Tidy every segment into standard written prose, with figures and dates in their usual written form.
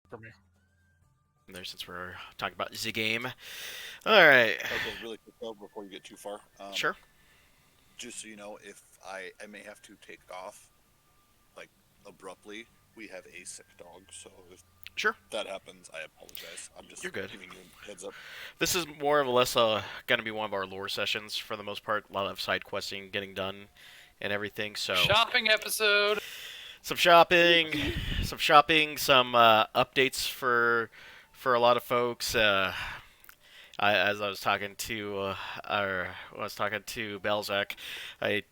for me. There, since we're talking about the game. All right. Okay, really quick though, before you get too far, Sure. just so you know, if I may have to take off like abruptly, we have a sick dog, so if Sure. that happens, I apologize. I'm just You're good. giving you a heads up. This is more or less going to be one of our lore sessions for the most part. A lot of side questing getting done and everything. So Shopping episode. some shopping, some updates for a lot of folks. As I was talking to Belzak, I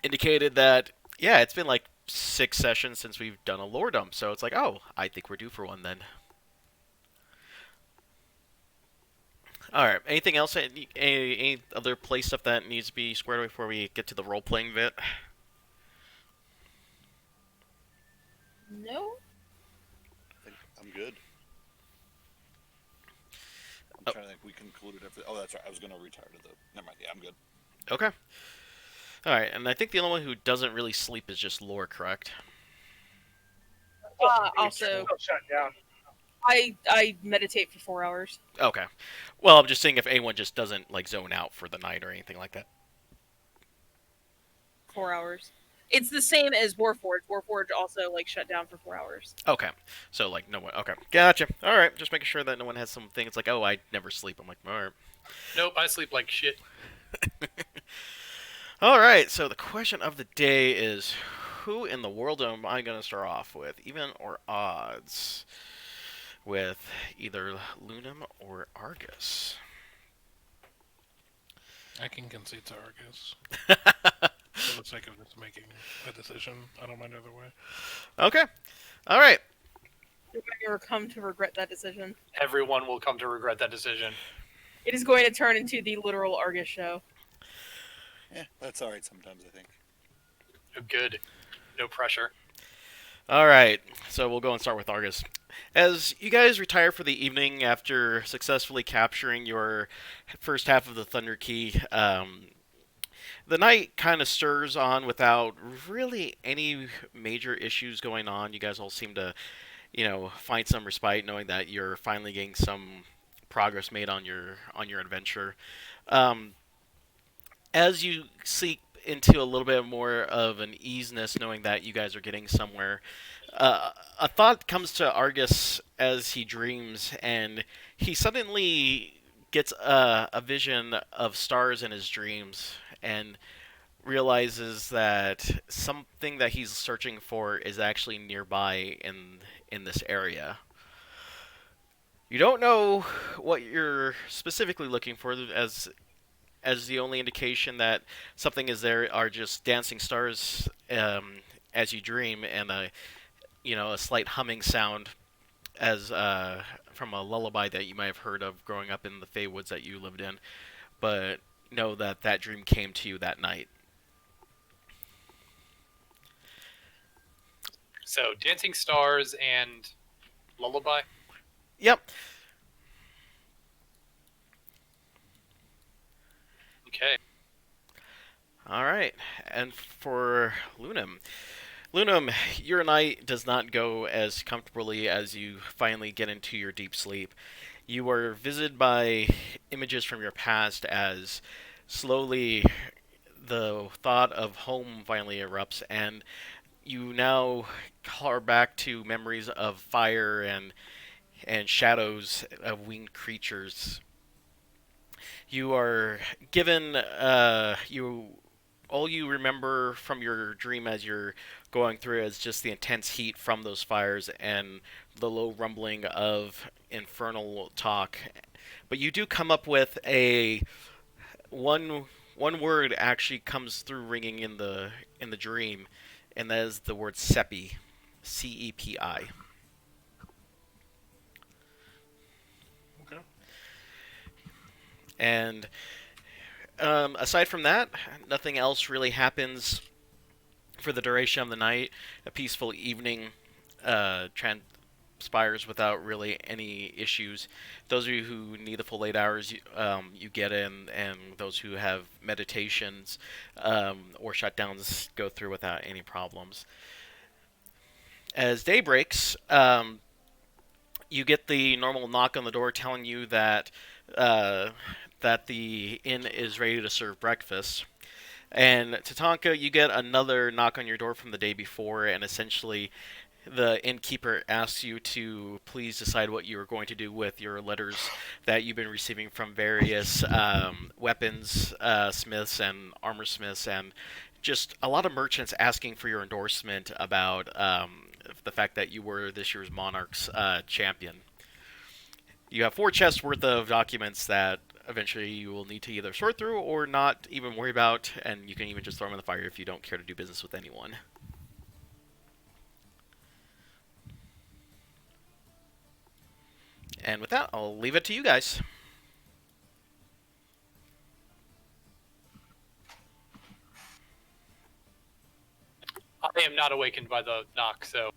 indicated that yeah, it's been like 6 sessions since we've done a lore dump. So it's like, oh, I think we're due for one then. All right. Anything else? Any other play stuff that needs to be squared away before we get to the role playing bit? No. I think I'm good. I'm Oh. trying to think. We concluded everything. Oh, that's right. I was going to retire to the. Never mind. Yeah, I'm good. Okay. All right. And I think the only one who doesn't really sleep is just lore, correct? Also, shut down. I meditate for 4 hours. Okay. Well, I'm just saying if anyone just doesn't like zone out for the night or anything like that. 4 hours. It's the same as Warforged. Warforged also like shut down for 4 hours. Okay. So like no one. Okay. Gotcha. All right. Just making sure that no one has some things like, oh, I never sleep. I'm like, all right. Nope, I sleep like shit. All right. So the question of the day is, who in the world am I going to start off with, even or odds, with either Lunam or Argus? I can concede to Argus for the sake of just making a decision. I don't mind either way. Okay. All right. You're going to ever come to regret that decision. Everyone will come to regret that decision. It is going to turn into the literal Argus show. Yeah, that's all right. Sometimes I think. Good. No pressure. All right. So we'll go and start with Argus. As you guys retire for the evening after successfully capturing your first half of the Thunder Key, the night kind of stirs on without really any major issues going on. You guys all seem to, find some respite, knowing that you're finally getting some progress made on your adventure. Um, as you seek into a little bit more of an easiness, knowing that you guys are getting somewhere, a thought comes to Argus as he dreams, and he suddenly gets a vision of stars in his dreams, and realizes that something that he's searching for is actually nearby in this area. You don't know what you're specifically looking for, as the only indication that something is there are just dancing stars as you dream, and a slight humming sound as from a lullaby that you might have heard of growing up in the Fey Woods that you lived in, but know that that dream came to you that night. So, Dancing Stars and Lullaby. Yep. Okay. All right. And for Lunam, your night does not go as comfortably as you finally get into your deep sleep. You are visited by images from your past as slowly the thought of home finally erupts, and you now are back to memories of fire and shadows of winged creatures. You are given you all you remember from your dream as you're going through is just the intense heat from those fires and the low rumbling of infernal talk. But you do come up with a one word actually comes through ringing in the dream, and that is the word Cepi, Cepi. Okay. And aside from that, nothing else really happens for the duration of the night. A peaceful evening transpires without really any issues. Those of you who need the full 8 hours, you get in, and those who have meditations or shutdowns go through without any problems. As day breaks, You get the normal knock on the door telling you that that the inn is ready to serve breakfast. And Tatanka, you get another knock on your door from the day before, and essentially the innkeeper asks you to please decide what you are going to do with your letters that you've been receiving from various weapons smiths and armor smiths, and just a lot of merchants asking for your endorsement about the fact that you were this year's Monarch's champion. You have 4 chests worth of documents that eventually you will need to either sort through or not even worry about, and you can even just throw them in the fire if you don't care to do business with anyone. And with that, I'll leave it to you guys. I am not awakened by the knock, so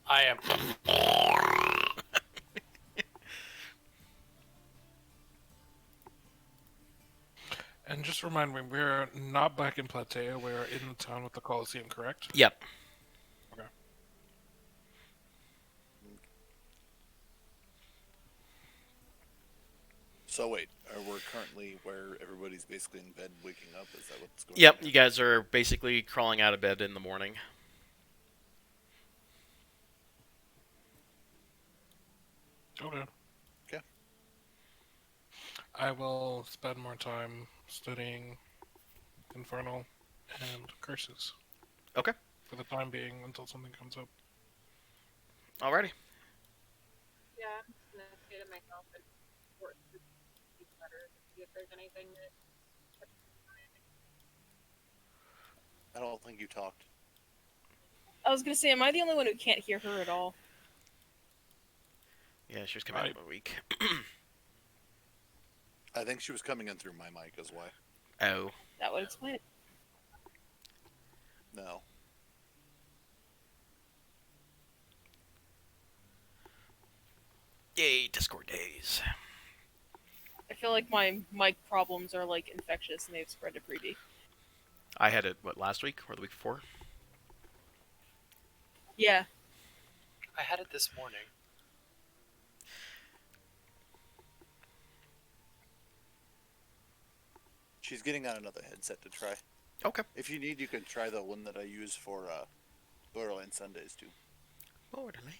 I am. And just remind me, we're not back in Platea. We're in the town with the Colosseum, correct? Yep. Okay. So wait, we're currently where everybody's basically in bed waking up? Is that what's going Yep, on? you guys are basically crawling out of bed in the morning. Okay. Okay. I will spend more time studying Infernal and Curses. Okay. For the time being, until something comes up. Alrighty. Yeah, I'm just gonna say to myself and sort through these letters and see if there's anything that. I don't think you talked. I was gonna say, am I the only one who can't hear her at all? Yeah, she was coming in a week. I think she was coming in through my mic, is why. Oh. That would explain it. No. Yay, Discord days. I feel like my mic problems are like infectious and they've spread to Preview. I had it, last week or the week before? Yeah. I had it this morning. She's getting on another headset to try. Okay. If you need, you can try the one that I use for Borderlands Sundays too. Borderlands.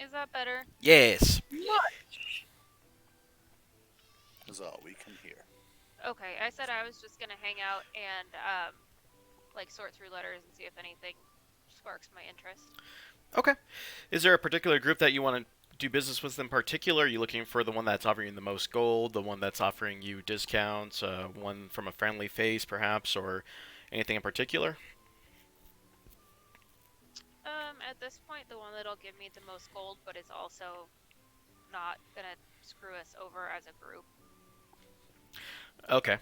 Is that better? Yes. Much. Is all we can hear. Okay, I said I was just gonna hang out and like sort through letters and see if anything sparks my interest. Okay. Is there a particular group that you want to do business with in particular? Are you looking for the one that's offering you the most gold, the one that's offering you discounts, one from a friendly face perhaps, or anything in particular? At this point, the one that'll give me the most gold, but is also not gonna screw us over as a group. Okay.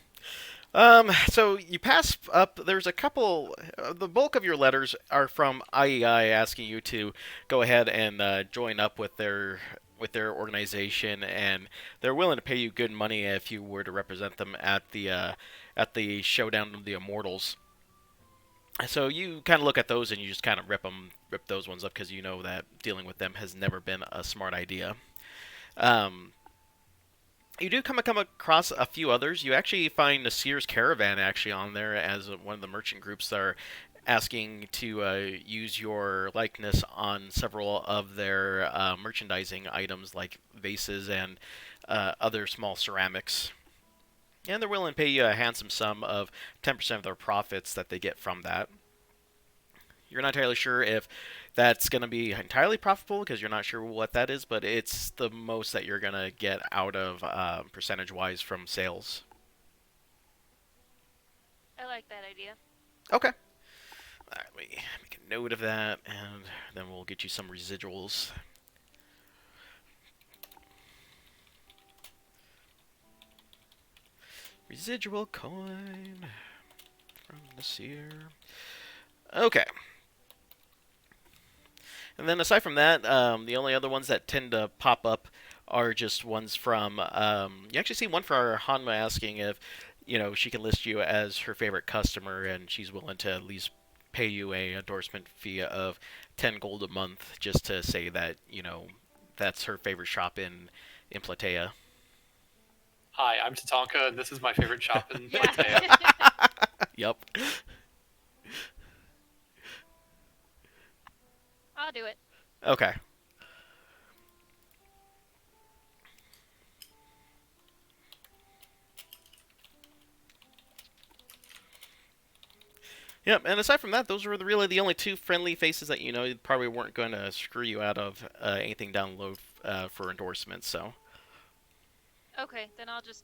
So you pass up. There's a couple. The bulk of your letters are from IEI asking you to go ahead and join up with their organization, and they're willing to pay you good money if you were to represent them at the showdown of the Immortals. So you kind of look at those and you just kind of rip those ones up because you know that dealing with them has never been a smart idea. You do come across a few others. You actually find Nasir's Caravan actually on there as one of the merchant groups that are asking to use your likeness on several of their merchandising items like vases and other small ceramics. And they're willing to pay you a handsome sum of 10% of their profits that they get from that. You're not entirely sure if that's going to be entirely profitable because you're not sure what that is, but it's the most that you're going to get out of percentage-wise from sales. I like that idea. Okay. Alright, let me make a note of that, and then we'll get you some residuals. Residual coin from the seer. Okay. And then aside from that, the only other ones that tend to pop up are just ones from. You actually see one for our Hanma asking if, she can list you as her favorite customer, and she's willing to at least pay you a endorsement fee of 10 gold a month just to say that that's her favorite shop in Platea. Hi, I'm Tatanka, and this is my favorite shop in Yeah. Platea. Yep. I'll do it. Okay. Yep, and aside from that, those were really the only two friendly faces that probably weren't going to screw you out of anything down low for endorsements. So. Okay, then I'll just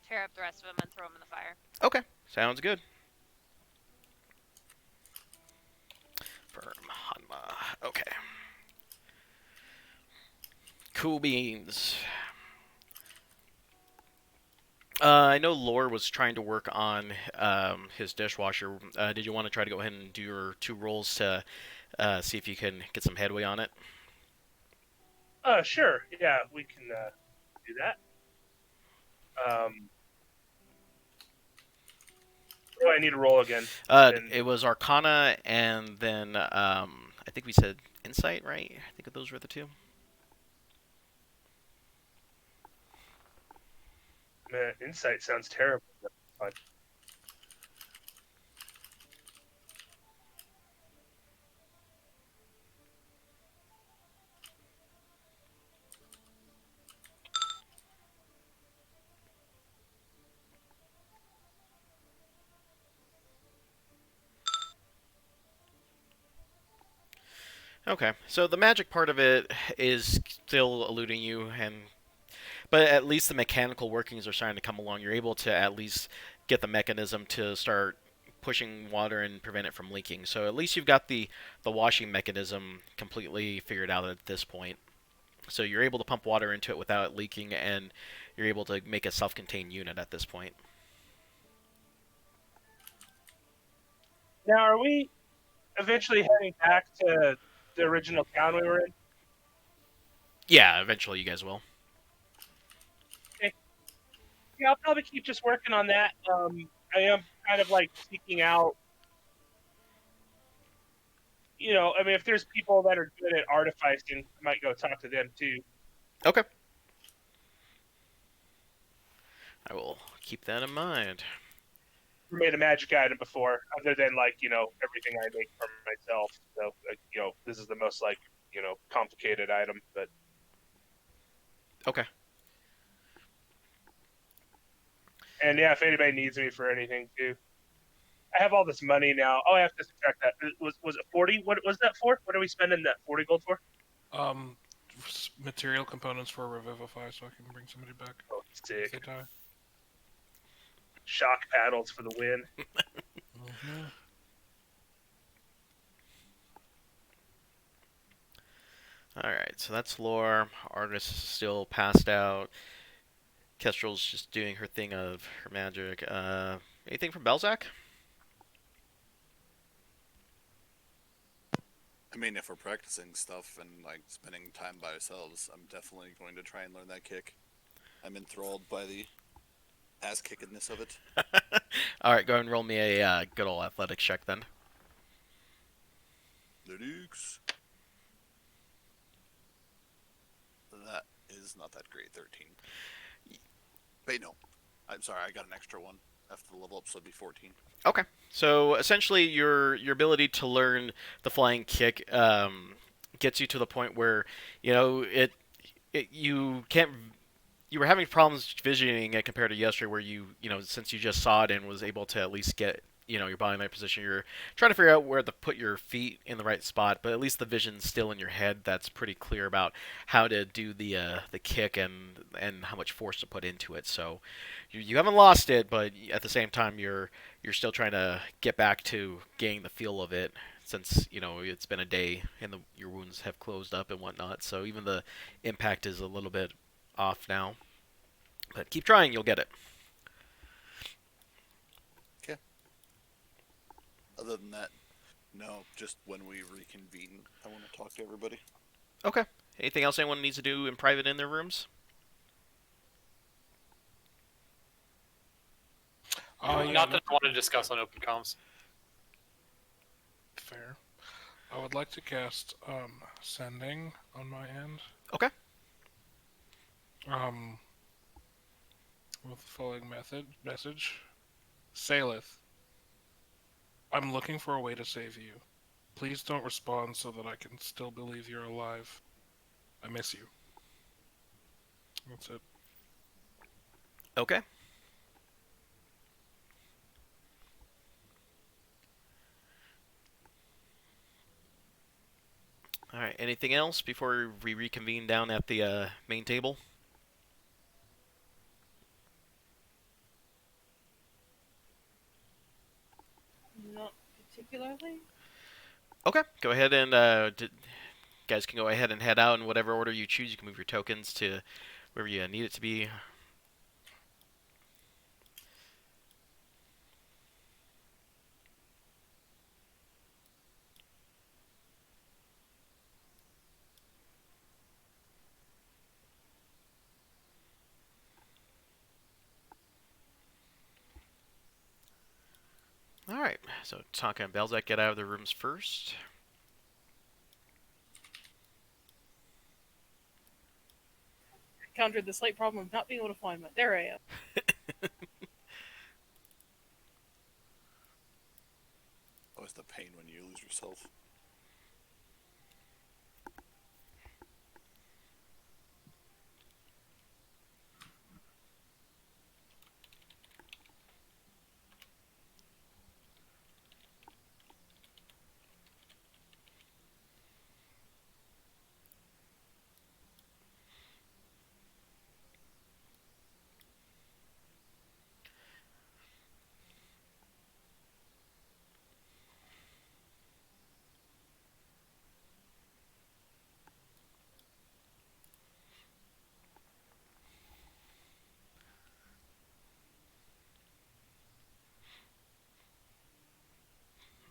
tear up the rest of them and throw them in the fire. Okay, sounds good. Firm Hanma. Okay. Cool beans. I know Lore was trying to work on his dishwasher. Did you want to try to go ahead and do your 2 rolls to see if you can get some headway on it? Sure. Yeah, we can do that. What do I need to roll again? It was Arcana, and then I think we said Insight, right? I think those were the 2. Man, Insight sounds terrible. But Okay, so the magic part of it is still eluding you, but at least the mechanical workings are starting to come along. You're able to at least get the mechanism to start pushing water and prevent it from leaking. So at least you've got the washing mechanism completely figured out at this point. So you're able to pump water into it without it leaking, and you're able to make a self-contained unit at this point. now, are we eventually heading back to the original town we were in? Yeah, eventually you guys will. Yeah, I'll probably keep just working on that. I am kind of seeking out, if there's people that are good at artificing, I might go talk to them too. Okay. I will keep that in mind. I made a magic item before, other than everything I make for myself. So this is the most complicated item, but Okay. and yeah, if anybody needs me for anything too, I have all this money now. Oh, I have to subtract that. Was it 40? What was that for? What are we spending that 40 gold for? Material components for Revivify, so I can bring somebody back Oh, if they sick. die. Shock paddles for the win. Mm-hmm. Alright, so that's Lore. Argus is still passed out. Kestrel's just doing her thing of her magic. Anything from Belzak? I mean, if we're practicing stuff and spending time by ourselves, I'm definitely going to try and learn that kick. I'm enthralled by the ass-kickedness of it. Alright, go ahead and roll me a good old athletics check then. Athletics. That is not that great. 13. Wait, no. I'm sorry. I got an extra one after the level up, so it'd be 14. Okay. So essentially, your ability to learn the flying kick gets you to the point where you can't. You were having problems visioning it compared to yesterday, where since you just saw it and was able to at least get your body in the right position. You're trying to figure out where to put your feet in the right spot, but at least the vision's still in your head. That's pretty clear about how to do the kick and how much force to put into it. So you haven't lost it, but at the same time you're still trying to get back to getting the feel of it, since it's been a day and your wounds have closed up and whatnot. So even the impact is a little bit off now, but keep trying, you'll get it. Other than that, no, just when we reconvene, I want to talk to everybody. Okay. Anything else anyone needs to do in private in their rooms? Yeah, Not that I want to discuss on open comms. fair. I would like to cast sending on my end. Okay. With the following message. Saleth, I'm looking for a way to save you. Please don't respond so that I can still believe you're alive. I miss you. That's it. Okay. All right. Anything else before we reconvene down at the main table? Not particularly. Okay. Go ahead and guys can go ahead and head out in whatever order you choose. You can move your tokens to wherever you need it to be. Alright, so Tonka and Belzak get out of their rooms first. Countered the slight problem of not being able to find my. There I am. Always the pain when you lose yourself.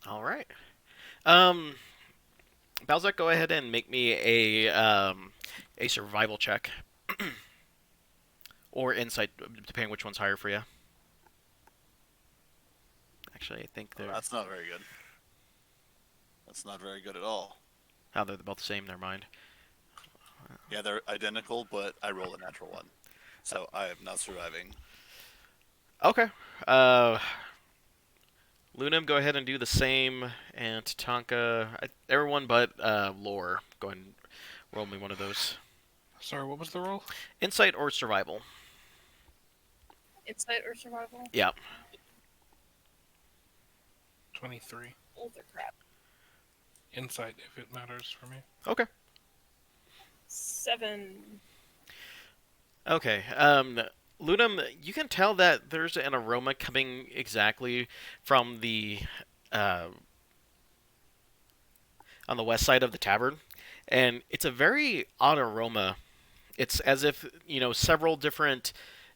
Alright. Balzac, go ahead and make me a survival check. Or insight, depending which one's higher for you. Actually, I think they're... That's not very good. That's not very good at all. Oh, they're both the same, never mind. Yeah, they're identical, but I rolled a natural one. So I am not surviving. Okay. Lunam, go ahead and do the same, and Tatanka, everyone but Lore, go ahead and roll me one of those. Sorry, what was the roll? Insight or survival? Insight or survival? Yeah. 23. Both are crap. Insight, if it matters for me. Okay. 7. Okay. Lunam, you can tell that there's an aroma coming exactly from the on the west side of the tavern, and it's a very odd aroma. It's as if several different.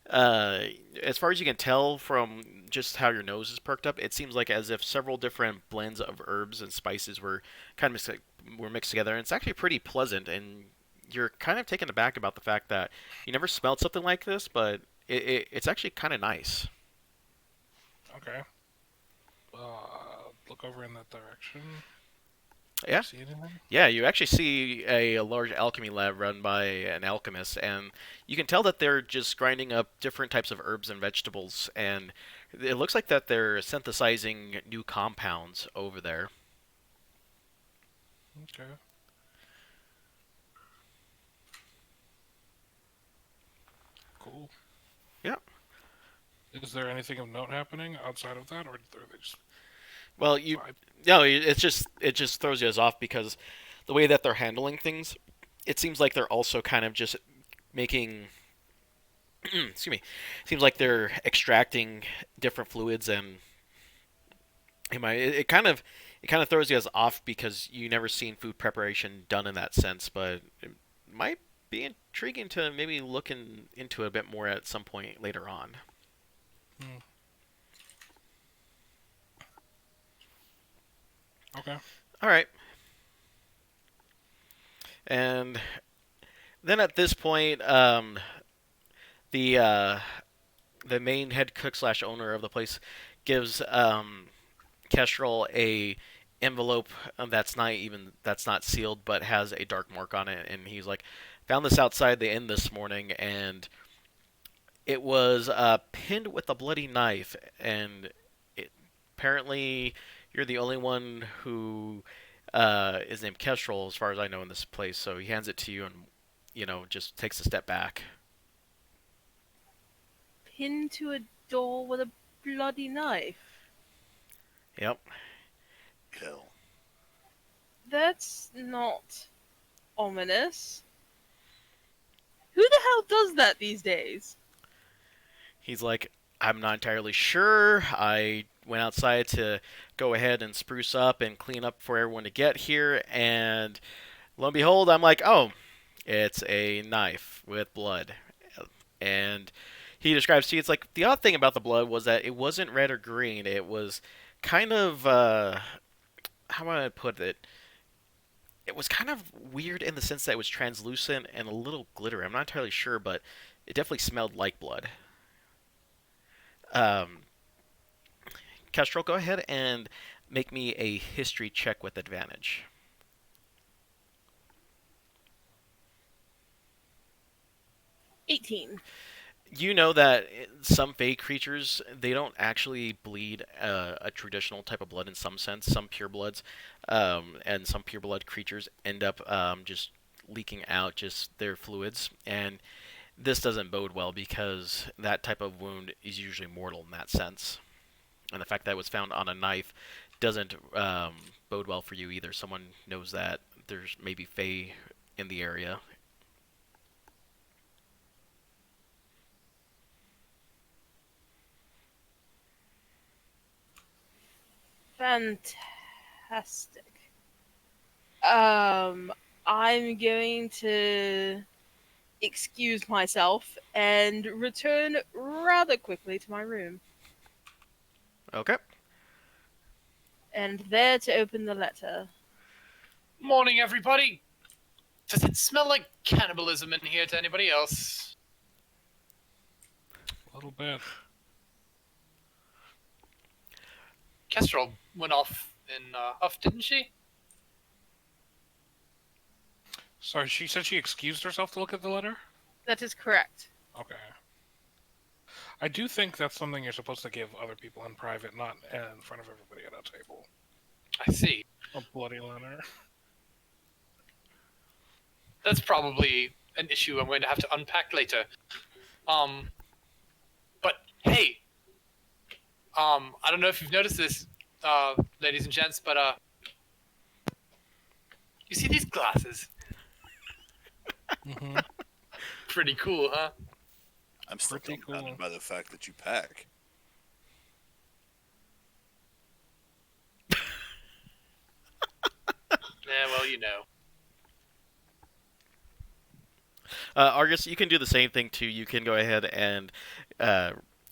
As far as you can tell from just how your nose is perked up, it seems like as if several different blends of herbs and spices were kind of mixed together, and it's actually pretty pleasant. And you're kind of taken aback about the fact that you never smelled something like this, but it's actually kind of nice. Okay. Look over in that direction. Yeah. See anything? Yeah, you actually see a large alchemy lab run by an alchemist, and you can tell that they're just grinding up different types of herbs and vegetables, and it looks like that they're synthesizing new compounds over there. Okay. Cool. Yeah. Is there anything of note happening outside of that, or are they just Well, you vibe? no, it just throws you as off because the way that they're handling things, it seems like they're also kind of just making excuse me, seems like they're extracting different fluids and it kind of throws you as off because you never seen food preparation done in that sense, but it might be intriguing to maybe into it a bit more at some point later on. Hmm. Okay. All right. And then at this point, the uh, the main head cook slash owner of the place gives Kestrel a envelope that's not sealed but has a dark mark on it, and he's like, found this outside the inn this morning, and it was pinned with a bloody knife, and apparently you're the only one who is named Kestrel, as far as I know, in this place. So he hands it to you, and just takes a step back. Pinned to a door with a bloody knife. Yep. Kill. That's not ominous. Who the hell does that these days? He's like, I'm not entirely sure. I went outside to go ahead and spruce up and clean up for everyone to get here, and lo and behold, I'm like, oh, it's a knife with blood. And he describes to you, it's like, the odd thing about the blood was that it wasn't red or green. It was kind of, how would I put it? It was kind of weird in the sense that it was translucent and a little glittery. I'm not entirely sure, but it definitely smelled like blood. Um, Kestrel, go ahead and make me a history check with advantage. 18. You know that some fey creatures, they don't actually bleed a traditional type of blood in some sense. Some purebloods, and some pureblood creatures end up just leaking out just their fluids, and this doesn't bode well because that type of wound is usually mortal in that sense. And the fact that it was found on a knife doesn't bode well for you either. Someone knows that there's maybe fey in the area. Fantastic. I'm going to excuse myself and return rather quickly to my room. Okay. And there to open the letter. Morning, everybody. Does it smell like cannibalism in here to anybody else? A little bit. Kestrel went off in huff, didn't she? Sorry, she said she excused herself to look at the letter? That is correct. Okay. I do think that's something you're supposed to give other people in private, not in front of everybody at a table. I see. A bloody letter. That's probably an issue I'm going to have to unpack later. But hey, I don't know if you've noticed this, ladies and gents, but you see these glasses? Mm-hmm. Pretty cool, huh? I'm still Pretty dumbfounded cool. by the fact that you pack. Yeah, well, you know. Argus, you can do the same thing too. You can go ahead and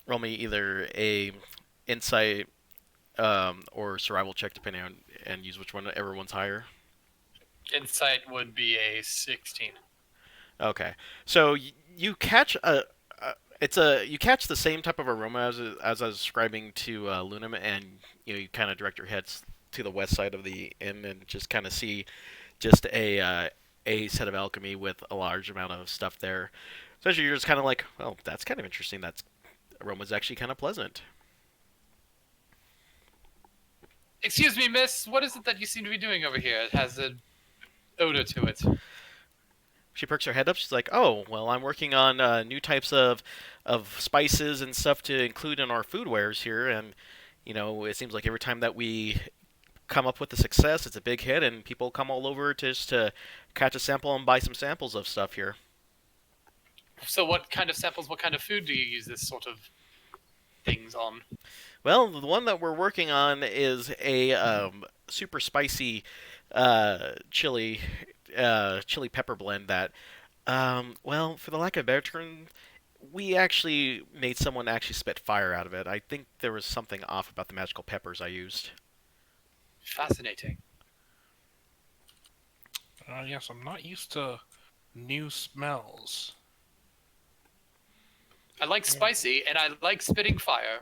roll me either a insight or survival check, depending on, and use whichever one's higher. Insight would be a 16. Okay, so you catch you catch the same type of aroma as I was describing to Lunam, and you kind of direct your heads to the west side of the inn and just kind of see just a set of alchemy with a large amount of stuff there. Especially you're just kind of like, well, that's kind of interesting. That aroma's actually kind of pleasant. Excuse me, miss. What is it that you seem to be doing over here? It has an odor to it. She perks her head up. She's like, "Oh, well, I'm working on new types of spices and stuff to include in our food wares here, and it seems like every time that we come up with a success, it's a big hit, and people come all over just to catch a sample and buy some samples of stuff here." So what kind of samples, what kind of food do you use this sort of things on? Well, the one that we're working on is a super spicy chili chili pepper blend that, well, for the lack of a better term, we actually made someone actually spit fire out of it. I think there was something off about the magical peppers I used. Fascinating. Yes, I'm not used to new smells. I like spicy, and I like spitting fire.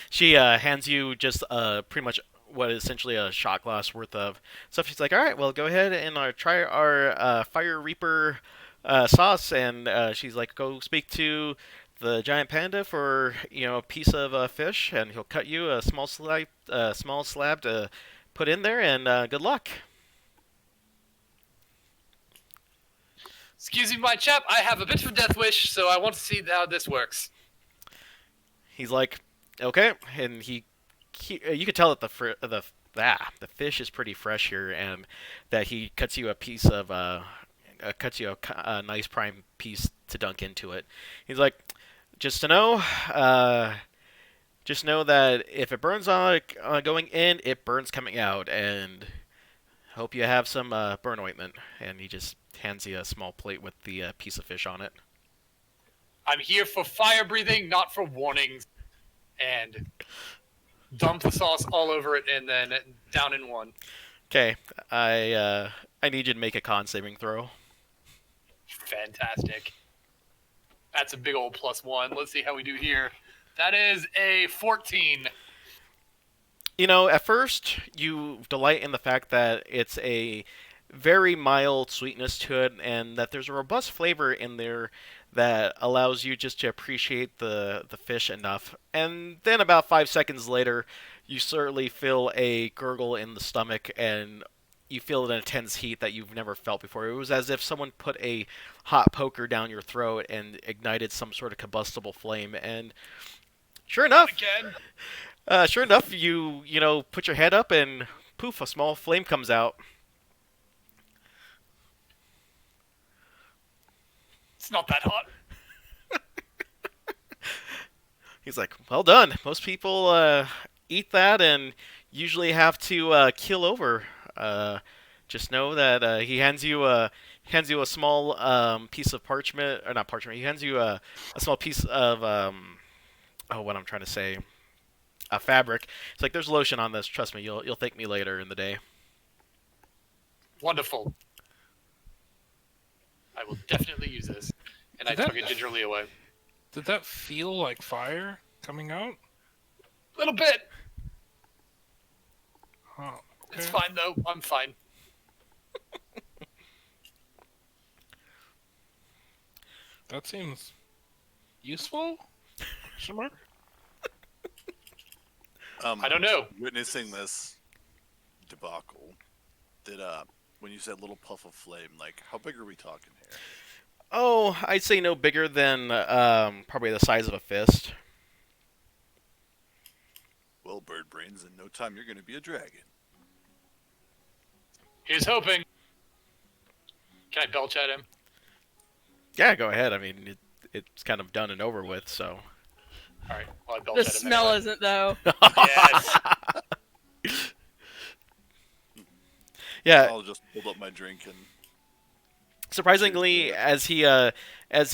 She hands you just pretty much what is essentially a shot glass worth of stuff. She's like, "All right, well, go ahead and try our Fire Reaper sauce." And she's like, "Go speak to the giant panda for a piece of fish, and he'll cut you a small slab to put in there, and good luck." Excuse me, my chap, I have a bit of a death wish, so I want to see how this works. He's like, "Okay," and you could tell that the fish is pretty fresh here, and that he cuts you a piece of a nice prime piece to dunk into it. He's like, just know that if it burns on going in, it burns coming out, and hope you have some burn ointment. And he just hands you a small plate with the piece of fish on it. I'm here for fire breathing, not for warnings. And dump the sauce all over it, and then down in one. Okay, I need you to make a con saving throw. Fantastic. That's a big old +1. Let's see how we do here. That is a 14. At first, you delight in the fact that it's a very mild sweetness to it, and that there's a robust flavor in there that allows you just to appreciate the fish enough. And then about 5 seconds later, you certainly feel a gurgle in the stomach, and you feel an intense heat that you've never felt before. It was as if someone put a hot poker down your throat and ignited some sort of combustible flame. And sure enough, you put your head up, and poof, a small flame comes out. It's not that hot. He's like, "Well done. Most people eat that and usually have to keel over. Just know that he hands you a small piece of parchment, or not parchment. He hands you a small piece of what I'm trying to say, a fabric. It's like, there's lotion on this. Trust me, you'll thank me later in the day." Wonderful. I will definitely use this. And I took it gingerly away. Did that feel like fire coming out? A little bit. Oh, okay. It's fine, though. I'm fine. That seems useful? Question mark? I don't know. Witnessing this debacle, when you said little puff of flame, like, how big are we talking here? Oh, I'd say no bigger than probably the size of a fist. Well, bird brains, in no time you're going to be a dragon. Here's hoping. Can I belch at him? Yeah, go ahead. I mean, it's kind of done and over with, so. All right. Well, I belch The at him smell anyway. isn't, though. Yes. Yeah. I'll just hold up my drink and... Surprisingly, as he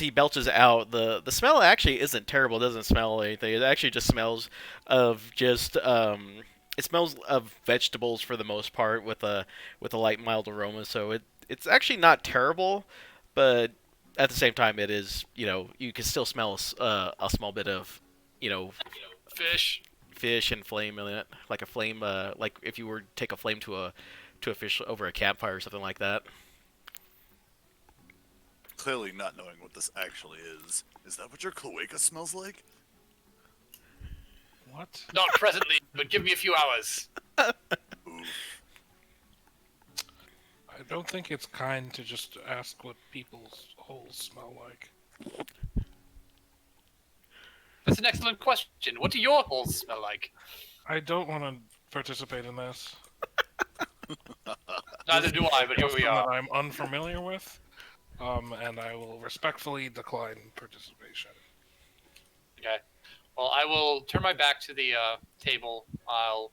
belches out, the smell actually isn't terrible. It doesn't smell anything. It actually just smells of it smells of vegetables for the most part, with a light mild aroma. So it's actually not terrible, but at the same time, it is, you can still smell a small bit of fish and flame in it, like a flame, like if you were to take a flame to a fish over a campfire or something like that. Clearly not knowing what this actually is. Is that what your cloaca smells like? What? Not presently, but give me a few hours. Oof. I don't think it's kind to just ask what people's holes smell like. That's an excellent question. What do your holes smell like? I don't want to participate in this. Neither do I, but here we Something are. that I'm unfamiliar with, and I will respectfully decline participation. Okay. Well, I will turn my back to the table. I'll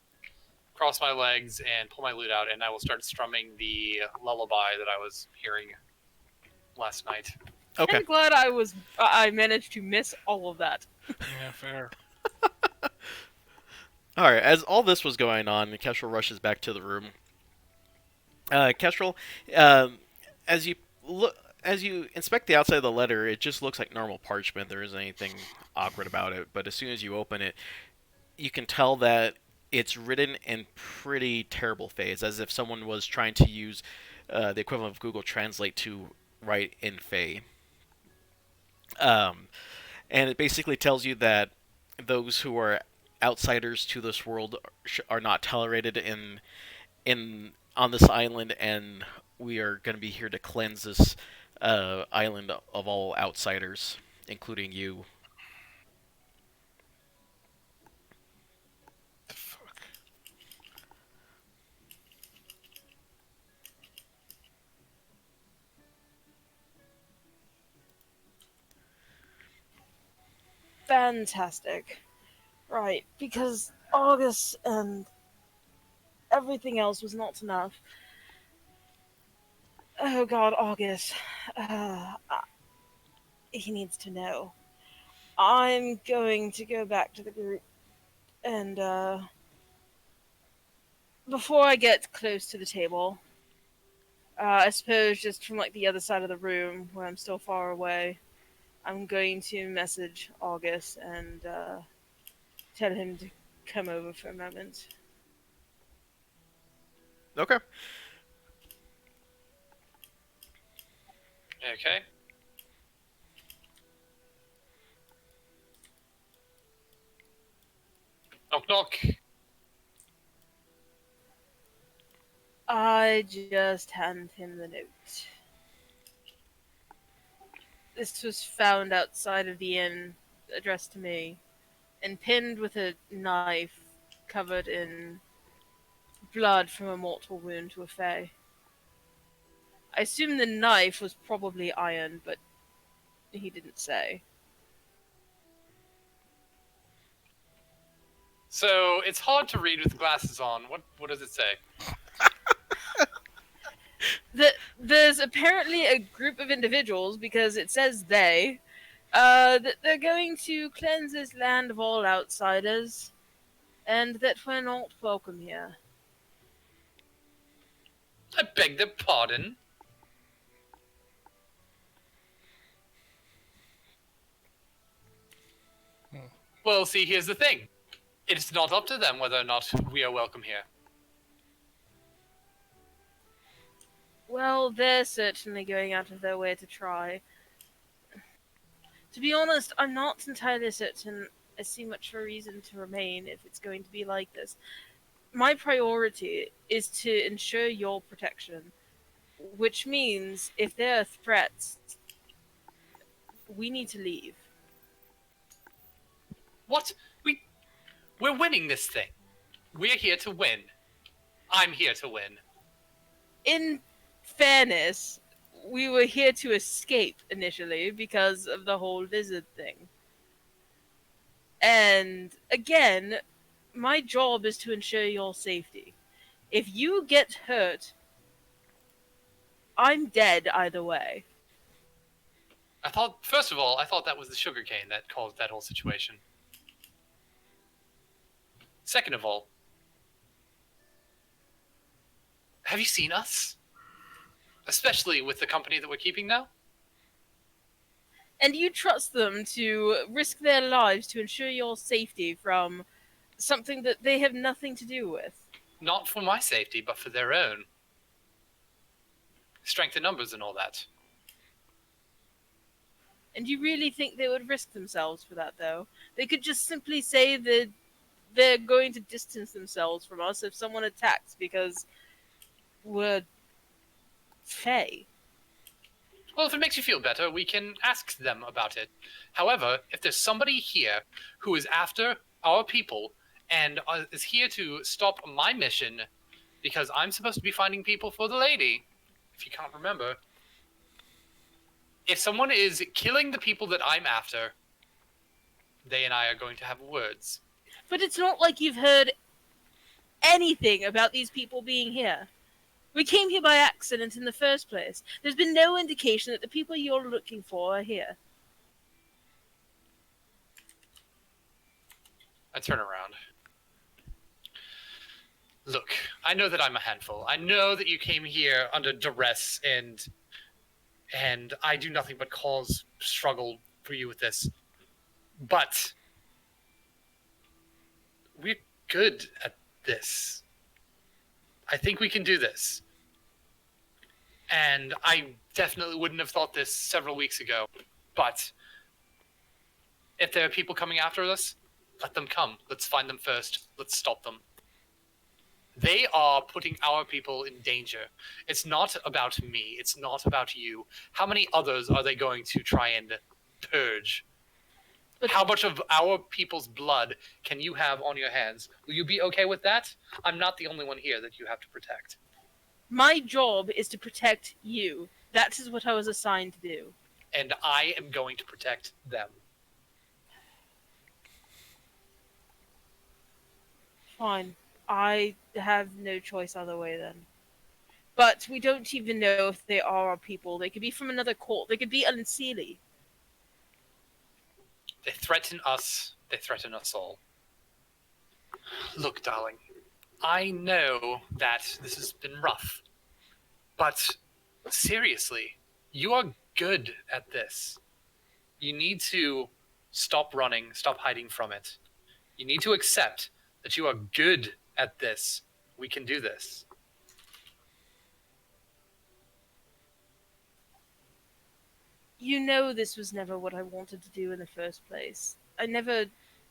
cross my legs and pull my lute out, and I will start strumming the lullaby that I was hearing last night. Okay. I'm glad I managed to miss all of that. Yeah, fair. All right. As all this was going on, Kestrel rushes back to the room. Kestrel, as you look, as you inspect the outside of the letter, it just looks like normal parchment. There isn't anything awkward about it. But as soon as you open it, you can tell that it's written in pretty terrible phase, as if someone was trying to use the equivalent of Google Translate to write in Fey. And it basically tells you that those who are outsiders to this world are not tolerated in on this island, and we are going to be here to cleanse this island of all outsiders, including you. The fuck? Fantastic. Right, because August and everything else was not enough. Oh god, August. He needs to know. I'm going to go back to the group and, before I get close to the table, I suppose just from, like, the other side of the room where I'm still far away, I'm going to message August and, tell him to come over for a moment. Okay. Okay. Knock, knock. I just hand him the note. This was found outside of the inn, addressed to me, and pinned with a knife covered in blood from a mortal wound to a fey. I assume the knife was probably iron, but he didn't say. So it's hard to read with glasses on. What does it say? There's apparently a group of individuals, because it says they, that they're going to cleanse this land of all outsiders, and that we're not welcome here. I beg their pardon. Well, see, here's the thing. It's not up to them whether or not we are welcome here. Well, they're certainly going out of their way to try. To be honest, I'm not entirely certain I see much of a reason to remain if it's going to be like this. My priority is to ensure your protection, which means if there are threats, we need to leave. What? We're winning this thing. We're here to win. I'm here to win. In fairness, we were here to escape initially because of the whole lizard thing. And again, my job is to ensure your safety. If you get hurt, I'm dead either way. First of all, I thought that was the sugarcane that caused that whole situation. Second of all, have you seen us? Especially with the company that we're keeping now? And you trust them to risk their lives to ensure your safety from something that they have nothing to do with. Not for my safety, but for their own. Strength in numbers and all that. And you really think they would risk themselves for that, though? They could just simply say that they're going to distance themselves from us if someone attacks because we're Fae. Well, if it makes you feel better, we can ask them about it. However, if there's somebody here who is after our people and is here to stop my mission, because I'm supposed to be finding people for the lady, if you can't remember, if someone is killing the people that I'm after, they and I are going to have words. But it's not like you've heard anything about these people being here. We came here by accident in the first place. There's been no indication that the people you're looking for are here. I turn around. Look, I know that I'm a handful. I know that you came here under duress and I do nothing but cause struggle for you with this. But we're good at this. I think we can do this. And I definitely wouldn't have thought this several weeks ago. But if there are people coming after us, let them come. Let's find them first. Let's stop them. They are putting our people in danger. It's not about me. It's not about you. How many others are they going to try and purge? But How much of our people's blood can you have on your hands? Will you be okay with that? I'm not the only one here that you have to protect. my job is to protect you. That is what I was assigned to do. And I am going to protect them. Fine. I have no choice other way then. But we don't even know if they are our people. They could be from another court. They could be Unseelie. They threaten us. They threaten us all. Look, darling, I know that this has been rough. But seriously, you are good at this. You need to stop running, stop hiding from it. You need to accept that you are good at this. We can do this. You know this was never what I wanted to do in the first place. I never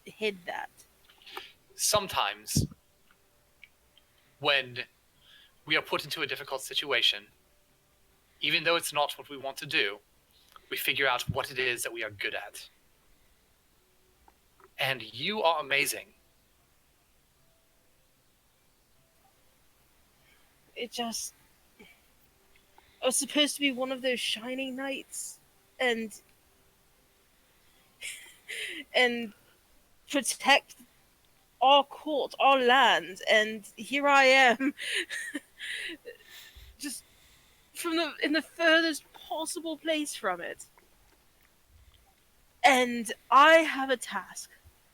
hid that. Sometimes, when we are put into a difficult situation, even though it's not what we want to do, we figure out what it is that we are good at. And you are amazing. It just... I was supposed to be one of those shining knights and protect our court, our land, and here I am just in the furthest possible place from it. And I have a task,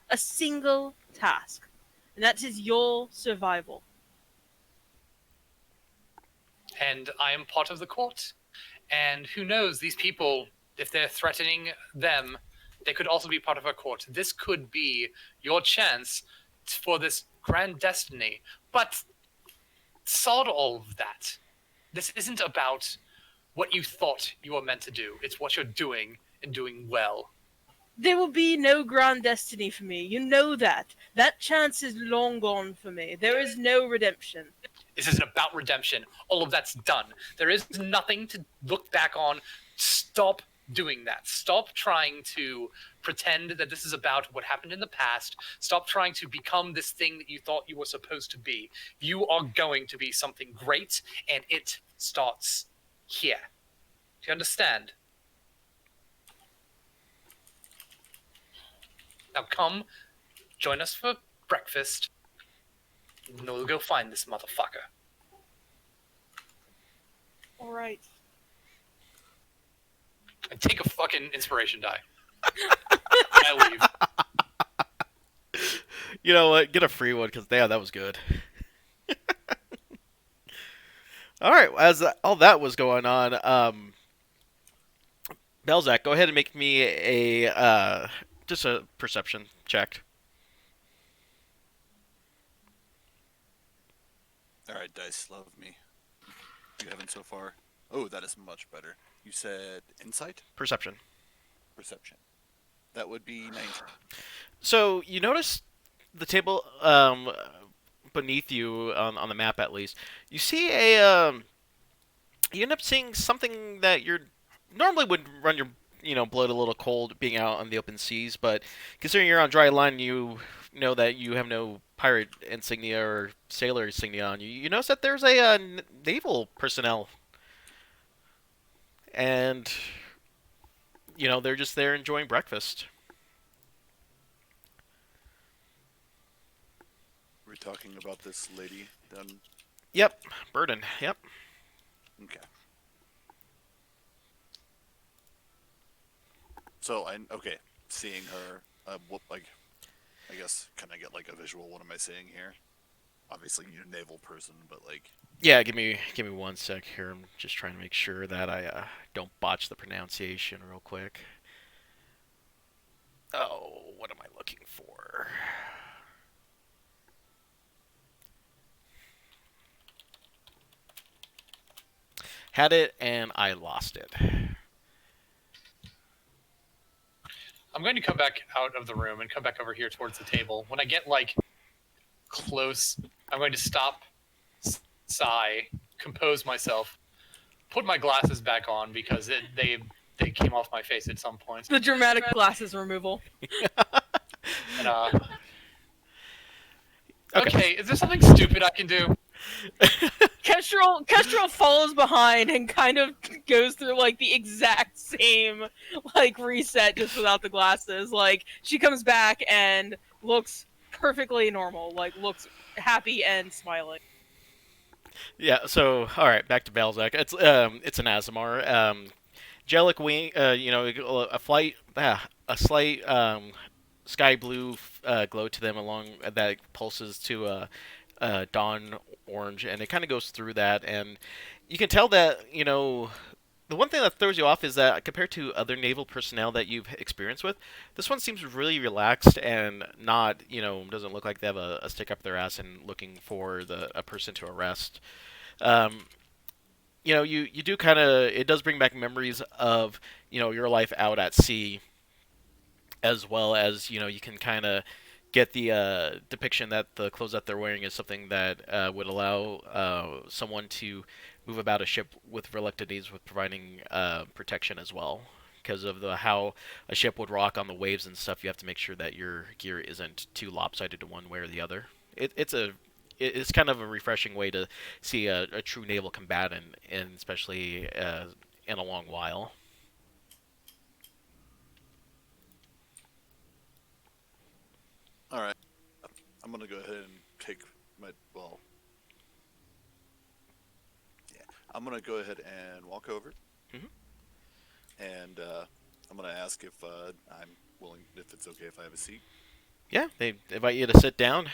a single task, and that is your survival. And I am part of the court. And who knows, these people, if they're threatening them, they could also be part of our court. This could be your chance for this grand destiny. But sod all of that. This isn't about what you thought you were meant to do. It's what you're doing and doing well. There will be no grand destiny for me. You know that. That chance is long gone for me. There is no redemption. This isn't about redemption. All of that's done. There is nothing to look back on. Stop doing that. Stop trying to pretend that this is about what happened in the past. Stop trying to become this thing that you thought you were supposed to be. You are going to be something great, and it starts here. Do you understand? Now come, join us for breakfast, and we'll go find this motherfucker. All right. And take a fucking inspiration die. And I leave. You know what? Get a free one because yeah, that was good. All right, as all that was going on, Belzak, go ahead and make me a just a perception check. Alright, dice, love me. You haven't so far. Oh, that is much better. You said insight? Perception. Perception. That would be 19. So you notice the table beneath you on the map, at least. You see you end up seeing something that you're normally would run your blood a little cold being out on the open seas, but considering you're on dry land, you know that you have no pirate insignia or sailor insignia on you. You notice that there's a naval personnel, and they're just there enjoying breakfast. We're talking about this lady down. Yep, Burden. Yep. Okay. So seeing her, I guess, can I get like a visual? What am I seeing here? Obviously, you're a naval person, but like. Yeah, give me 1 sec here. I'm just trying to make sure that I don't botch the pronunciation real quick. Oh, what am I looking for? Had it and I lost it. I'm going to come back out of the room and come back over here towards the table. When I get like close, I'm going to stop, sigh, compose myself, put my glasses back on because they came off my face at some point. The dramatic glasses removal. And, okay, is there something stupid I can do? Kestrel follows behind and kind of goes through like the exact same like reset just without the glasses. Like she comes back and looks perfectly normal, like looks happy and smiling. Yeah. So all right, back to Balzac. It's an Azamar. Angelic wing. A slight sky blue glow to them along that pulses to dawn orange, and it kind of goes through that, and you can tell that the one thing that throws you off is that compared to other naval personnel that you've experienced with, this one seems really relaxed and not doesn't look like they have a stick up their ass and looking for a person to arrest. You do kind of, it does bring back memories of your life out at sea, as well as you can kind of get the depiction that the clothes that they're wearing is something that would allow someone to move about a ship with reluctant ease, with providing protection as well. Because of how a ship would rock on the waves and stuff, you have to make sure that your gear isn't too lopsided to one way or the other. It's kind of a refreshing way to see a true naval combatant, and especially in a long while. All right, I'm gonna go ahead and take I'm gonna go ahead and walk over, and I'm gonna ask if I'm willing, if it's okay if I have a seat. Yeah, they invite you to sit down.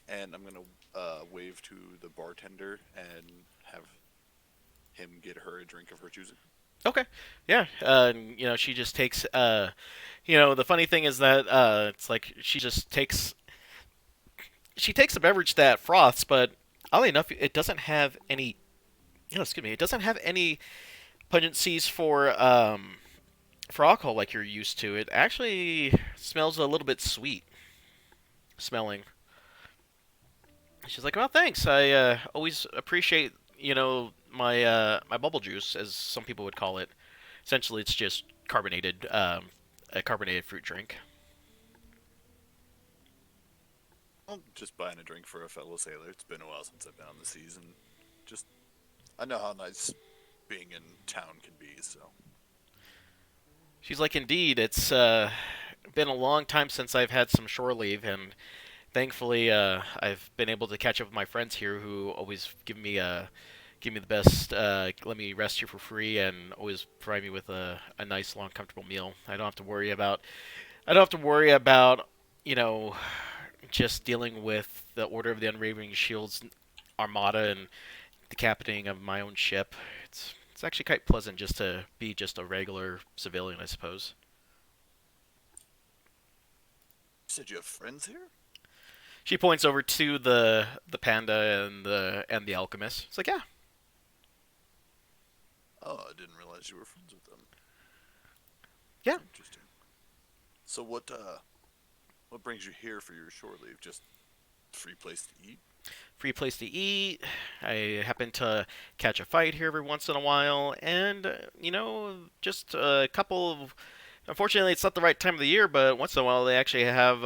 And I'm gonna wave to the bartender and have him get her a drink of her choosing. Okay. Yeah. She just takes. The funny thing is that it's like she just takes. She takes a beverage that froths, but oddly enough, it doesn't have any. Excuse me. It doesn't have any pungencies for alcohol like you're used to. It actually smells a little bit sweet smelling. She's like, "Well, thanks. I always appreciate my bubble juice, as some people would call it. Essentially, it's just carbonated a carbonated fruit drink." I'm just buying a drink for a fellow sailor. It's been a while since I've been on the seas, and just I know how nice being in town can be. So she's like, "Indeed, it's been a long time since I've had some shore leave, and thankfully I've been able to catch up with my friends here, who always give me the best, let me rest here for free, and always provide me with a nice, long, comfortable meal. I don't have to worry about just dealing with the Order of the Unwavering Shield's armada and the captaining of my own ship. It's actually quite pleasant just to be just a regular civilian, I suppose." you said you have friends here? She points over to the panda and the alchemist. It's like, "Yeah." Oh, I didn't realize you were friends with them. Yeah. Interesting. So what brings you here for your shore leave? Just free place to eat? free place to eat. I happen to catch a fight here every once in a while, and just a couple of. Unfortunately, it's not the right time of the year, but once in a while they actually have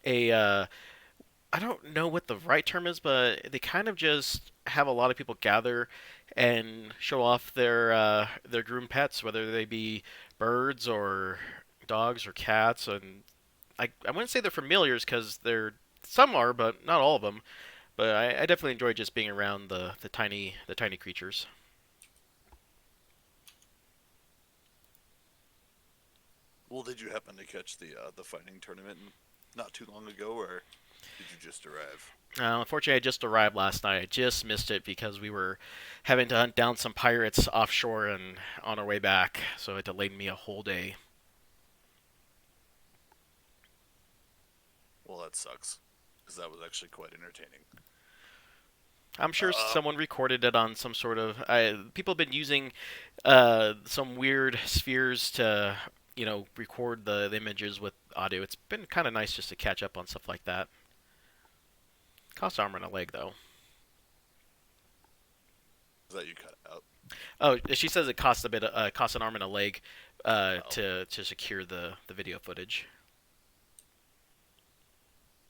a. I don't know what the right term is, but they kind of just have a lot of people gather and show off their groomed pets, whether they be birds or dogs or cats, and I wouldn't say they're familiars because they're some are, but not all of them. But I definitely enjoy just being around the tiny creatures. Well, did you happen to catch the fighting tournament not too long ago, or did you just arrive? Unfortunately, I just arrived last night. I just missed it because we were having to hunt down some pirates offshore and on our way back, so it delayed me a whole day. Well, that sucks, because that was actually quite entertaining. I'm sure someone recorded it on some sort of. People have been using some weird spheres to, record the images with audio. It's been kind of nice just to catch up on stuff like that. Cost armor and a leg, though. Is that you cut out? Oh, she says it costs costs an arm and a leg to secure the video footage.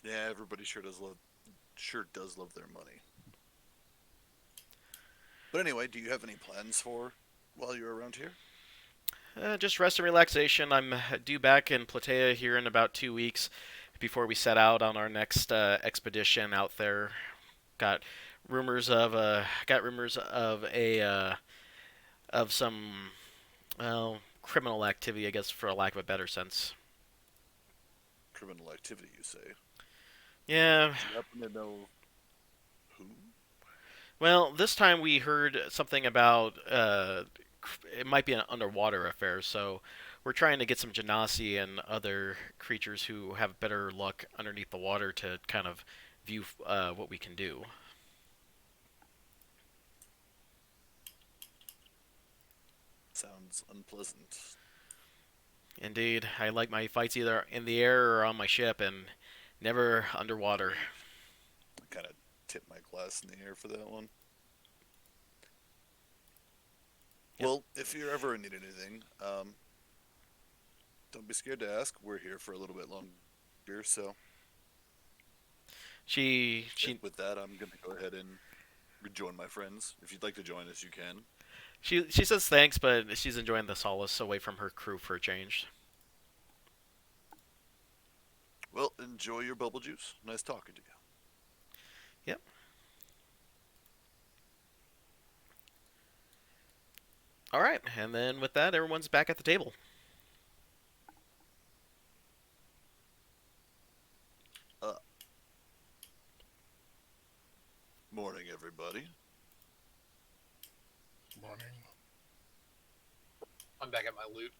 Yeah, everybody sure does love their money. But anyway, do you have any plans for while you're around here? Just rest and relaxation. I'm due back in Platea here in about 2 weeks before we set out on our next expedition out there. Got rumors of some criminal activity, I guess, for a lack of a better sense. Criminal activity, you say? Yeah. Do you happen to know who? Well, this time we heard something about it might be an underwater affair, so we're trying to get some genasi and other creatures who have better luck underneath the water to kind of view what we can do. Sounds unpleasant. Indeed, I like my fights either in the air or on my ship, and never underwater. I kind of tipped my glass in the air for that one. Yep. Well, if you're ever in need of anything, don't be scared to ask. We're here for a little bit longer, so with that, I'm gonna go ahead and rejoin my friends. If you'd like to join us, you can. She says thanks, but she's enjoying the solace away from her crew for a change. Well, enjoy your bubble juice. Nice talking to you. Yep. All right, and then with that, everyone's back at the table. Morning, everybody. Morning. I'm back at my loot.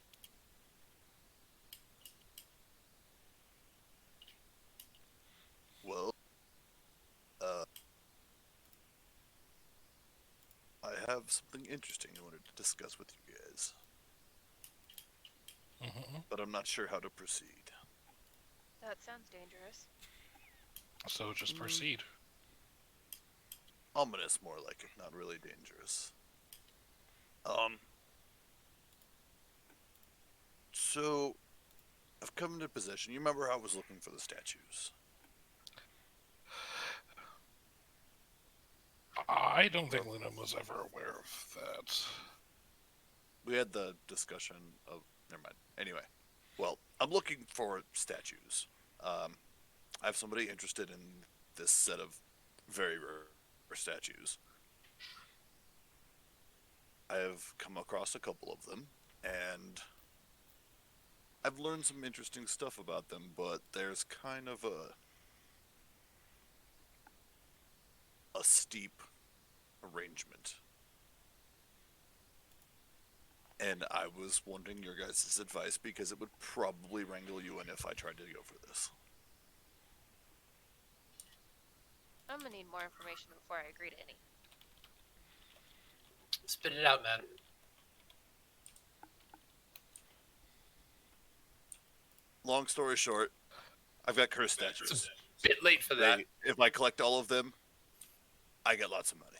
Well, I have something interesting I wanted to discuss with you guys, but I'm not sure how to proceed. That sounds dangerous. So just proceed. Ominous, more like it, not really dangerous. So, I've come into possession. You remember I was looking for the statues? I don't think Luna was ever aware of that. We had the discussion of... Never mind. Anyway. Well, I'm looking for statues. I have somebody interested in this set of very rare statues. I have come across a couple of them, and I've learned some interesting stuff about them, but there's kind of a steep arrangement. And I was wanting your guys' advice because it would probably wrangle you in if I tried to go for this. I'm gonna need more information before I agree to any. Spit it out, man. Long story short, I've got cursed statues. Bit late for that. If I collect all of them, I get lots of money.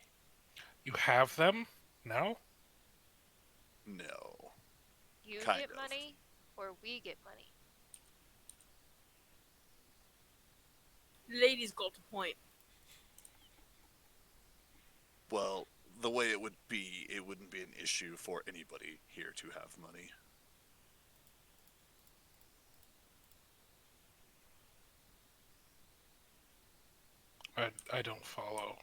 You have them now? No. You Kind get of. money, or we get money. The lady's got a point. Well, the way it would be, it wouldn't be an issue for anybody here to have money. I don't follow.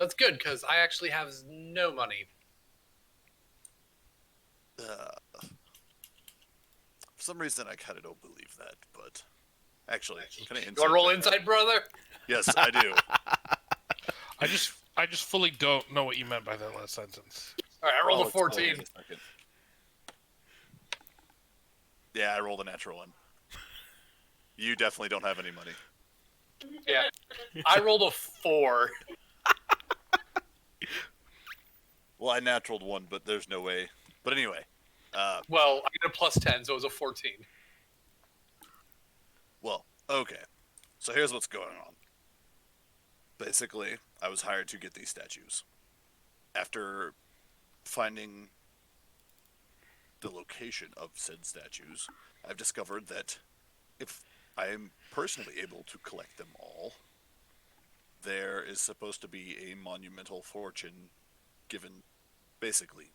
That's good because I actually have no money. For some reason, I kind of don't believe that, but actually, can I You want to roll check that? inside, brother? Yes, I do. I just fully don't know what you meant by that last sentence. All right, I rolled I'll a explain 14. in a second. Yeah, I rolled a natural one. You definitely don't have any money. Yeah, I rolled a 4. Well, I naturaled one, but there's no way. But anyway, Well, I get a plus 10, so it was a 14. well, okay. So here's what's going on. Basically, I was hired to get these statues. After finding the location of said statues, I've discovered that if I am personally able to collect them all, there is supposed to be a monumental fortune given, basically,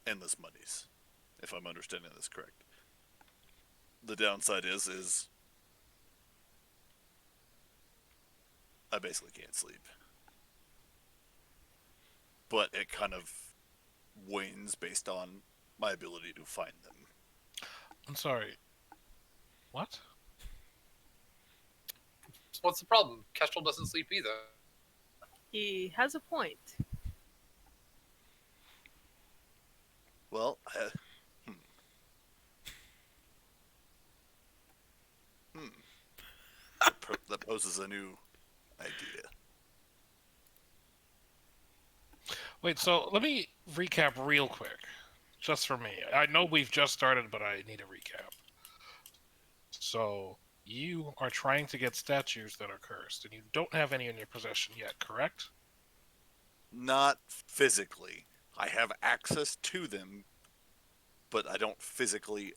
endless monies, if I'm understanding this correct. The downside is I basically can't sleep. But it kind of wanes based on my ability to find them. I'm sorry. What? So what's the problem? Kestrel doesn't sleep either. He has a point. Well, that poses a new idea. Wait, so let me recap real quick. Just for me. I know we've just started, but I need a recap. So, you are trying to get statues that are cursed, and you don't have any in your possession yet, correct? Not physically. I have access to them, but I don't physically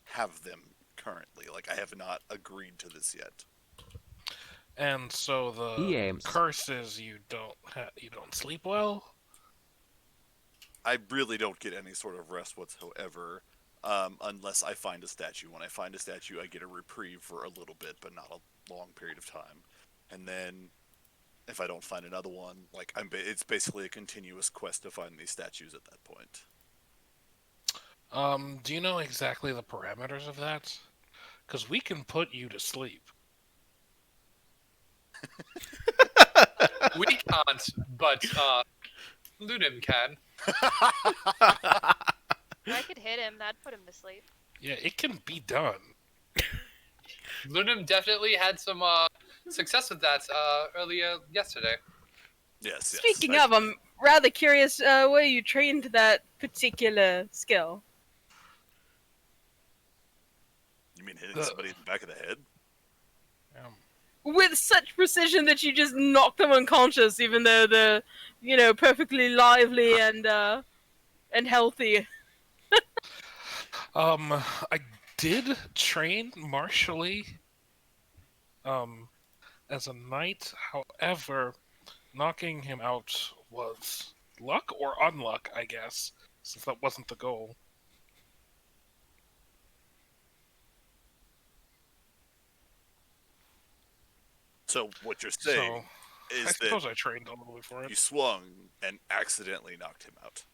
have them currently. Like, I have not agreed to this yet. And so He the aims. curse is you don't sleep well? I really don't get any sort of rest whatsoever, unless I find a statue. When I find a statue, I get a reprieve for a little bit, but not a long period of time. And then, if I don't find another one, like it's basically a continuous quest to find these statues at that point. Do you know exactly the parameters of that? Because we can put you to sleep. We can't, but Lunim can. If I could hit him, that'd put him to sleep. Yeah, it can be done. Lunim definitely had some success with that earlier yesterday. Yes. Speaking of, I'm rather curious where you trained that particular skill. You mean hitting somebody in the back of the head? With such precision that you just knock them unconscious, even though they're, perfectly lively and healthy. I did train martially, as a knight. However, knocking him out was luck or unluck, I guess, since that wasn't the goal. So what you're saying So, I is suppose that I trained a little bit for you it. swung and accidentally knocked him out.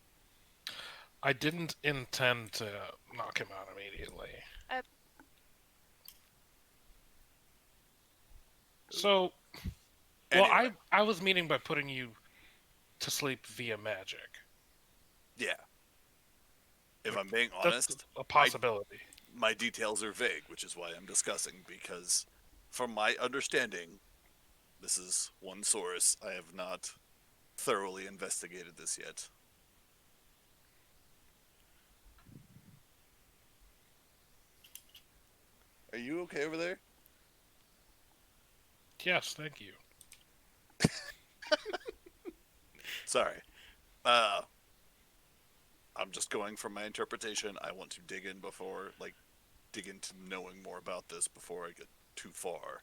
I didn't intend to knock him out immediately. So, well, Anyway, I was meaning by putting you to sleep via magic. yeah. If I'm being That's honest, a possibility. my details are vague, which is why I'm discussing, because from my understanding, this is one source, I have not thoroughly investigated this yet. Are you okay over there? Yes, thank you. Sorry. I'm just going from my interpretation. I want to dig into knowing more about this before I get too far.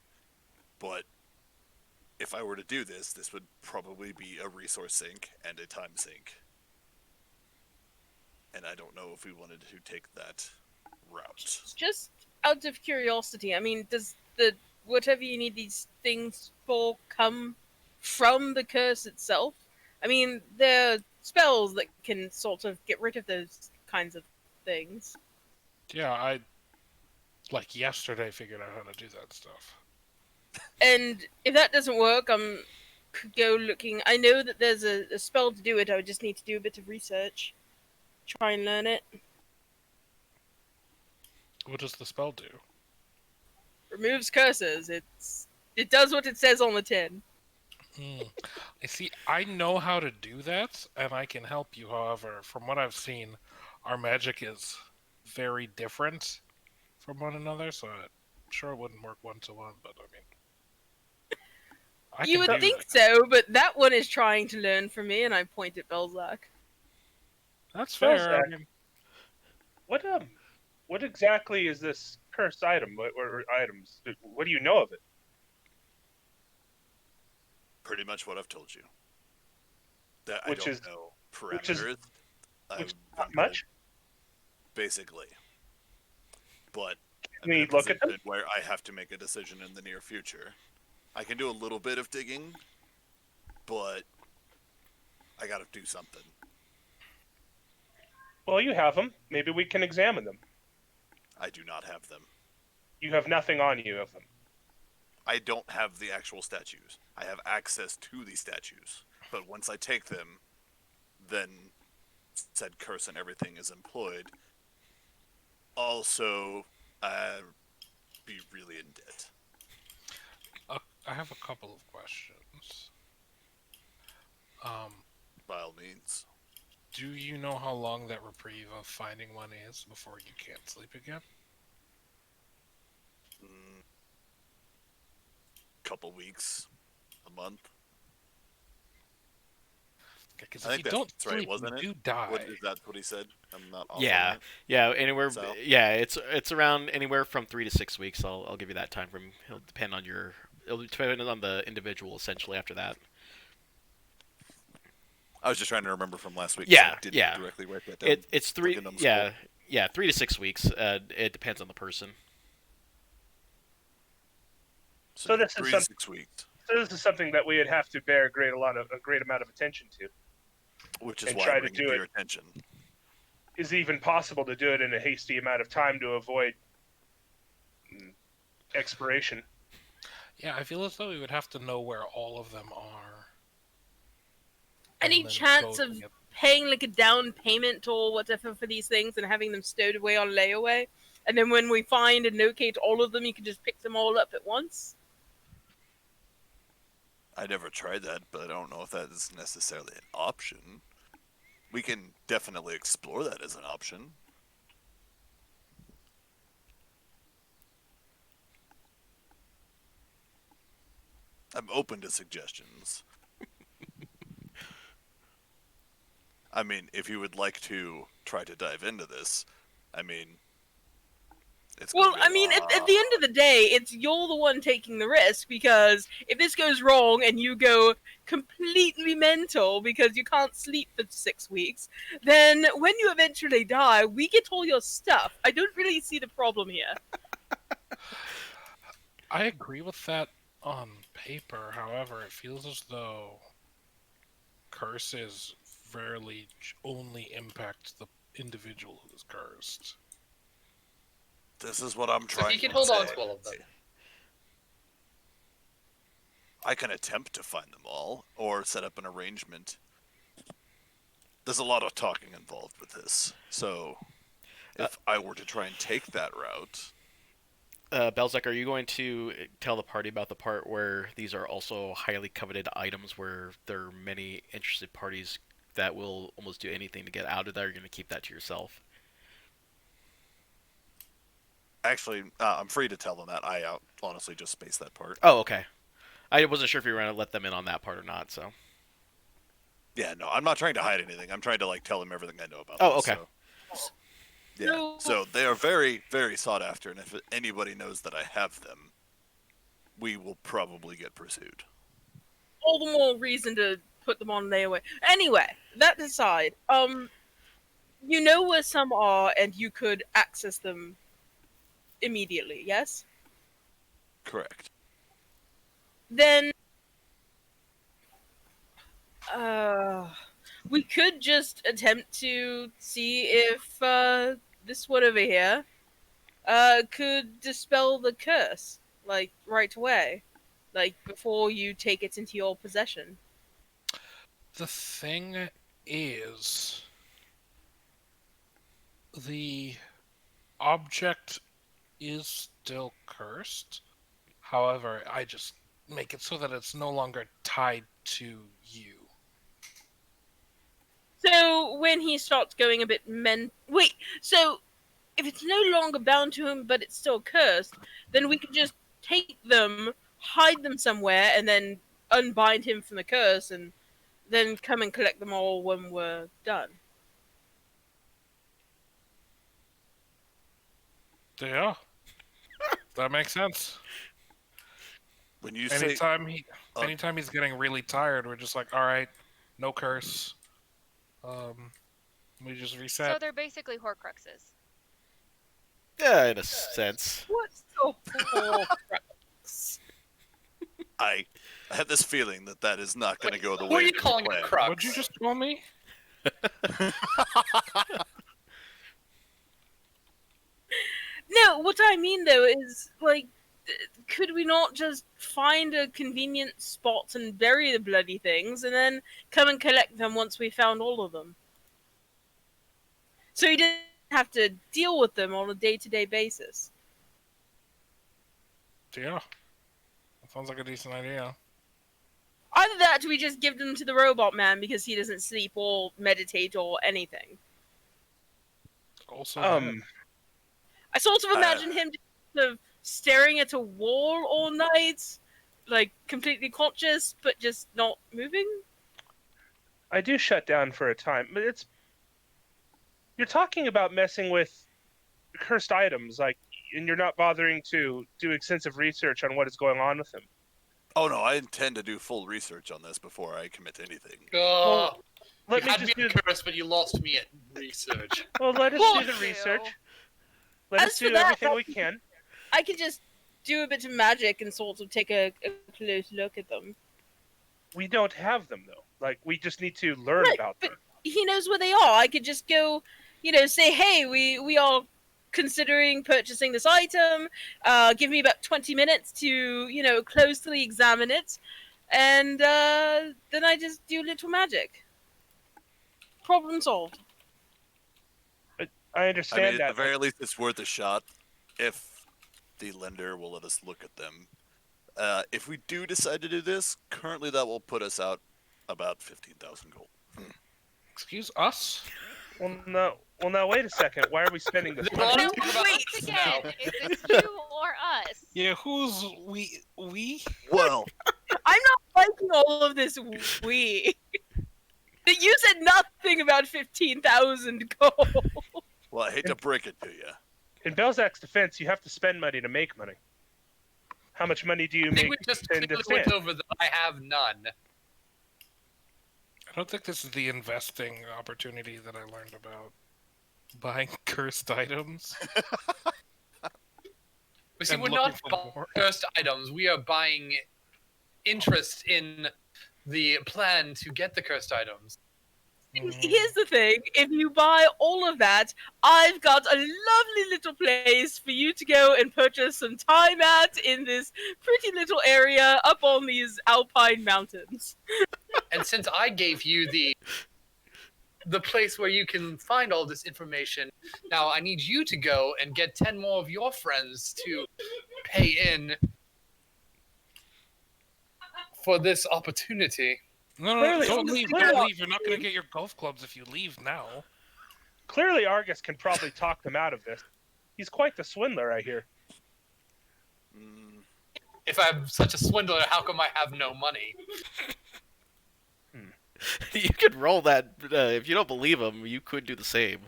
But if I were to do this, this would probably be a resource sink and a time sink. And I don't know if we wanted to take that route. Just out of curiosity, I mean, does the whatever you need these things for come from the curse itself? I mean, there are spells that can sort of get rid of those kinds of things. Yeah, I like yesterday figured out how to do that stuff. And if that doesn't work, could go looking. I know that there's a spell to do it. I would just need to do a bit of research, try and learn it. What does the spell do? Removes curses. It does what it says on the tin. I see. I know how to do that, and I can help you. However, from what I've seen, our magic is very different from one another, so I'm sure it wouldn't work 1-to-1. But I mean, You would think so, but that one is trying to learn from me, and I point at Belzak. That's fair. Belzak. I mean, What exactly is this cursed item? Or items? What do you know of it? Pretty much what I've told you. That Which I don't is- know which is- parameters. I've which is been not told much. basically. But Can we I'm in a look at them? position where I have to make a decision in the near future. I can do a little bit of digging, but I gotta do something. Well, you have them. Maybe we can examine them. I do not have them. You have nothing on you of them. I don't have the actual statues. I have access to the statues. But once I take them, then said curse and everything is employed. Also, be really in debt. I have a couple of questions. By all means. Do you know how long that reprieve of finding one is before you can't sleep again? Couple weeks, a month. Because I if think you don't that's right, sleep, wasn't you it? do die. What is that? What he said? I'm not. Off on Yeah, that. yeah, anywhere. So? Yeah, it's around anywhere from 3 to 6 weeks. I'll give you that time frame. It'll depend on the individual essentially after that. I was just trying to remember from last week. Yeah, so I didn't yeah. directly write that down. It's 3. Looking on the Yeah, yeah, 3 to 6 weeks. It depends on the person. So this is 3 some- to 6 weeks, So this is something that we would have to bear a great amount of attention to. which is And why try I to bring it do to it. your attention. Is it even possible to do it in a hasty amount of time to avoid expiration? Yeah, I feel as though we would have to know where all of them are. Any and then chance go of and get- paying like a down payment or whatever for these things and having them stowed away on layaway? And then when we find and locate all of them, you can just pick them all up at once? I never tried that, but I don't know if that is necessarily an option. We can definitely explore that as an option. I'm open to suggestions. I mean, if you would like to try to dive into this, I mean, it's gonna Well, be I mean, a at the end of the day, it's you're the one taking the risk, because if this goes wrong and you go completely mental because you can't sleep for 6 weeks, then when you eventually die, we get all your stuff. I don't really see the problem here. I agree with that on paper. However, it feels as though curses rarely only impact the individual who is cursed. This is what I'm So trying he can to hold say. on to all of them. I can attempt to find them all, or set up an arrangement. There's a lot of talking involved with this, so if I were to try and take that route, Belzec, are you going to tell the party about the part where these are also highly coveted items where there are many interested parties that will almost do anything to get out of there? Or are you going to keep that to yourself? Actually, I'm free to tell them that. I honestly just spaced that part. Oh, okay. I wasn't sure if you were going to let them in on that part or not, so. Yeah, no, I'm not trying to hide anything. I'm trying to like tell them everything I know about. Oh, this, okay. So. Yeah. So they are very, very sought after, and if anybody knows that I have them, we will probably get pursued. All the more reason to put them on layaway. Anyway, that aside, you know where some are, and you could access them immediately. Yes. Correct. Then, we could just attempt to see if this one over here could dispel the curse, like right away, like before you take it into your possession. The thing is, the object is still cursed. However, I just make it so that it's no longer tied to you. So when he starts going a bit wait, so if it's no longer bound to him but it's still cursed, then we can just take them, hide them somewhere, and then unbind him from the curse, and then come and collect them all when we're done. Yeah, that makes sense. When you say Anytime he's getting really tired, we're just like, all right, no curse. We just reset. So they're basically Horcruxes. Yeah, in a sense. What's so Horcrux? I have this feeling that is not going to go the Who are way you that calling a planned. crux? What'd you just call me? No, what I mean though is, like, could we not just find a convenient spot and bury the bloody things, and then come and collect them once we found all of them? So he didn't have to deal with them on a day-to-day basis. Yeah. That sounds like a decent idea. Either that, or we just give them to the robot man because he doesn't sleep or meditate or anything. Also, I sort of imagine him just sort of staring at a wall all night, like completely conscious, but just not moving. I do shut down for a time, but you're talking about messing with cursed items, like, and you're not bothering to do extensive research on what is going on with them. Oh no, I intend to do full research on this before I commit to anything. Oh, Let You me had just me do. at curse, but you lost me at research. Well, let us Well, do the research. Let As us for do that, everything we can. I could just do a bit of magic and sort of take a close look at them. We don't have them though. Like, we just need to learn Right, about but them. he knows where they are. I could just go, say, hey, we are considering purchasing this item. Give me about 20 minutes to, closely examine it. And then I just do little magic. Problem solved. I I understand mean, at that. the very least, it's worth a shot if the lender will let us look at them. If we do decide to do this, currently that will put us out about 15,000 gold. excuse us? Well, now, wait a second. Why are we spending this Well, money? Now, talking about once us again, now. is this you or us? Yeah, who's we? We? Well, I'm not liking all of this we. You said nothing about 15,000 gold. well, I hate to break it to you. In Belzak's defense, you have to spend money to make money. How much money do you I make think we just in clearly defense? went over that I have none. I don't think this is the investing opportunity that I learned about. Buying cursed items. We see, And we're looking not for buying more. cursed items. We are buying interest in the plan to get the cursed items. Here's the thing, if you buy all of that, I've got a lovely little place for you to go and purchase some time at in this pretty little area up on these alpine mountains. And since I gave you the place where you can find all this information, now I need you to go and get 10 more of your friends to pay in for this opportunity. No, Clearly- don't leave. clearly- Don't leave. You're not going to get your golf clubs if you leave now. Clearly, Argus can probably talk them out of this. He's quite the swindler, I hear. Mm, If I'm such a swindler, how come I have no money? You could roll that. If you don't believe him, you could do the same.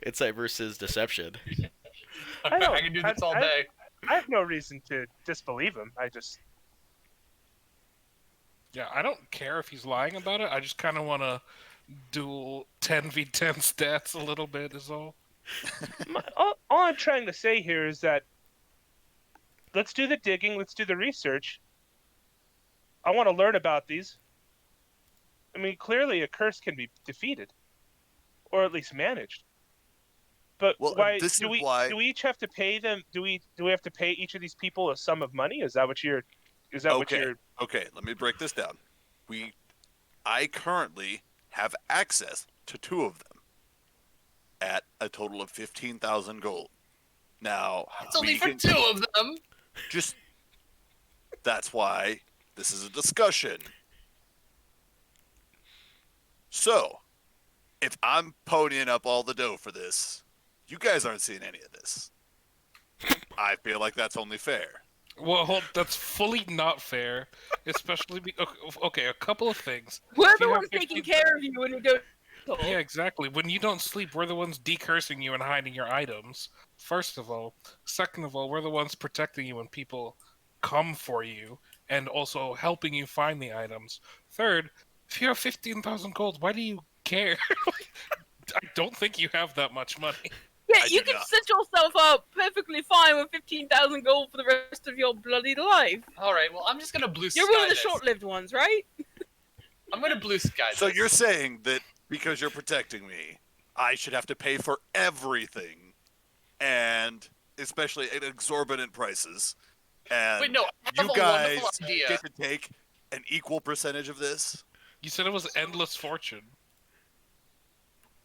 Insight versus deception. I don't- I can do this all I- day. I have no reason to disbelieve him. I just Yeah, I don't care if he's lying about it. I just kind of want to duel 10v10 stats a little bit, is all. all I'm trying to say here is that let's do the digging, let's do the research. I want to learn about these. I mean, clearly a curse can be defeated, or at least managed. But Well, why this do is we why- do we each have to pay them? Do we have to pay each of these people a sum of money? Is that what you're? Is that what Okay. you're? Okay, let me break this down. I currently have access to 2 of them at a total of 15,000 gold. Now, It's only we for can 2 of them. just that's why this is a discussion. So, if I'm ponying up all the dough for this, you guys aren't seeing any of this. I feel like that's only fair. Well, that's fully not fair, especially okay, a couple of things. We're If the you have ones taking 15 care of you when you don't. Yeah, exactly. When you don't sleep, we're the ones decursing you and hiding your items. First of all. Second of all, we're the ones protecting you when people come for you and also helping you find the items. Third, if you have 15,000 gold, why do you care? I don't think you have that much money. Yeah, I you do can not. set yourself up perfectly fine with 15,000 gold for the rest of your bloody life. All right. Well, I'm just gonna blue sky You're one of the this. short-lived ones, right? I'm gonna blue sky So this. you're saying that because you're protecting me, I should have to pay for everything, and especially at exorbitant prices. And Wait, no. I have you a guys wonderful idea. get to take an equal percentage of this. You said it was endless fortune.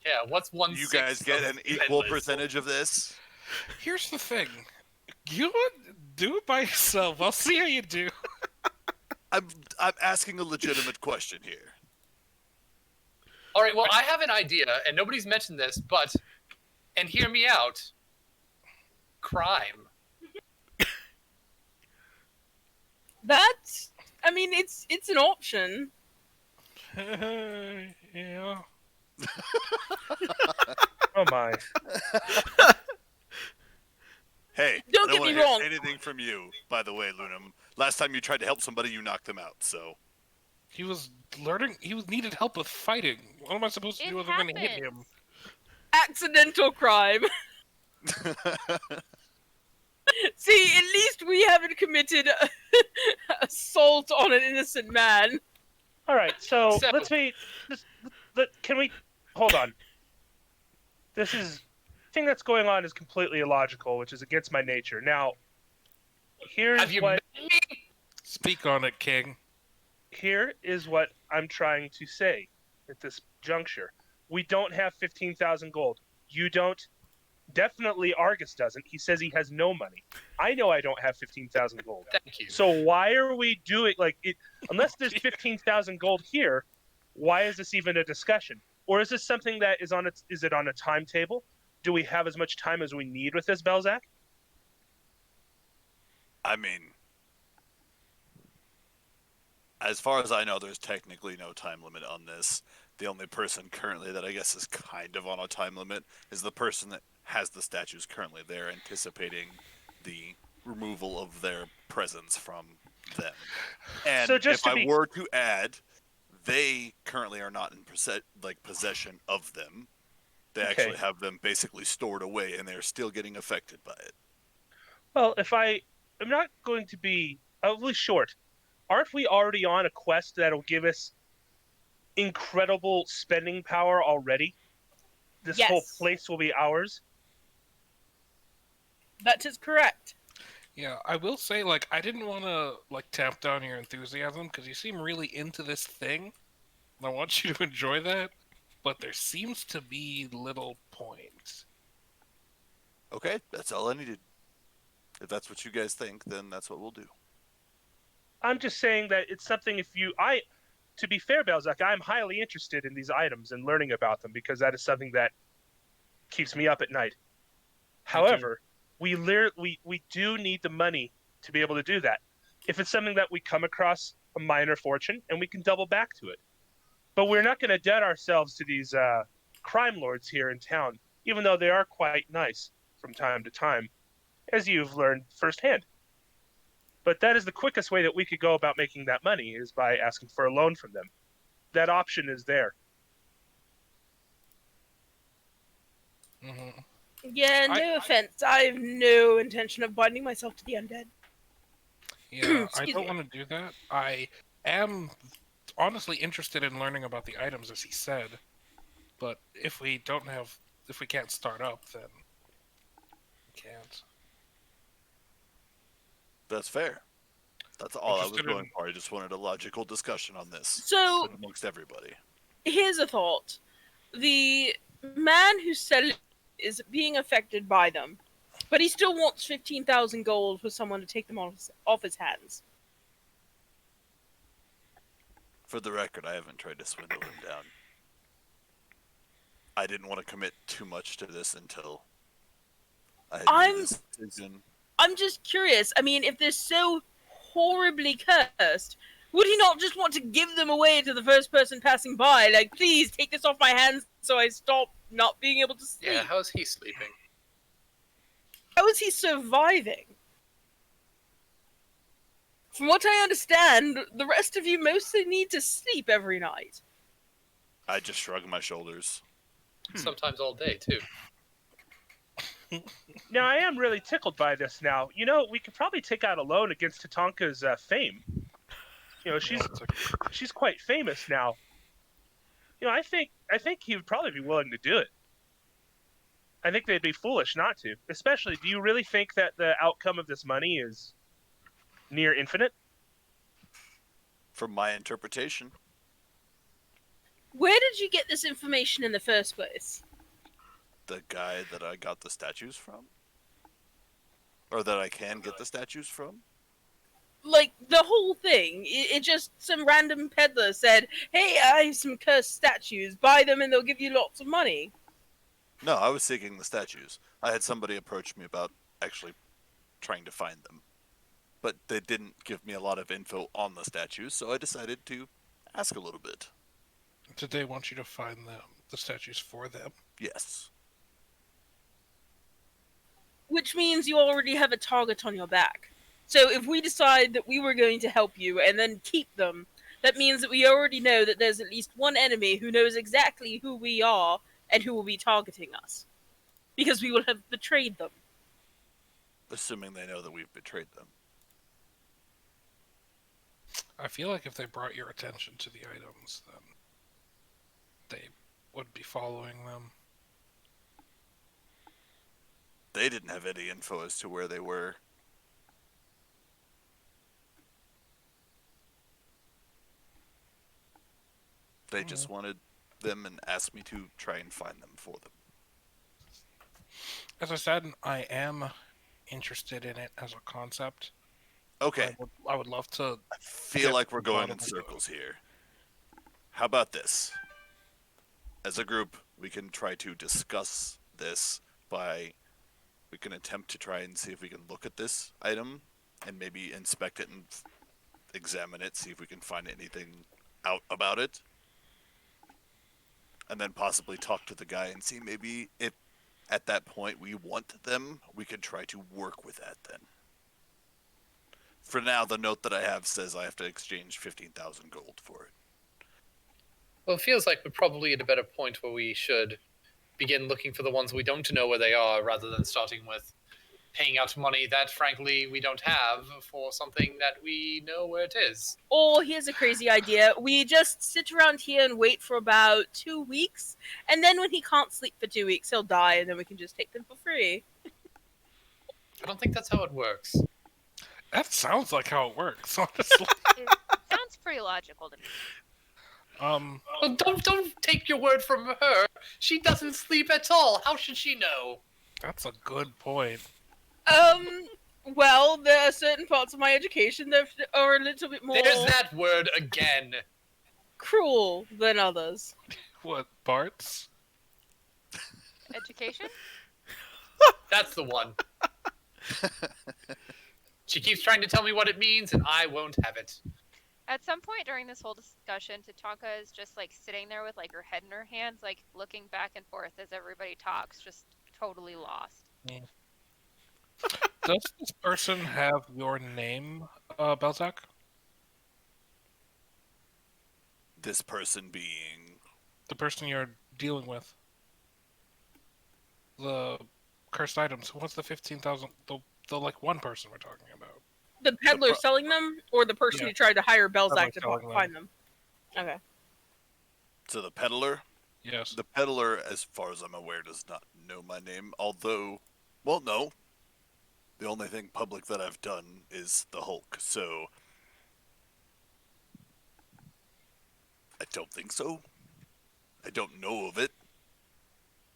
Yeah. What's 1/6 You guys get of an equal endless? percentage of this. Here's the thing. You would do it by yourself. I'll see how you do. I'm asking a legitimate question here. All right. Well, I have an idea, and nobody's mentioned this, but and hear me out. Crime. That's. I mean, it's an option. Yeah. Oh my! Hey, Don't I get wanna me hear wrong. anything from you, by the way, Lunam. Last time you tried to help somebody, you knocked them out. So He was learning. He was needed help with fighting. What am I supposed to It do if I'm going to hit him? happens. Accidental crime. See, at least we haven't committed assault on an innocent man. All right, so So- can we hold on? This thing that's going on is completely illogical, which is against my nature. Now, here's Have you what met me? Speak on it, King. here is what I'm trying to say at this juncture. We don't have 15,000 gold. You don't. Definitely Argus doesn't. He says he has no money. I know I don't have 15,000 gold. Thank you. So why are we doing like it? Unless there's 15,000 gold here, why is this even a discussion? Or is this something that is on its? Is it on a timetable? Do we have as much time as we need with this, Belzak? I mean, as far as I know, there's technically no time limit on this. The only person currently that I guess is kind of on a time limit is the person that has the statues currently there, anticipating the removal of their presence from them. And So just if to I be- were to add, they currently are not in possession of them. They Okay. actually have them basically stored away, and they're still getting affected by it. Well, if I'm not going to be overly short, aren't we already on a quest that'll give us incredible spending power already? This whole Yes. place will be ours. That is correct. Yeah, I will say, like, I didn't want to like tamp down your enthusiasm because you seem really into this thing, and I want you to enjoy that. But there seems to be little point. Okay, that's all I needed. If that's what you guys think, then that's what we'll do. I'm just saying that it's something to be fair, Belzak, I'm highly interested in these items and learning about them because that is something that keeps me up at night. However, we do need the money to be able to do that. If it's something that we come across a minor fortune, and we can double back to it. But we're not going to debt ourselves to these crime lords here in town, even though they are quite nice from time to time, as you've learned firsthand. But that is the quickest way that we could go about making that money, is by asking for a loan from them. That option is there. Mm-hmm. Yeah, no offense. I have no intention of binding myself to the undead. Yeah, I Excuse don't me. want to do that. I am honestly interested in learning about the items, as he said. But if we can't start up, then we can't. That's fair. That's all I was Interested going in- for. I just wanted a logical discussion on this So, amongst everybody. here's a thought. The man who's selling is being affected by them, but he still wants 15,000 gold for someone to take them off his hands. For the record, I haven't tried to swindle him down. I didn't want to commit too much to this until I had made this decision. I'm just curious. I mean, if they're so horribly cursed, would he not just want to give them away to the first person passing by? Like, please take this off my hands so I stop not being able to sleep. Yeah, how's he sleeping? How is he surviving? From what I understand, the rest of you mostly need to sleep every night. I just shrugged my shoulders. Sometimes all day too. Now, I am really tickled by this now. You know, we could probably take out a loan against Tatanka's fame. You know, she's quite famous now. You know, I think he would probably be willing to do it. I think they'd be foolish not to. Especially, do you really think that the outcome of this money is near infinite? From my interpretation, Where did you get this information in the first place? the guy that I got the statues from, or that I can get the statues from. Like, the whole thing. It just, some random peddler said, hey, I have some cursed statues. Buy them and they'll give you lots of money. No, I was seeking the statues. I had somebody approach me about actually trying to find them, but they didn't give me a lot of info on the statues, so I decided to ask a little bit. Did they want you to find the statues for them? Yes. Which means you already have a target on your back. So if we decide that we were going to help you and then keep them, that means that we already know that there's at least one enemy who knows exactly who we are and who will be targeting us. Because we will have betrayed them. Assuming they know that we've betrayed them. I feel like if they brought your attention to the items, then they would be following them. They didn't have any info as to where they were. They just wanted them and asked me to try and find them for them. As I said, I am interested in it as a concept. Okay, I would love to. I feel get like we're to the going in bottom of it. circles here. How about this? As a group, we can try to discuss this we can attempt to try and see if we can look at this item and maybe inspect it and examine it, see if we can find anything out about it. And then possibly talk to the guy and see maybe if at that point we want them, we could try to work with that then. For now, the note that I have says I have to exchange 15,000 gold for it. Well, it feels like we're probably at a better point where we should begin looking for the ones we don't know where they are, rather than starting with paying out money that, frankly, we don't have for something that we know where it is. Or here's a crazy idea. We just sit around here and wait for about 2 weeks, and then when he can't sleep for 2 weeks, he'll die, and then we can just take them for free. I don't think that's how it works. That sounds like how it works, honestly. It sounds pretty logical to me. Well, don't take your word from her. She doesn't sleep at all. How should she know? That's a good point. Well, there are certain parts of my education that are a little bit more There's that word again. cruel than others. What, parts? Education? That's the one. She keeps trying to tell me what it means, and I won't have it. At some point during this whole discussion, Tatanka is just like sitting there with like her head in her hands, like looking back and forth as everybody talks, just totally lost. Does this person have your name, Belzak? This person being The person you're dealing with? The cursed items. What's the 15,000? The like one person we're talking about. The peddler selling them, or the person Yeah. who tried to hire Peddler Belzak to selling them. find them? Okay. so the peddler. Yes. The peddler, as far as I'm aware, does not know my name. Although, well, no. The only thing public that I've done is the Hulk. So I don't think so. I don't know of it.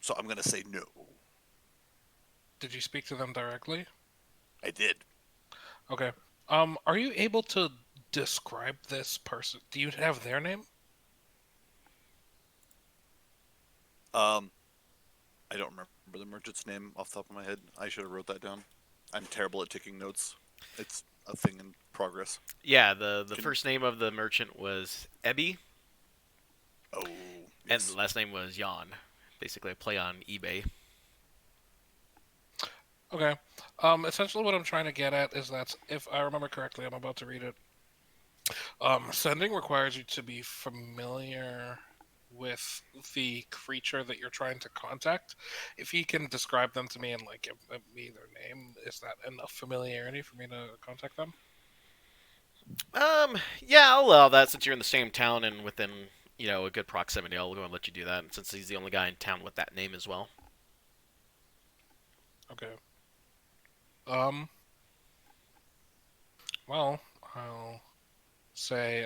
So I'm gonna say no. Did you speak to them directly? I did. Okay. Are you able to describe this person? Do you have their name? I don't remember the merchant's name off the top of my head. I should have wrote that down. I'm terrible at taking notes. It's a thing in progress. Yeah, the Can- first name of the merchant was Ebby, Oh, and yes. the last name was Jan. Basically, a play on eBay. Okay. Essentially what I'm trying to get at is that, if I remember correctly, I'm about to read it. Sending requires you to be familiar with the creature that you're trying to contact. If he can describe them to me and like give me their name, is that enough familiarity for me to contact them? Yeah, I'll allow that since you're in the same town and within, a good proximity. I'll go and let you do that, since he's the only guy in town with that name as well. Okay. Well, I'll say,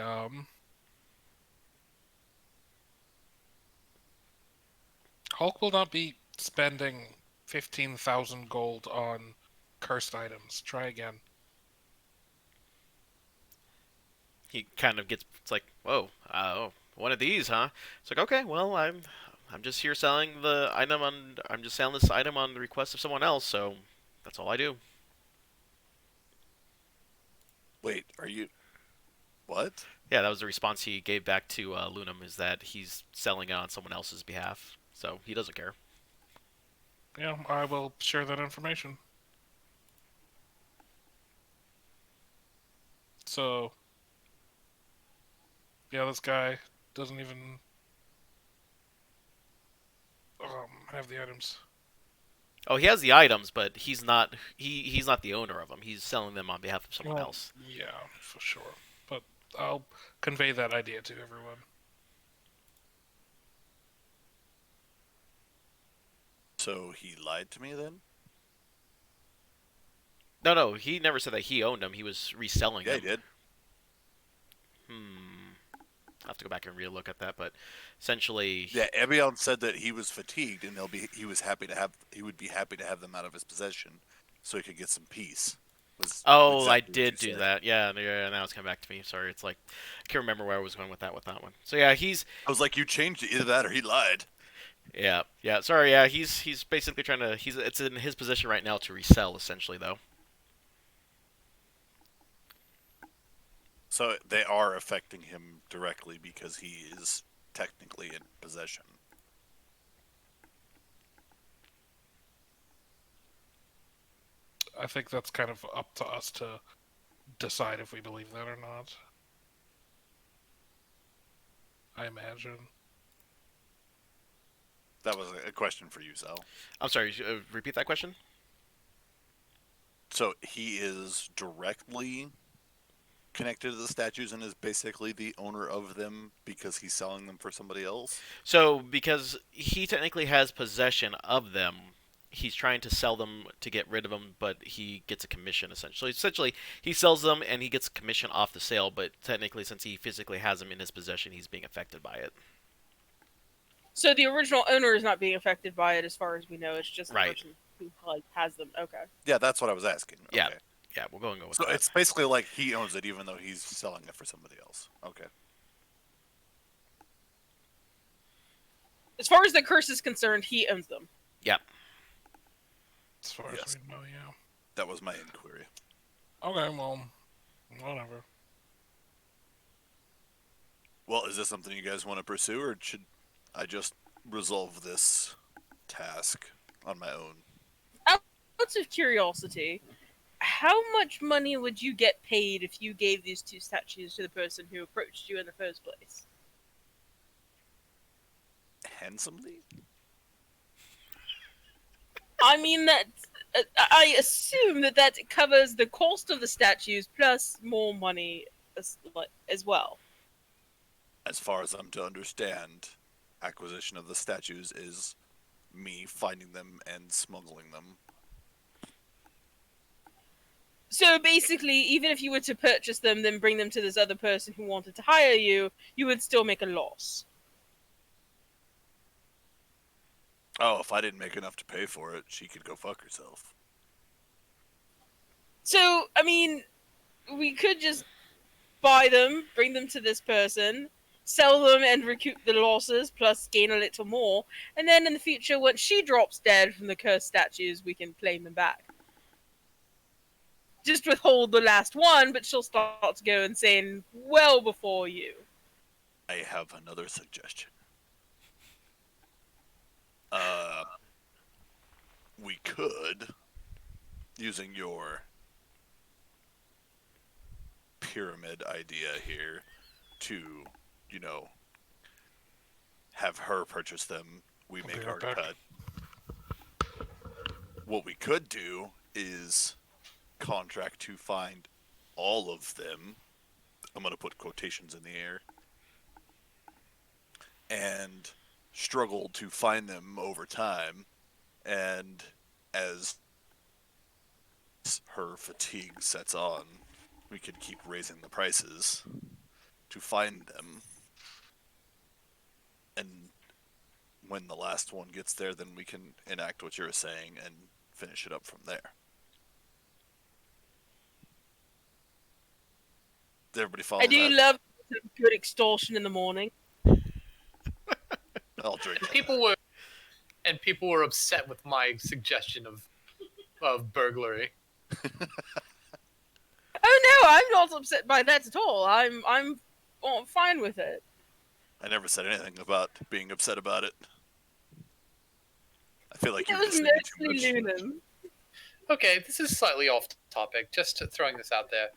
Hulk will not be spending 15,000 gold on cursed items. Try again. He kind of gets, it's like, whoa, one of these, huh? It's like, okay, well, I'm just here selling the item I'm just selling this item on the request of someone else, so that's all I do. Wait, are you? What? Yeah, that was the response he gave back to Lunam, is that he's selling it on someone else's behalf, so he doesn't care. Yeah, I will share that information. So, yeah, this guy doesn't even have the items. Oh, he has the items, but he's not the owner of them. He's selling them on behalf of someone Well, else. Yeah, for sure. But I'll convey that idea to everyone. So he lied to me then? No, he never said that he owned them. He was reselling Yeah, them. he did. I'll have to go back and relook at that, but essentially, Yeah, Ebion said that he was fatigued and he would be happy to have them out of his possession, so he could get some peace. Was oh, exactly I what did you do said. that. Yeah, now it's come back to me. Sorry, it's like I can't remember where I was going with that one. So yeah, I was like, you changed it, either that or he lied. yeah. Sorry, yeah, he's basically trying to. It's in his position right now to resell, essentially, though. So they are affecting him directly because he is technically in possession. I think that's kind of up to us to decide if we believe that or not. I imagine. That was a question for you, Sal. I'm sorry. Repeat that question. So he is directly connected to the statues and is basically the owner of them because he's selling them for somebody else? So because he technically has possession of them, he's trying to sell them to get rid of them, but he gets a commission essentially. Essentially, he sells them and he gets a commission off the sale, but technically, since he physically has them in his possession, he's being affected by it. So the original owner is not being affected by it, as far as we know. It's just the Right. person who has them. Okay. Yeah, that's what I was asking. Yeah. Okay. Yeah, we'll go and go with So that. it's basically like he owns it even though he's selling it for somebody else. Okay. As far as the curse is concerned, he owns them. Yep. As far Yes. as we know, yeah. That was my inquiry. Okay, well, whatever. Well, is this something you guys want to pursue, or should I just resolve this task on my own? Out of curiosity, how much money would you get paid if you gave these 2 statues to the person who approached you in the first place? Handsomely? I mean, that I assume that covers the cost of the statues plus more money as well. As far as I'm to understand, acquisition of the statues is me finding them and smuggling them. So basically, even if you were to purchase them, then bring them to this other person who wanted to hire you, you would still make a loss. Oh, if I didn't make enough to pay for it, she could go fuck herself. So, I mean, we could just buy them, bring them to this person, sell them and recoup the losses, plus gain a little more, and then in the future, once she drops dead from the cursed statues, we can claim them back. Just withhold the last one, but she'll start to go insane well before you. I have another suggestion. We could, using your pyramid idea here, to, have her purchase them, we I'll make be our right back. cut. What we could do is contract to find all of them. I'm going to put quotations in the air. And struggle to find them over time. And as her fatigue sets on, we could keep raising the prices to find them. And when the last one gets there, then we can enact what you're saying and finish it up from there. Did everybody follow I do that? love some good extortion in the morning. I'll drink that. People were upset with my suggestion of burglary. Oh no, I'm not upset by that at all. I'm fine with it. I never said anything about being upset about it. I feel like It you're was listening too mostly much. Lunan. Okay, this is slightly off topic. Just throwing this out there.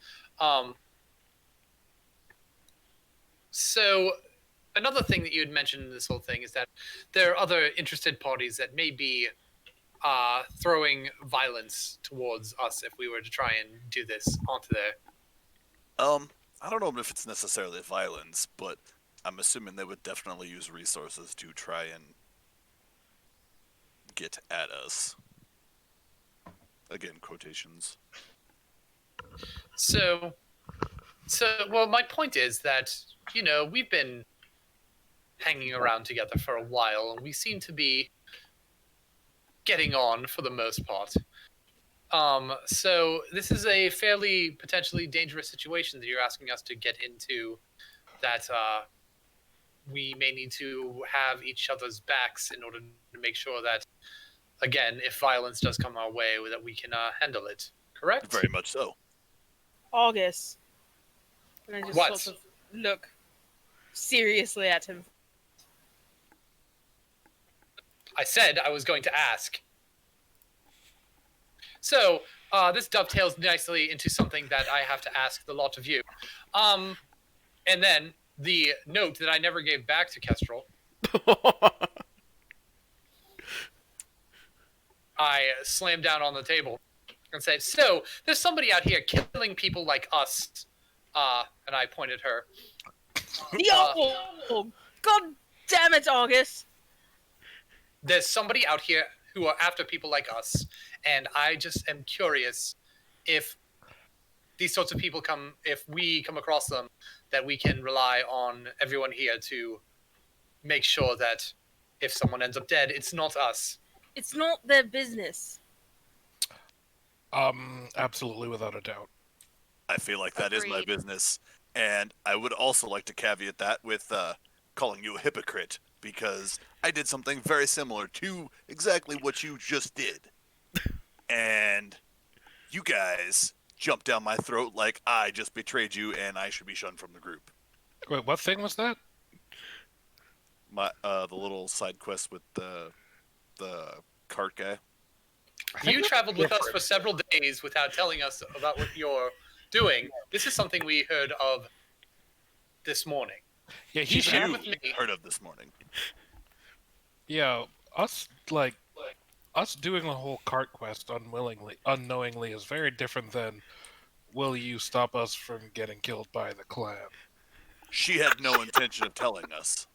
So another thing that you had mentioned in this whole thing is that there are other interested parties that may be throwing violence towards us if we were to try and do this onto there. I don't know if it's necessarily violence, but I'm assuming they would definitely use resources to try and get at us. Again, quotations. So, well, my point is that, we've been hanging around together for a while, and we seem to be getting on for the most part. So this is a fairly potentially dangerous situation that you're asking us to get into, that we may need to have each other's backs in order to make sure that, again, if violence does come our way, that we can handle it. Correct? Very much so. August. And I just What? sort of look seriously at him. I said I was going to ask. So, this dovetails nicely into something that I have to ask the lot of you. And then the note that I never gave back to Kestrel, I slammed down on the table and said, so, there's somebody out here killing people like us. And I pointed her. Oh, God damn it, August! There's somebody out here who are after people like us, and I just am curious if these sorts of people if we come across them, that we can rely on everyone here to make sure that if someone ends up dead, it's not us. It's not their business. Absolutely, without a doubt. I feel like that is my Agreed. business. And I would also like to caveat that with calling you a hypocrite, because I did something very similar to exactly what you just did. And you guys jump down my throat like I just betrayed you and I should be shunned from the group. Wait, what thing was that? The little side quest with the cart guy. You traveled with us for several days without telling us about what you're doing. This is something we heard of this morning. Yeah, You he shared shared. with me. Heard of this morning. Yeah, us doing the whole cart quest unknowingly is very different than will you stop us from getting killed by the clan? She had no intention of telling us.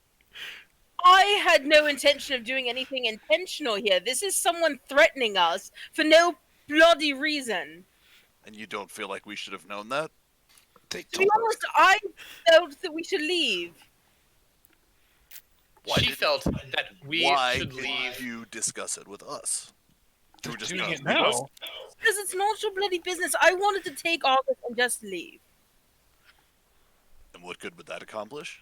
I had no intention of doing anything intentional here. This is someone threatening us for no bloody reason. And you don't feel like we should have known that? They To be honest, I felt that we should leave. She felt that we Why should did leave. you discuss it with us? They're You were just doing gonna it leave us? now. Because it's not your bloody business. I wanted to take August and just leave. And what good would that accomplish?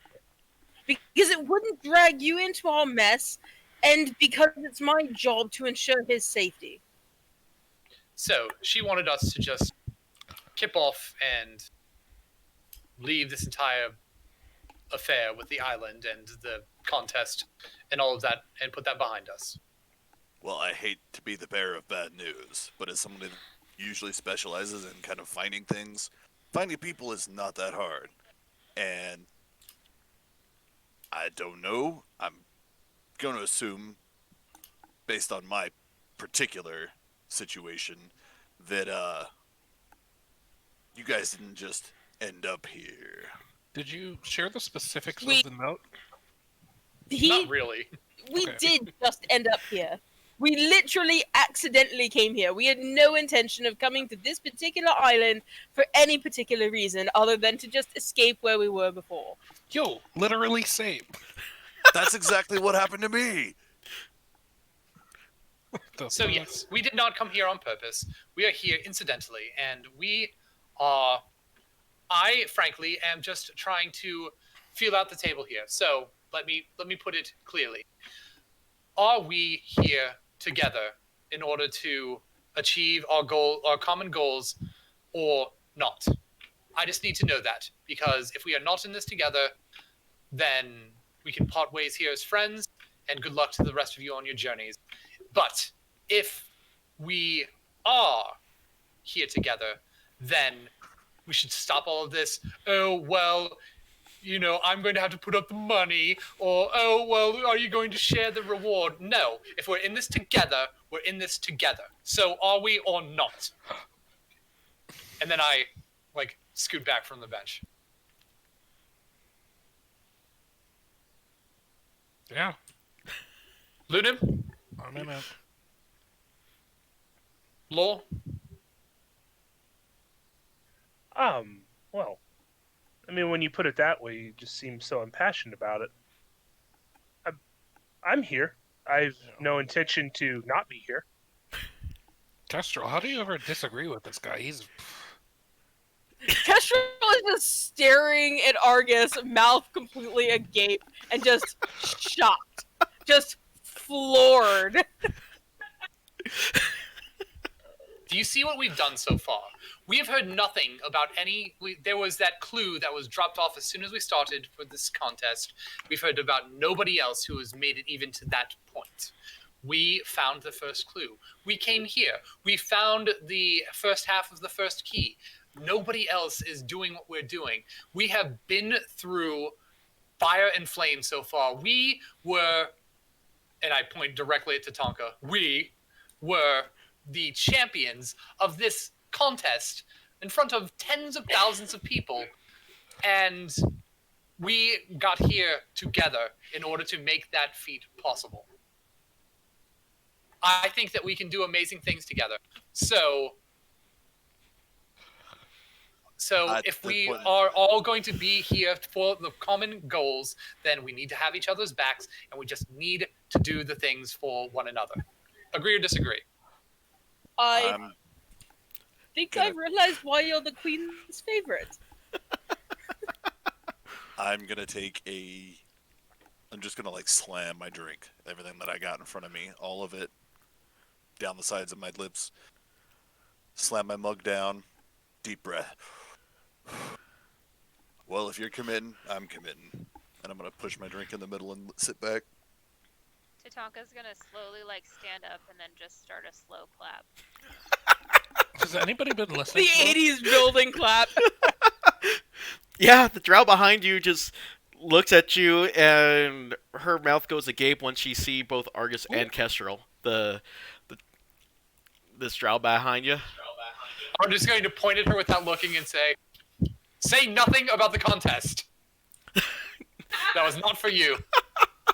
Because it wouldn't drag you into our mess, and because it's my job to ensure his safety. So she wanted us to just kip off and leave this entire affair with the island and the contest and all of that and put that behind us. Well, I hate to be the bearer of bad news, but as someone that usually specializes in kind of finding things, finding people is not that hard. And I don't know. I'm going to assume, based on my particular situation, that you guys didn't just end up here. Did you share the specifics We- of the note? Not really. We Okay. did just end up here. We literally accidentally came here. We had no intention of coming to this particular island for any particular reason other than to just escape where we were before. Yo, literally same. That's exactly what happened to me. The So fuck? yes, we did not come here on purpose. We are here incidentally, and we are. I frankly am just trying to feel out the table here. So let me put it clearly. Are we here together in order to achieve our common goals, or not? I just need to know that, because if we are not in this together, then we can part ways here as friends, and good luck to the rest of you on your journeys. But if we are here together, then we should stop all of this. Oh, well, you know, I'm going to have to put up the money, or, oh, well, are you going to share the reward? No. If we're in this together, we're in this together. So are we or not? And then I, scoot back from the bench. Yeah, Lunim? I'm in it. Law? Well, I mean, when you put it that way, you just seem so impassioned about it. I'm here. I've no intention to not be here. Kestrel, how do you ever disagree with this guy? He's Kestrel is just staring at Argus, mouth completely agape, and just shocked. Just floored. Do you see what we've done so far? We have heard nothing about there was that clue that was dropped off as soon as we started for this contest. We've heard about nobody else who has made it even to that point. We found the first clue. We came here. We found the first half of the first key. Nobody else is doing what we're doing. We have been through fire and flame so far. We were, and I point directly at Tatanka, we were the champions of this contest in front of tens of thousands of people, and we got here together in order to make that feat possible. I think that we can do amazing things together. So if we are all going to be here for the common goals, then we need to have each other's backs, and we just need to do the things for one another. Agree or disagree? I I'm think gonna- I've realized why you're the queen's favorite. I'm gonna I'm just gonna slam my drink, everything that I got in front of me, all of it, down the sides of my lips. Slam my mug down. Deep breath. Well, if you're committing, I'm committing. And I'm going to push my drink in the middle and sit back. Tatanka's gonna slowly like stand up and then just start a slow clap. Has anybody been listening? The to us? 80s building clap. Yeah, the drow behind you just looks at you, and her mouth goes agape when she see both Argus and Kestrel. This drow behind you. I'm just going to point at her without looking and say nothing about the contest. That was not for you.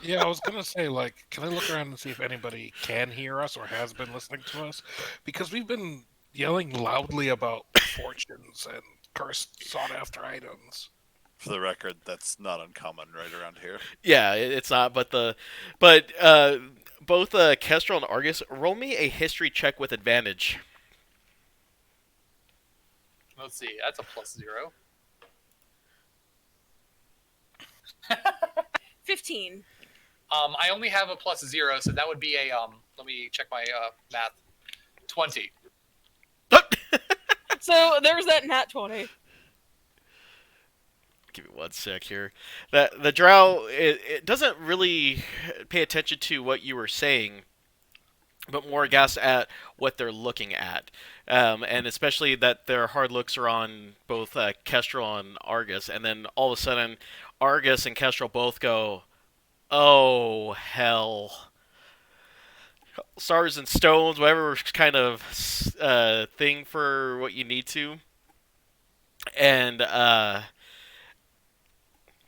Yeah, I was gonna say, like, can I look around and see if anybody can hear us or has been listening to us? Because we've been yelling loudly about fortunes and cursed sought-after items. For the record, that's not uncommon right around here. Yeah, it's not. But both Kestrel and Argus, roll me a history check with advantage. Let's see. That's a +0. 15. I only have a +0, so that would be a Let me check my math. 20. So there's that nat 20. Give me 1 sec here. The drow it doesn't really pay attention to what you were saying, but more guess at what they're looking at, and especially that their hard looks are on both Kestrel and Argus, and then all of a sudden, Argus and Kestrel both go, "Oh hell!" Stars and stones, whatever kind of thing for what you need to, and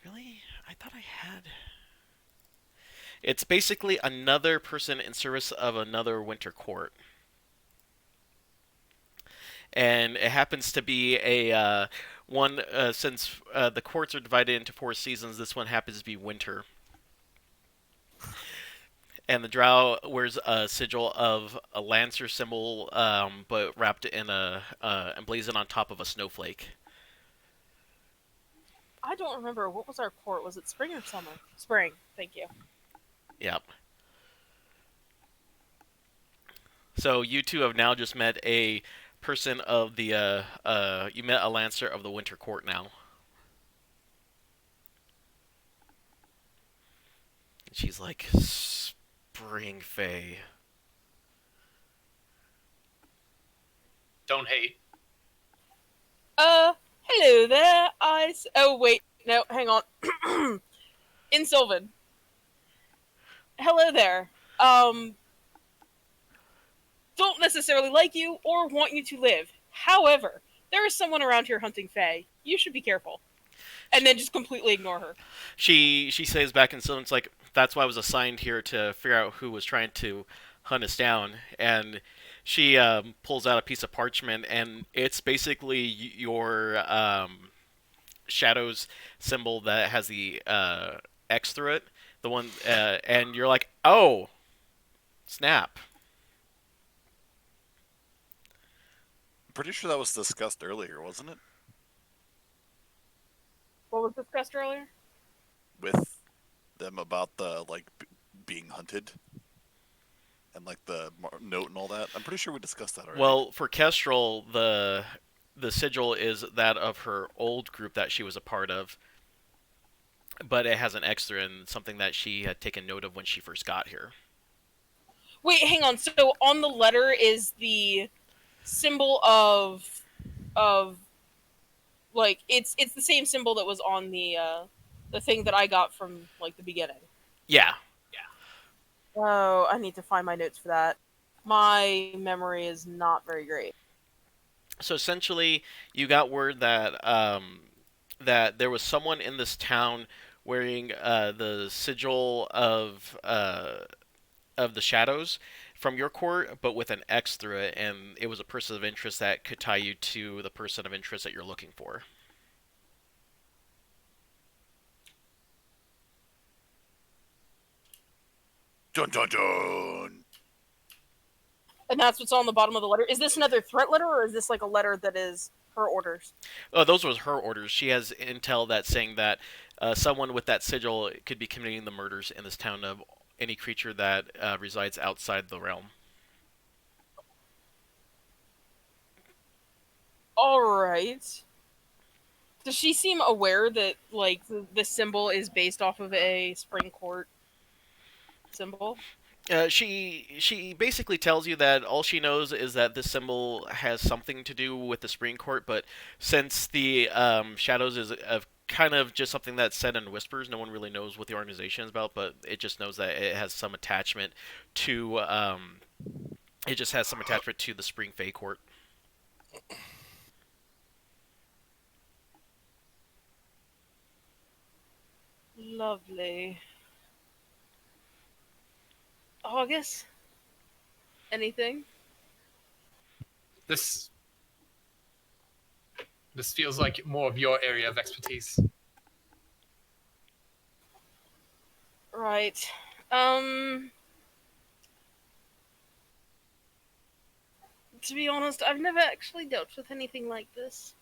really, I thought I had. It's basically another person in service of another winter court. And it happens to be a one, since the courts are divided into 4 seasons, this one happens to be winter. And the drow wears a sigil of a lancer symbol, but wrapped in emblazoned on top of a snowflake. I don't remember. What was our court? Was it spring or summer? Spring. Thank you. Yep. So you two have now just met a person of the you met a lancer of the winter court now. And she's like, Spring Fae. Don't hate. Hello there. Oh wait, no, hang on. In Sylvan. Hello there. Don't necessarily like you or want you to live. However, there is someone around here hunting Fae. You should be careful. And then just completely ignore her. She says back in Sylvan, it's like, that's why I was assigned here, to figure out who was trying to hunt us down. And she pulls out a piece of parchment, and it's basically your Shadow's symbol that has the X through it. The one, and you're like, oh, snap. I'm pretty sure that was discussed earlier, wasn't it? What was discussed earlier? With them about the, like, being hunted. And, like, the note and all that. I'm pretty sure we discussed that already. Well, for Kestrel, the sigil is that of her old group that she was a part of. But it has an X through it, and something that she had taken note of when she first got here. Wait, hang on. So on the letter is the symbol of like it's the same symbol that was on the thing that I got from like the beginning. Yeah. Oh, I need to find my notes for that. My memory is not very great. So essentially, you got word that that there was someone in this town wearing the sigil of the shadows from your court, but with an X through it, and it was a person of interest that could tie you to the person of interest that you're looking for. Dun dun dun! And that's what's on the bottom of the letter. Is this another threat letter, or is this like a letter that is her orders? Oh, those was her orders. She has intel that's saying that someone with that sigil could be committing the murders in this town of any creature that resides outside the realm. All right. Does she seem aware that like the symbol is based off of a spring court symbol? She basically tells you that all she knows is that this symbol has something to do with the Supreme Court, but since the Shadows is kind of just something that's said in whispers, no one really knows what the organization is about, but it just knows that it has some attachment to it just has some attachment to the Spring Fey Court. Lovely. August? Anything? This feels like more of your area of expertise. Right. To be honest, I've never actually dealt with anything like this.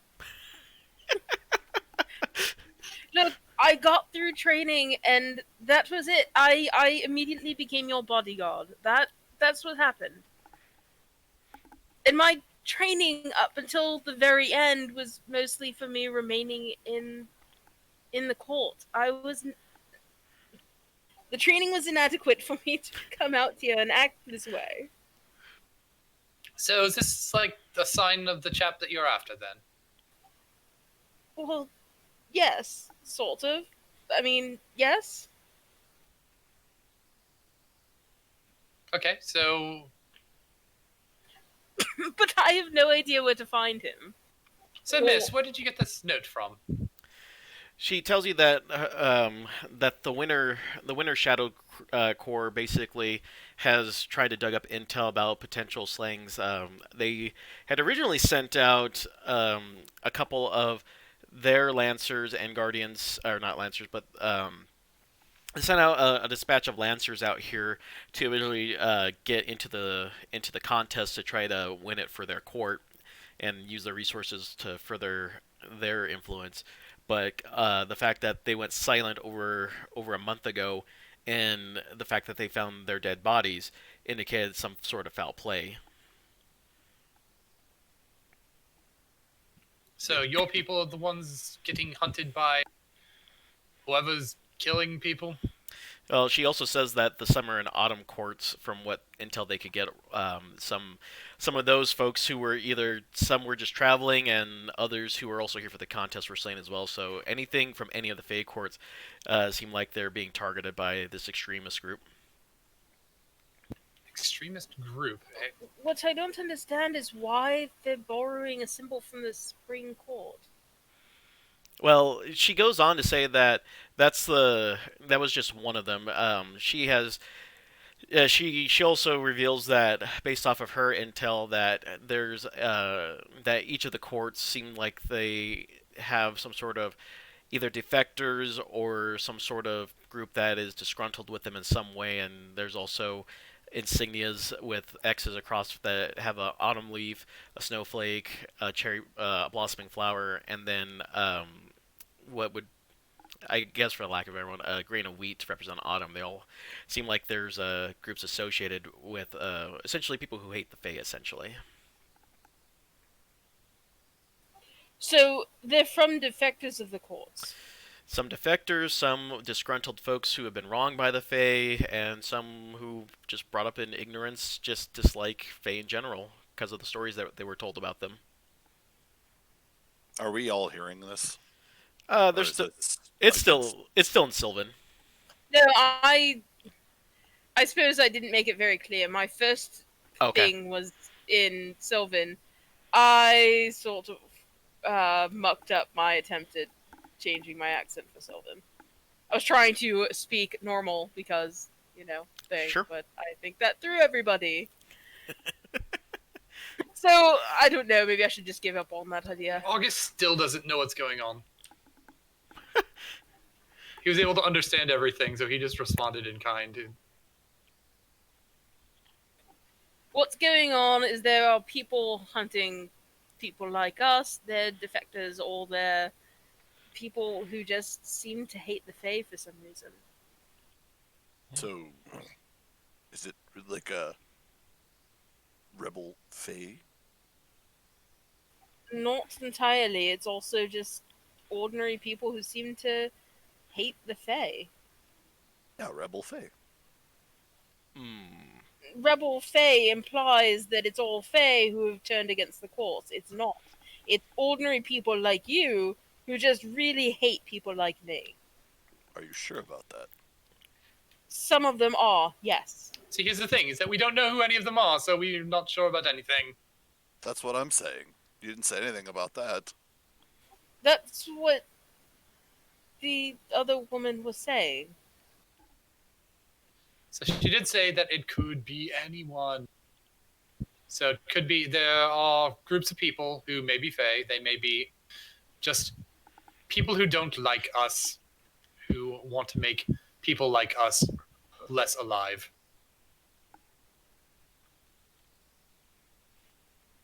Look, I got through training and that was it. I immediately became your bodyguard. That's what happened. And my training up until the very end was mostly for me remaining in the court. The training was inadequate for me to come out here and act this way. So is this like a sign of the chap that you're after then? Well, yes, sort of. I mean, yes. Okay, so But I have no idea where to find him. Miss, where did you get this note from? She tells you that that the Winter Shadow Corps basically has tried to dug up intel about potential slayings. They had originally sent out a couple of their Lancers and Guardians, or not Lancers, but they sent out a dispatch of Lancers out here to really get into the contest to try to win it for their court and use their resources to further their influence. But the fact that they went silent over a month ago, and the fact that they found their dead bodies, indicated some sort of foul play. So your people are the ones getting hunted by whoever's killing people? Well, she also says that the summer and autumn courts, from what intel they could get, some of those folks who were some were just traveling, and others who were also here for the contest were slain as well. So anything from any of the Fey courts seem like they're being targeted by this extremist group. Extremist group? What I don't understand is why they're borrowing a symbol from the Spring Court. Well, she goes on to say that that was just one of them. She also reveals that based off of her intel that there's that each of the courts seem like they have some sort of either defectors or some sort of group that is disgruntled with them in some way, and there's also insignias with X's across that have a autumn leaf, a snowflake, a cherry, blossoming flower, and then what would, I guess for the lack of everyone, a grain of wheat to represent autumn. They all seem like there's groups associated with essentially people who hate the Fae, essentially. So they're from defectors of the courts. Some defectors, some disgruntled folks who have been wronged by the Fae, and some who just brought up in ignorance just dislike Fae in general because of the stories that they were told about them. Are we all hearing this? It's still in Sylvan. No, I suppose I didn't make it very clear. My first thing was in Sylvan. I sort of mucked up my attempt at changing my accent for Sylvan. I was trying to speak normal because, thing, Sure. But I think that threw everybody. So, I don't know, maybe I should just give up on that idea. August still doesn't know what's going on. He was able to understand everything, so he just responded in kind. What's going on is there are people hunting people like us. They're defectors, or they're people who just seem to hate the Fae for some reason. So, is it like a rebel Fae? Not entirely. It's also just ordinary people who seem to hate the Fae. Yeah, Rebel Fae. Hmm. Rebel Fae implies that it's all Fae who have turned against the course. It's not. It's ordinary people like you who just really hate people like me. Are you sure about that? Some of them are, yes. See, here's the thing: is that we don't know who any of them are, so we're not sure about anything. That's what I'm saying. You didn't say anything about that. That's what the other woman was saying. So she did say that it could be anyone. So it could be there are groups of people who may be Fae. They may be just people who don't like us, who want to make people like us less alive.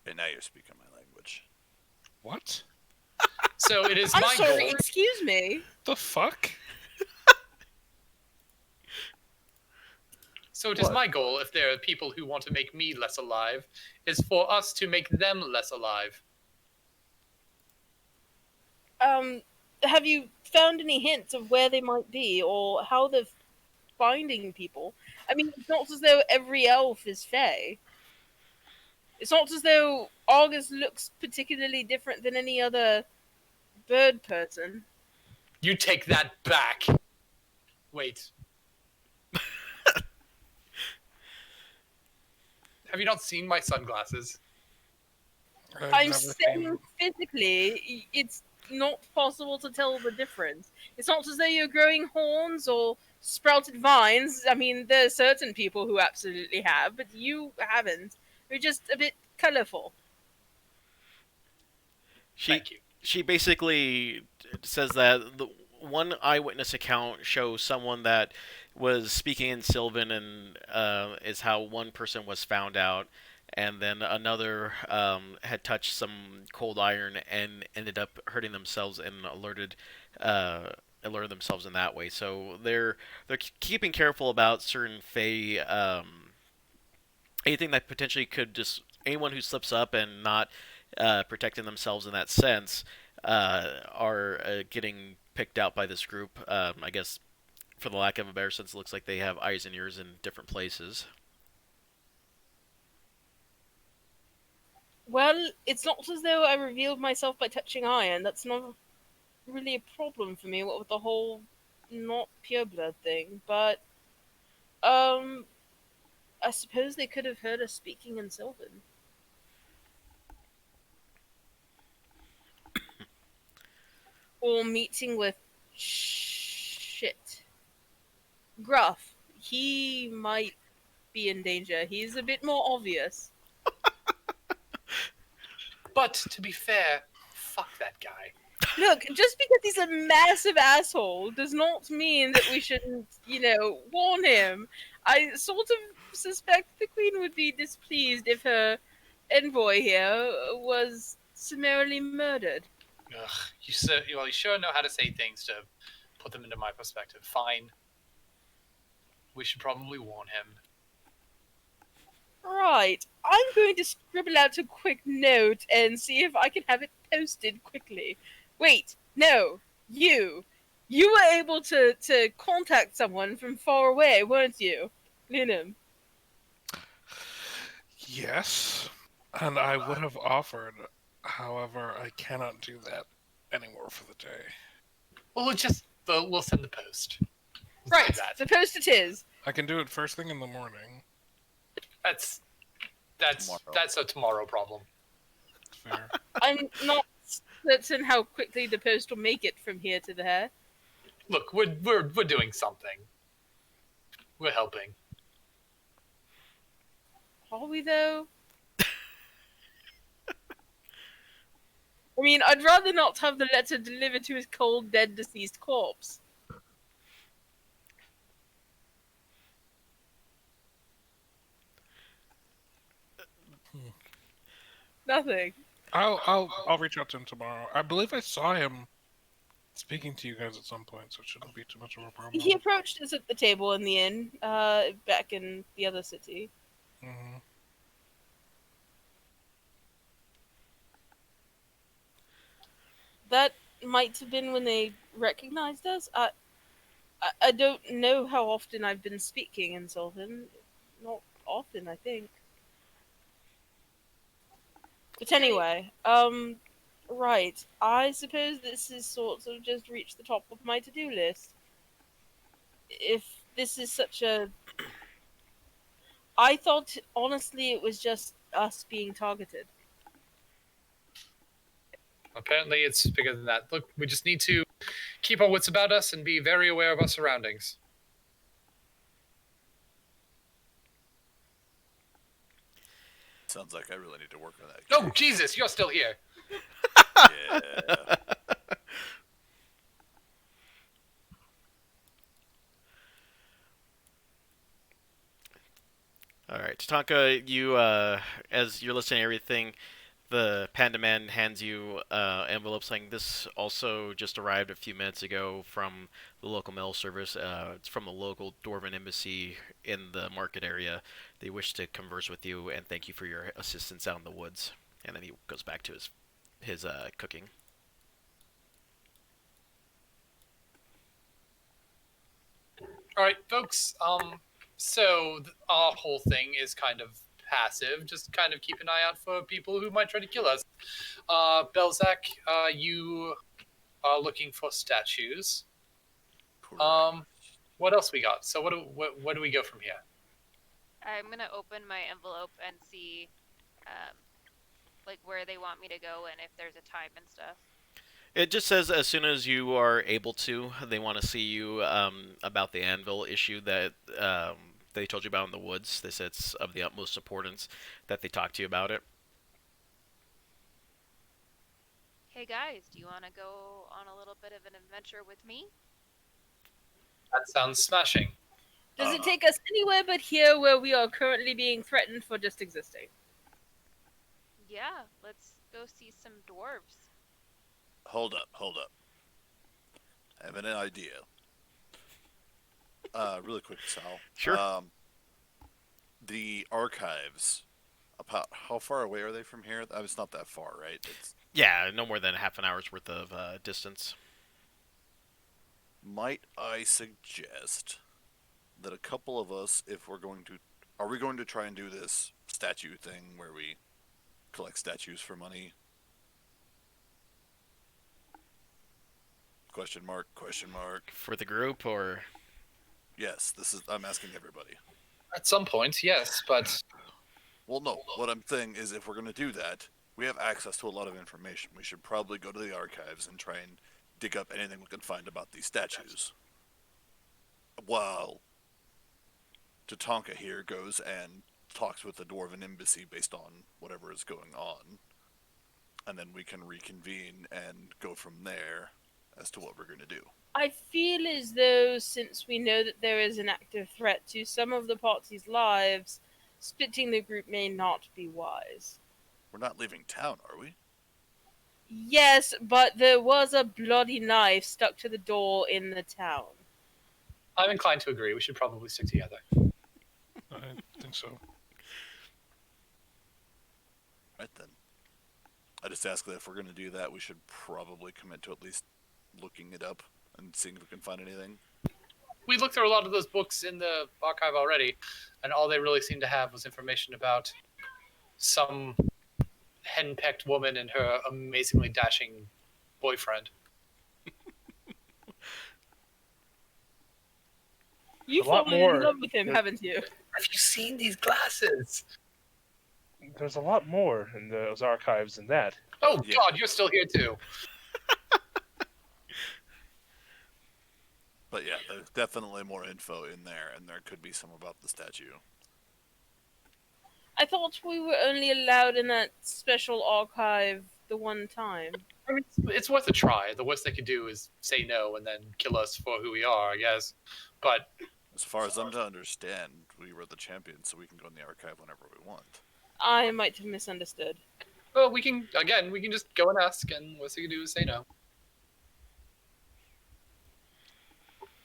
Okay, now you're speaking my language. What? So it is I'm my sorry, goal. excuse me. The fuck? So it is What? my goal, if there are people who want to make me less alive, is for us to make them less alive. Have you found any hints of where they might be or how they're finding people? I mean, it's not as though every elf is Fae. It's not as though Argus looks particularly different than any other bird person. You take that back. Wait. Have you not seen my sunglasses? I've I'm never saying seen- physically, it's not possible to tell the difference. It's not as though you're growing horns or sprouted vines. I mean, there are certain people who absolutely have, but you haven't. You're just a bit colourful. Thank you. She basically says that the one eyewitness account shows someone that was speaking in Sylvan, and is how one person was found out, and then another had touched some cold iron and ended up hurting themselves and alerted themselves in that way. So they're keeping careful about certain Fae, anything that potentially could just anyone who slips up and not protecting themselves in that sense are getting picked out by this group. I guess, for the lack of a better sense, it looks like they have eyes and ears in different places. Well, it's not as though I revealed myself by touching iron. That's not really a problem for me. What with the whole not pure blood thing, but I suppose they could have heard us speaking in Sylvan. Or meeting with shit. Gruff. He might be in danger. He's a bit more obvious. But to be fair, fuck that guy. Look, just because he's a massive asshole does not mean that we shouldn't, warn him. I sort of suspect the Queen would be displeased if her envoy here was summarily murdered. Ugh, you sure know how to say things to put them into my perspective. Fine. We should probably warn him. Right. I'm going to scribble out a quick note and see if I can have it posted quickly. Wait, no. You. You were able to contact someone from far away, weren't you, Linum? Yes, and I would have offered. However, I cannot do that anymore for the day. Well, we'll send the post. Let's Right. do that. The post it is. I can do it first thing in the morning. That's Tomorrow. that's a tomorrow problem. It's fair. I'm not certain how quickly the post will make it from here to there. Look, we're doing something. We're helping. Are we, though? I mean, I'd rather not have the letter delivered to his cold, dead, deceased corpse. Nothing. I'll reach out to him tomorrow. I believe I saw him speaking to you guys at some point, so it shouldn't be too much of a problem. He approached us at the table in the inn, back in the other city. Hmm. That might have been when they recognized us. I don't know how often I've been speaking in Sylvan. Not often, I think. But anyway, right. I suppose this is sort of just reached the top of my to-do list. If this is such a... I thought, honestly, it was just us being targeted. Apparently, it's bigger than that. Look, we just need to keep our wits about us and be very aware of our surroundings. Sounds like I really need to work on that. Oh, Jesus, you're still here. Yeah. All right, Tatanka, you as you're listening to everything, the Panda Man hands you envelope saying this also just arrived a few minutes ago from the local mail service. It's from the local Dwarven embassy in the market area. They wish to converse with you and thank you for your assistance out in the woods. And then he goes back to his cooking. All right, folks. So our whole thing is kind of passive. Just kind of keep an eye out for people who might try to kill us. Belzak, you are looking for statues. What else we got? So what do we go from here? I'm gonna open my envelope and see, like where they want me to go and if there's a time and stuff. It just says as soon as you are able to, they want to see you about the anvil issue that they told you about in the woods. They said it's of the utmost importance that they talk to you about it. Hey guys, do you want to go on a little bit of an adventure with me? That sounds smashing. Does it take us anywhere but here where we are currently being threatened for just existing? Yeah, let's go see some dwarves. Hold up. I have an idea. Really quick, Sal. Sure. The archives, about how far away are they from here? I mean, it's not that far, right? Yeah, no more than half an hour's worth of distance. Might I suggest that a couple of us, if we're going to... Are we going to try and do this statue thing where we collect statues for money? Question mark. For the group, or... Yes, I'm asking everybody. At some point, yes, but Well, no. What I'm saying is if we're going to do that, we have access to a lot of information. We should probably go to the archives and try and dig up anything we can find about these statues. While Tatanka here goes and talks with the Dwarven embassy based on whatever is going on. And then we can reconvene and go from there as to what we're going to do. I feel as though, since we know that there is an active threat to some of the party's lives, splitting the group may not be wise. We're not leaving town, are we? Yes, but there was a bloody knife stuck to the door in the town. I'm inclined to agree. We should probably stick together. I think so. Right then. I just ask that if we're going to do that, we should probably commit to at least looking it up and seeing if we can find anything. We looked through a lot of those books in the archive already, and all they really seemed to have was information about some henpecked woman and her amazingly dashing boyfriend. You've A lot fallen more. in love with him, haven't you? Have you seen these glasses? There's a lot more in those archives than that. Oh, Yeah. God, you're still here, too. But yeah, there's definitely more info in there, and there could be some about the statue. I thought we were only allowed in that special archive the one time. I mean, it's worth a try. The worst they could do is say no and then kill us for who we are, I guess. But As far as I'm to understand, we were the champions, so we can go in the archive whenever we want. I might have misunderstood. well, we can just go and ask, and worst they can do is say no.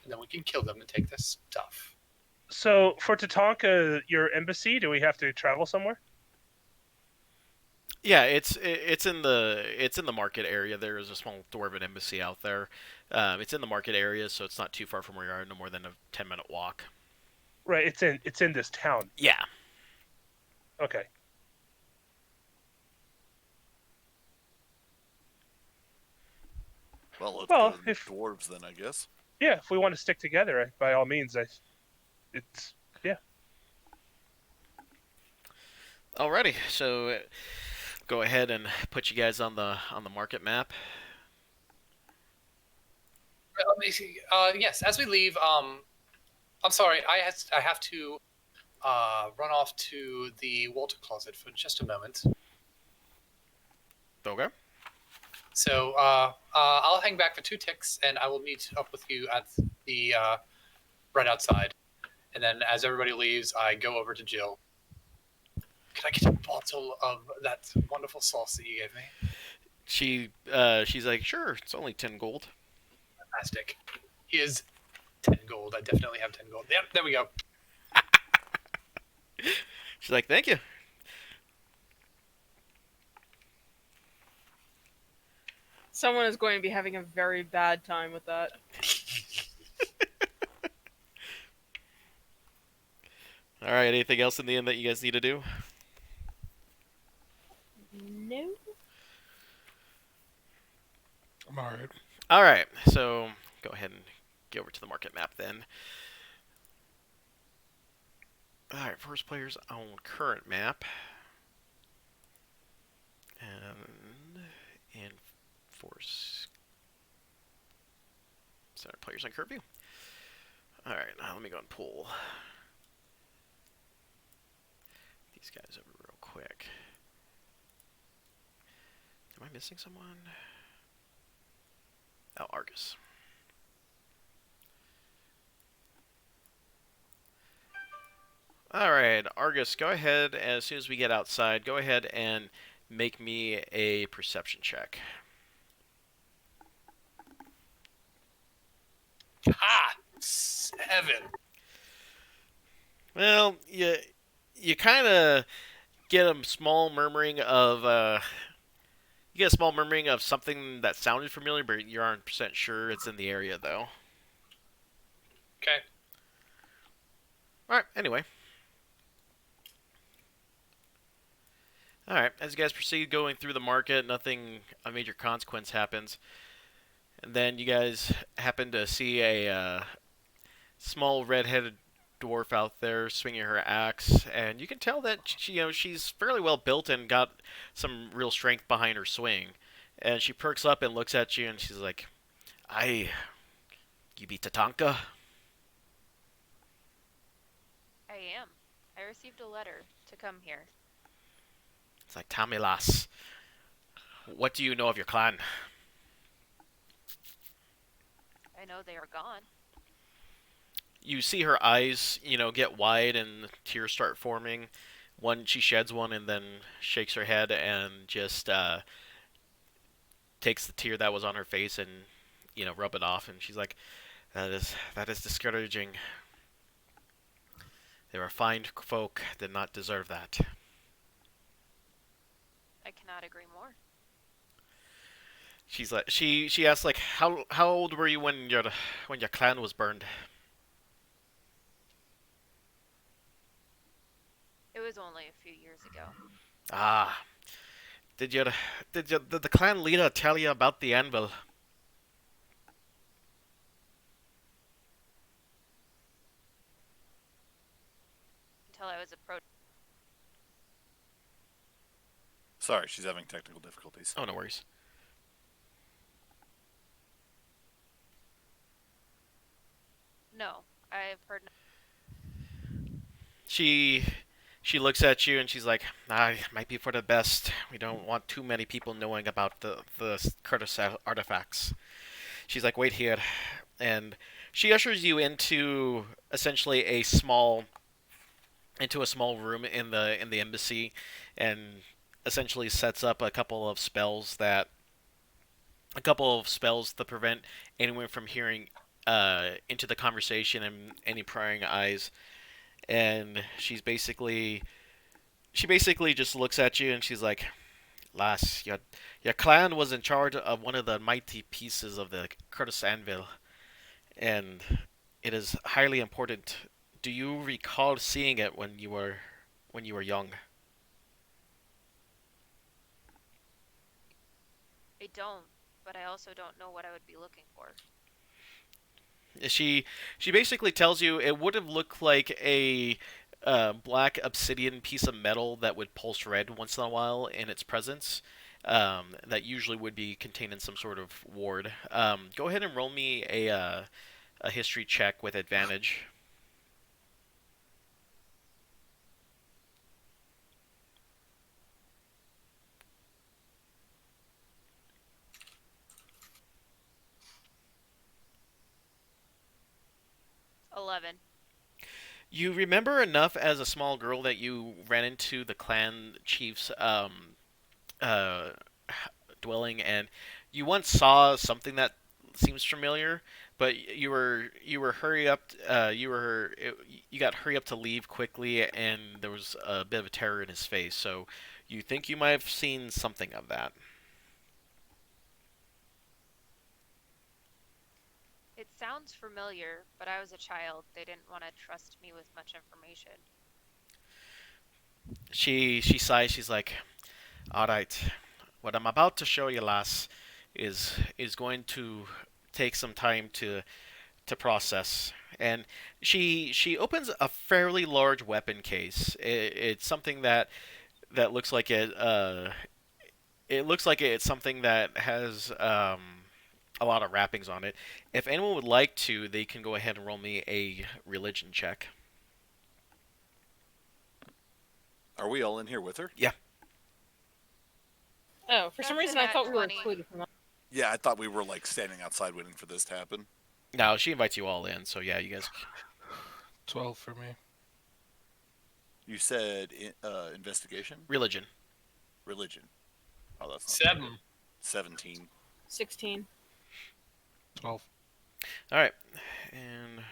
And then we can kill them and take their stuff. So, for Tatanka, your embassy, do we have to travel somewhere? Yeah, it's in the market area. There is a small dwarven embassy out there. It's in the market area, so it's not too far from where you are. No more than a 10-minute walk. Right. It's in this town. Yeah. Okay. Well, let's Well, go to the if- dwarves then, I guess. Yeah, if we want to stick together, by all means, it's yeah. Alrighty, so go ahead and put you guys on the market map. Yes, as we leave, I'm sorry, I have to run off to the water closet for just a moment. Okay. So I'll hang back for 2 ticks, and I will meet up with you at the right outside. And then as everybody leaves, I go over to Jill. Can I get a bottle of that wonderful sauce that you gave me? She's like, sure, it's only 10 gold. Fantastic. Here's 10 gold. I definitely have 10 gold. Yep, there we go. She's like, thank you. Someone is going to be having a very bad time with that. All right, anything else in the end that you guys need to do? No. I'm alright. All right, so go ahead and get over to the market map then. All right, first player's own current map. And enforce center players on curfew. All right, now let me go and pull these guys over real quick. Am I missing someone? Oh, Argus. All right, Argus, go ahead, as soon as we get outside, go ahead and make me a perception check. Ah, 7. Well, you kind of get a small murmuring of you get a small murmuring of something that sounded familiar, but you aren't percent sure it's in the area though. Okay. All right. Anyway. All right. As you guys proceed going through the market, nothing of major consequence happens, and then you guys happen to see a small red-headed dwarf out there swinging her axe, and you can tell that she's fairly well built and got some real strength behind her swing. And she perks up and looks at you, and she's like, "Aye, you be Tatanka?" I am. I received a letter to come here. It's like, Tamilas, what do you know of your clan? I know they are gone. You see her eyes, get wide and tears start forming. She sheds one and then shakes her head and just takes the tear that was on her face and, rub it off. And she's like, that is discouraging. They were fine folk, did not deserve that. I cannot agree more. She's like, she asks like, how old were you when your clan was burned? It was only a few years ago. Ah, did the clan leader tell you about the anvil? Until I was approached. Sorry, she's having technical difficulties. Oh, no worries. No, I've heard. She looks at you and she's like, it might be for the best. We don't want too many people knowing about the Curtis artifacts. She's like, wait here. And she ushers you into essentially a small room in the embassy and essentially sets up a couple of spells to prevent anyone from hearing into the conversation and any prying eyes. And she basically just looks at you and she's like, Lass, your clan was in charge of one of the mighty pieces of the Curtis Anvil, and it is highly important. Do you recall seeing it when you were young? I don't, but I also don't know what I would be looking for. She she basically tells you it would have looked like a black obsidian piece of metal that would pulse red once in a while in its presence. That usually would be contained in some sort of ward. Go ahead and roll me a history check with advantage. 11. You remember enough as a small girl that you ran into the clan chief's uh, dwelling, and you once saw something that seems familiar, but you were hurry up. You got hurry up to leave quickly, and there was a bit of a terror in his face. So you think you might have seen something of that. It sounds familiar, but I was a child. They didn't want to trust me with much information. She sighs. She's like, "All right, what I'm about to show you, lass, is going to take some time to process." And she opens a fairly large weapon case. It's something that looks like it looks like it's something that has a lot of wrappings on it. If anyone would like to, they can go ahead and roll me a religion check. Are we all in here with her? Oh, for some That's reason a I nat thought we were 20. included from that. Yeah, I thought we were like standing outside waiting for this to happen. No, she invites you all in, so yeah, you guys. 12 for me. You said investigation, Religion. religion. Oh, that's not 7. 17. 16. 12. All right, and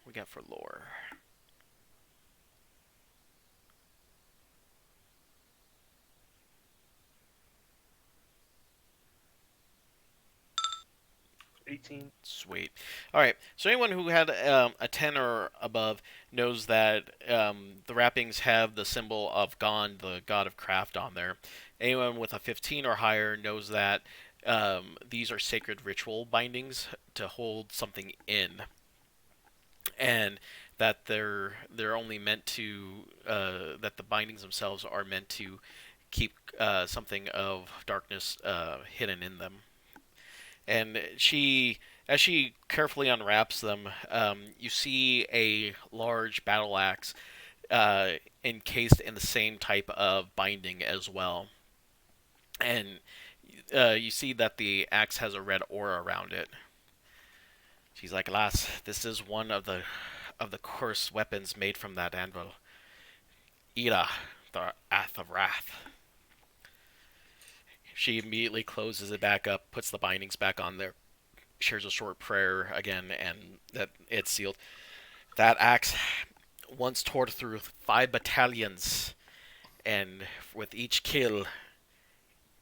we got for lore. $18. Sweet. All right. So anyone who had a 10 or above knows that the wrappings have the symbol of Gon, the god of craft, on there. Anyone with a 15 or higher knows that these are sacred ritual bindings to hold something in, and that they're only meant to that the bindings themselves are meant to keep something of darkness hidden in them. And as she carefully unwraps them, you see a large battle axe encased in the same type of binding as well. And you see that the axe has a red aura around it. She's like, "Lass, this is one of the cursed weapons made from that anvil. Ira, the Ath of Wrath." She immediately closes it back up, puts the bindings back on there, shares a short prayer again, and that it's sealed. That axe once tore through 5 battalions, and with each kill,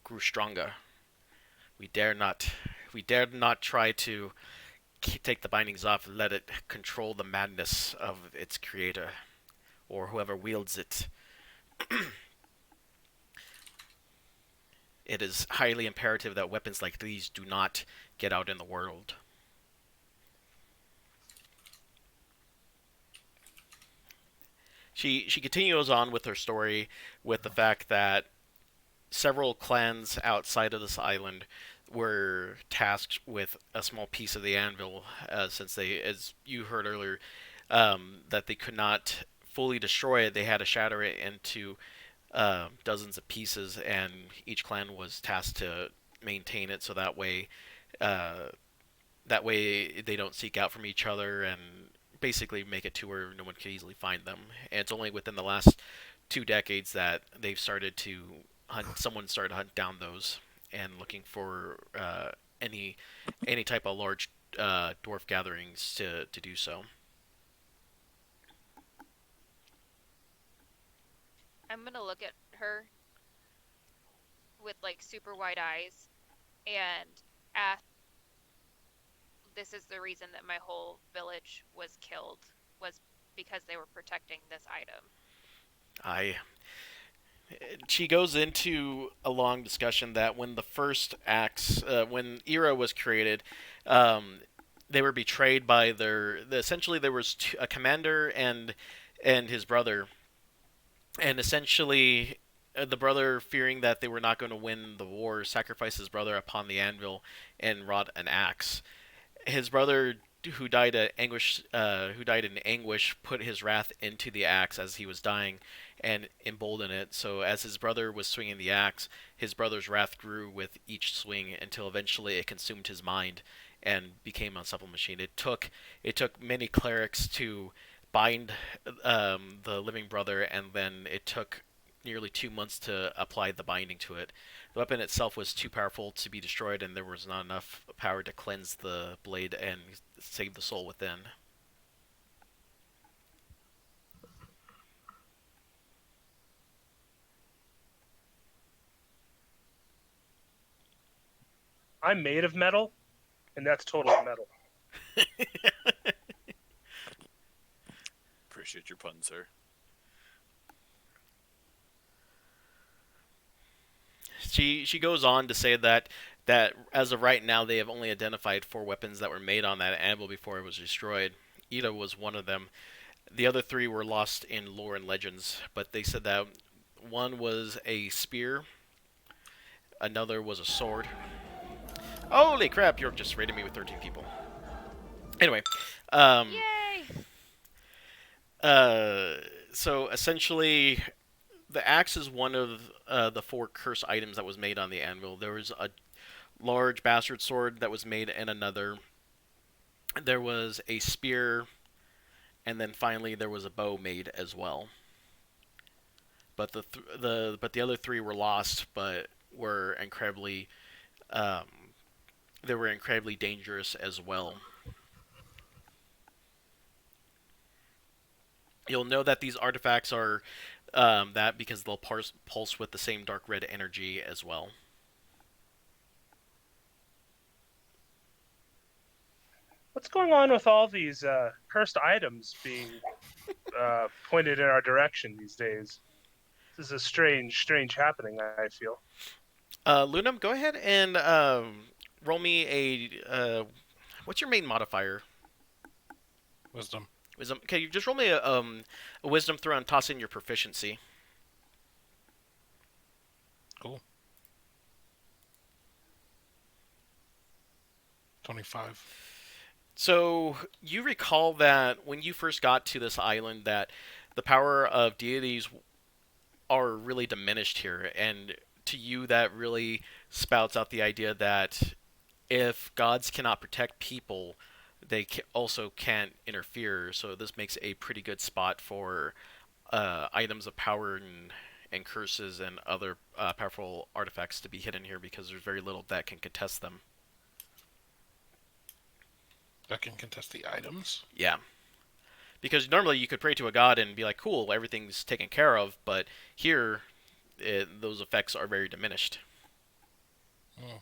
grew stronger. We dared not try to take the bindings off and let it control the madness of its creator, or whoever wields it. It is highly imperative that weapons like these do not get out in the world. She continues on with her story with the fact that several clans outside of this island were tasked with a small piece of the anvil, since they, as you heard earlier, that they could not fully destroy it. They had to shatter it into dozens of pieces, and each clan was tasked to maintain it, so that way they don't seek out from each other, and basically make it to where no one can easily find them. And it's only within the last 2 decades that they've started to hunt. Someone started to hunt down those and looking for any type of large dwarf gatherings to do so. I'm gonna look at her like super wide eyes and ask, this is the reason that my whole village was killed, was because they were protecting this item. I. She goes into a long discussion that when the first acts, when Era was created, they were betrayed by essentially there was a commander and his brother, and essentially the brother, fearing that they were not going to win the war, sacrificed his brother upon the anvil and wrought an axe. His brother, who died in anguish, put his wrath into the axe as he was dying, and emboldened it. So as his brother was swinging the axe, his brother's wrath grew with each swing until eventually it consumed his mind and became an unstoppable machine. It took many clerics to bind the living brother, and then it took nearly 2 months to apply the binding to it. The weapon itself was too powerful to be destroyed, and there was not enough power to cleanse the blade and save the soul within. I'm made of metal, and that's totally metal. Appreciate your pun, sir. She goes on to say that as of right now they have only identified 4 weapons that were made on that anvil before it was destroyed. Ida was one of them. The other 3 were lost in lore and legends, but they said that one was a spear, another was a sword. Holy crap, York just raided me with 13 people. Anyway, Yay! so essentially the axe is one of the 4 curse items that was made on the anvil. There was a large bastard sword that was made in another. There was a spear, and then finally there was a bow made as well. But the other 3 were lost, but were incredibly they were incredibly dangerous as well. You'll know that these artifacts are that because they'll pulse with the same dark red energy as well. What's going on with all these cursed items being pointed in our direction these days? This is a strange happening, I feel. Lunam, go ahead and roll me a... what's your main modifier? Wisdom. Wisdom. Okay, you just roll me a wisdom throw and toss in your proficiency. Cool. 25. So you recall that when you first got to this island, that the power of deities are really diminished here, and to you that really spouts out the idea that if gods cannot protect people, they also can't interfere. So this makes a pretty good spot for items of power and curses and other powerful artifacts to be hidden here, because there's very little that can contest them. That can contest the items? Yeah. Because normally you could pray to a god and be like, cool, everything's taken care of, but here, those effects are very diminished. Oh.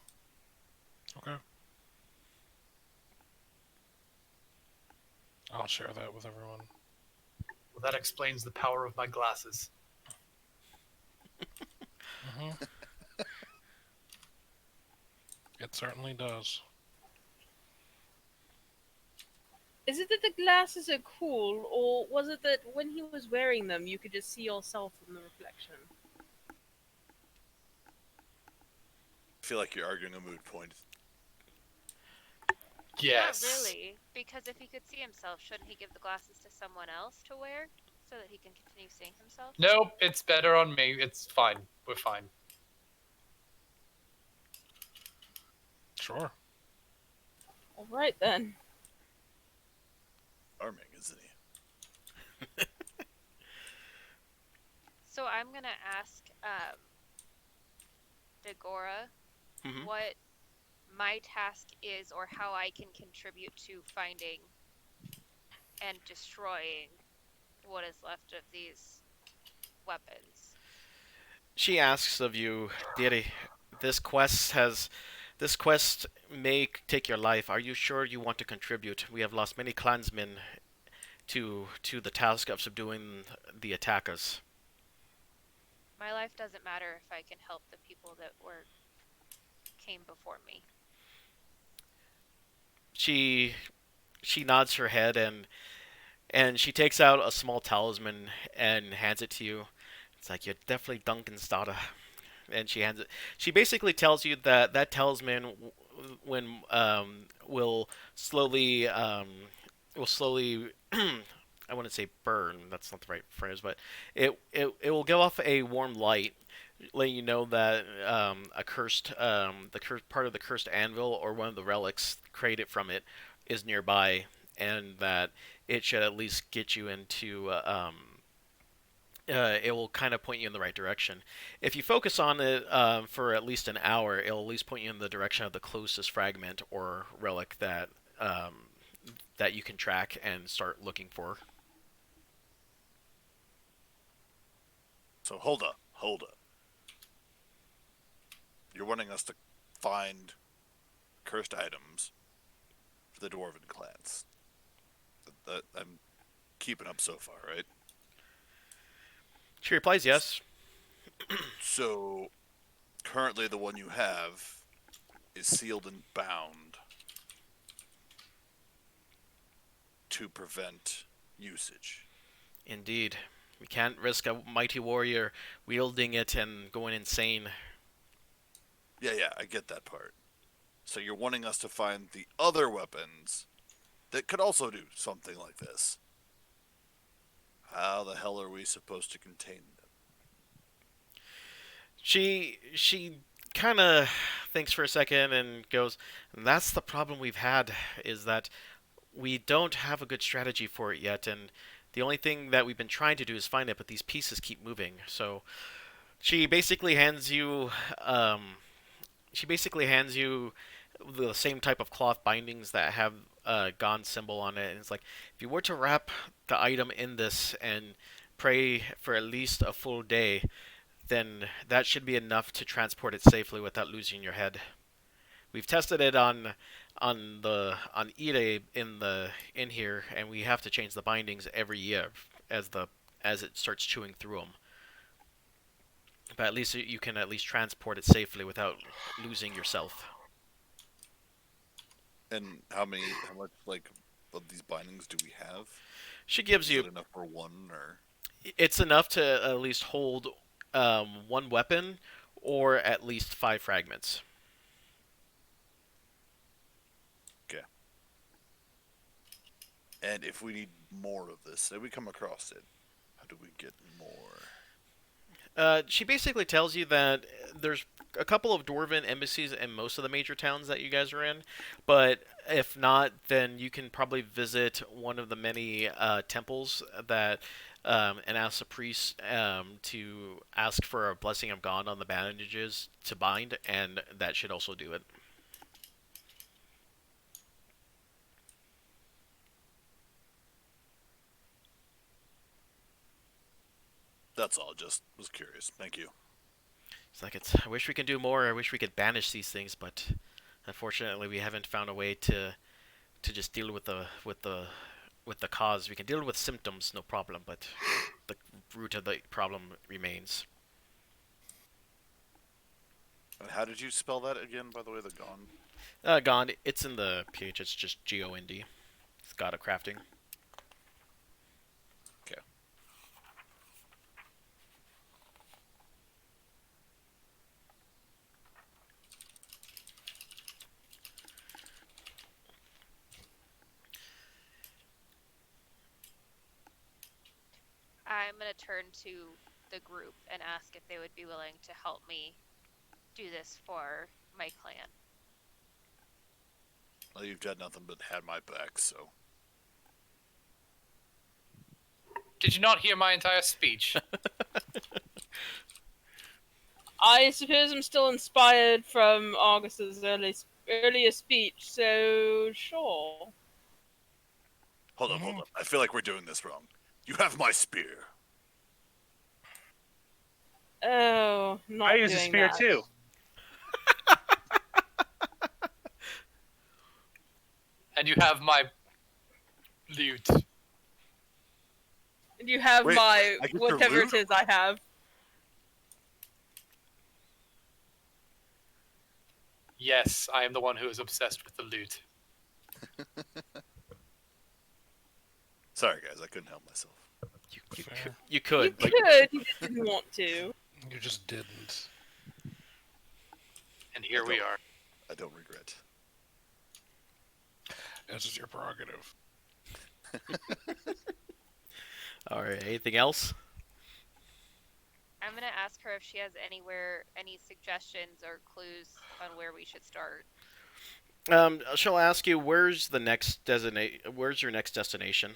Okay. I'll share that with everyone. Well, that explains the power of my glasses. Mm-hmm. It certainly does. Is it that the glasses are cool, or was it that when he was wearing them, you could just see yourself in the reflection? I feel like you're arguing a moot point. Yes. Not really, because if he could see himself, shouldn't he give the glasses to someone else to wear so that he can continue seeing himself? Nope, it's better on me. It's fine. We're fine. Sure. All right then. Charming, isn't he? So I'm gonna ask Dagora Mhm. what my task is, or how I can contribute to finding and destroying what is left of these weapons. She asks of you, deity, this quest may take your life. Are you sure you want to contribute? We have lost many clansmen to the task of subduing the attackers. My life doesn't matter if I can help the people that came before me. She nods her head and she takes out a small talisman and hands it to you. It's like, you're definitely Duncan's daughter. And she hands it. She basically tells you that that talisman when will slowly I wouldn't say burn. That's not the right phrase, but it will give off a warm light, letting you know that a cursed part of the cursed anvil or one of the relics created from it is nearby, and that it should at least get you into. It will kind of point you in the right direction. If you focus on it for at least an hour, it'll at least point you in the direction of the closest fragment or relic that that you can track and start looking for. So hold up. You're wanting us to find cursed items for the Dwarven clans. That I'm keeping up so far, right? She replies, yes. So currently the one you have is sealed and bound to prevent usage. Indeed. We can't risk a mighty warrior wielding it and going insane. Yeah, I get that part. So you're wanting us to find the other weapons that could also do something like this. How the hell are we supposed to contain them? She kind of thinks for a second and goes, "That's the problem we've had, is that we don't have a good strategy for it yet, and the only thing that we've been trying to do is find it, but these pieces keep moving." So she basically hands you the same type of cloth bindings that have a Gon symbol on it, and it's like, if you were to wrap the item in this and pray for at least a full day, then that should be enough to transport it safely without losing your head. We've tested it on Ire in here, and we have to change the bindings every year as it starts chewing through them. But at least you can at least transport it safely without losing yourself. And how much of these bindings do we have? She gives Is you. it enough for one, or? It's enough to at least hold one weapon, or at least 5 fragments. Okay. And if we need more of this, say we come across it, how do we get more? She basically tells you that there's a couple of Dwarven embassies in most of the major towns that you guys are in, but if not, then you can probably visit one of the many temples that and ask the priest to ask for a blessing of God on the bandages to bind, and that should also do it. That's all. Just was curious. Thank you. It's like, I wish we could do more. I wish we could banish these things, but unfortunately, we haven't found a way to just deal with the cause. We can deal with symptoms, no problem, but the root of the problem remains. And how did you spell that again, by the way, the Gon? Gond. It's in the PH. It's just Gond. It's God of crafting. Okay. I'm going to turn to the group and ask if they would be willing to help me do this for my clan. Well, you've done nothing but had my back, so. Did you not hear my entire speech? I suppose I'm still inspired from Augus's earlier speech, so sure. Hold up. I feel like we're doing this wrong. You have my spear. Oh, not I use a doing spear that. too. And you have my loot. And you have Wait, my I get your whatever loot? it is I have. Yes, I am the one who is obsessed with the loot. Sorry, guys, I couldn't help myself. Fair. You could, You but could, you just didn't want to. You just didn't. And here we are. I don't regret. This is your prerogative. all right. Anything else? I'm gonna ask her if she has any suggestions or clues on where we should start. She'll ask you where's your next destination?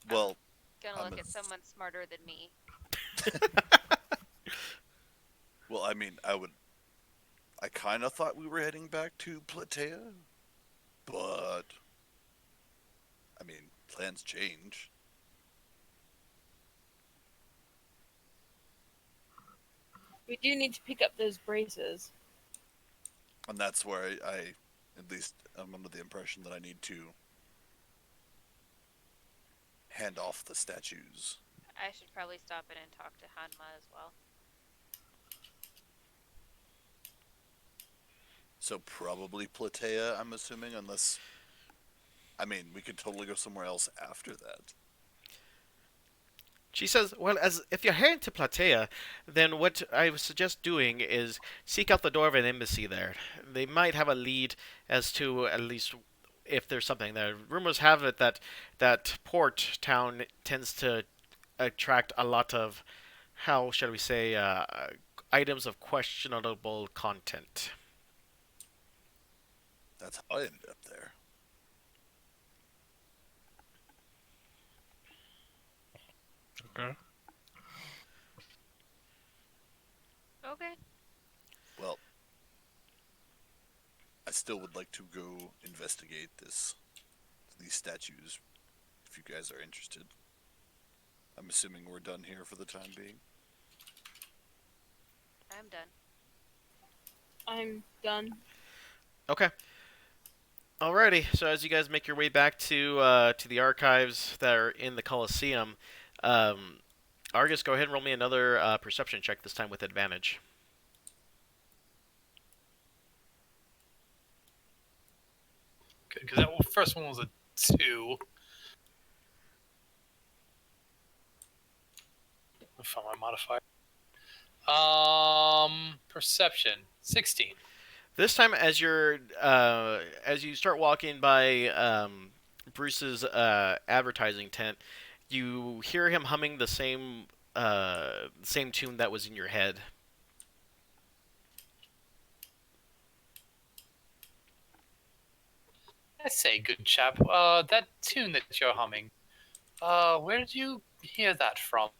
Well, Gonna I'm look a- at someone smarter than me. well, I mean, I kind of thought we were heading back to Platea, but I mean, plans change. We do need to pick up those braces. And that's where I at least I'm under the impression that I need to hand off the statues. I should probably stop in and talk to Hanma as well. So probably Platea, I'm assuming, unless I mean, we could totally go somewhere else after that. She says, well, as if you're heading to Platea, then what I would suggest doing is seek out the door of an embassy there. They might have a lead as to at least if there's something there. Rumors have it that port town tends to attract a lot of, how shall we say, items of questionable content. That's how I ended up there. Okay. Okay. Well, I still would like to go investigate these statues, if you guys are interested. I'm assuming we're done here for the time being. I'm done. I'm done. Okay. Alrighty, so as you guys make your way back to the archives that are in the Colosseum, Argus, go ahead and roll me another perception check, this time with advantage. Good, because that first one was a 2. I'll find my modifier. Perception 16. This time, as you start walking by Bruce's advertising tent, you hear him humming the same tune that was in your head. I say, good chap. That tune that you're humming. Where did you hear that from?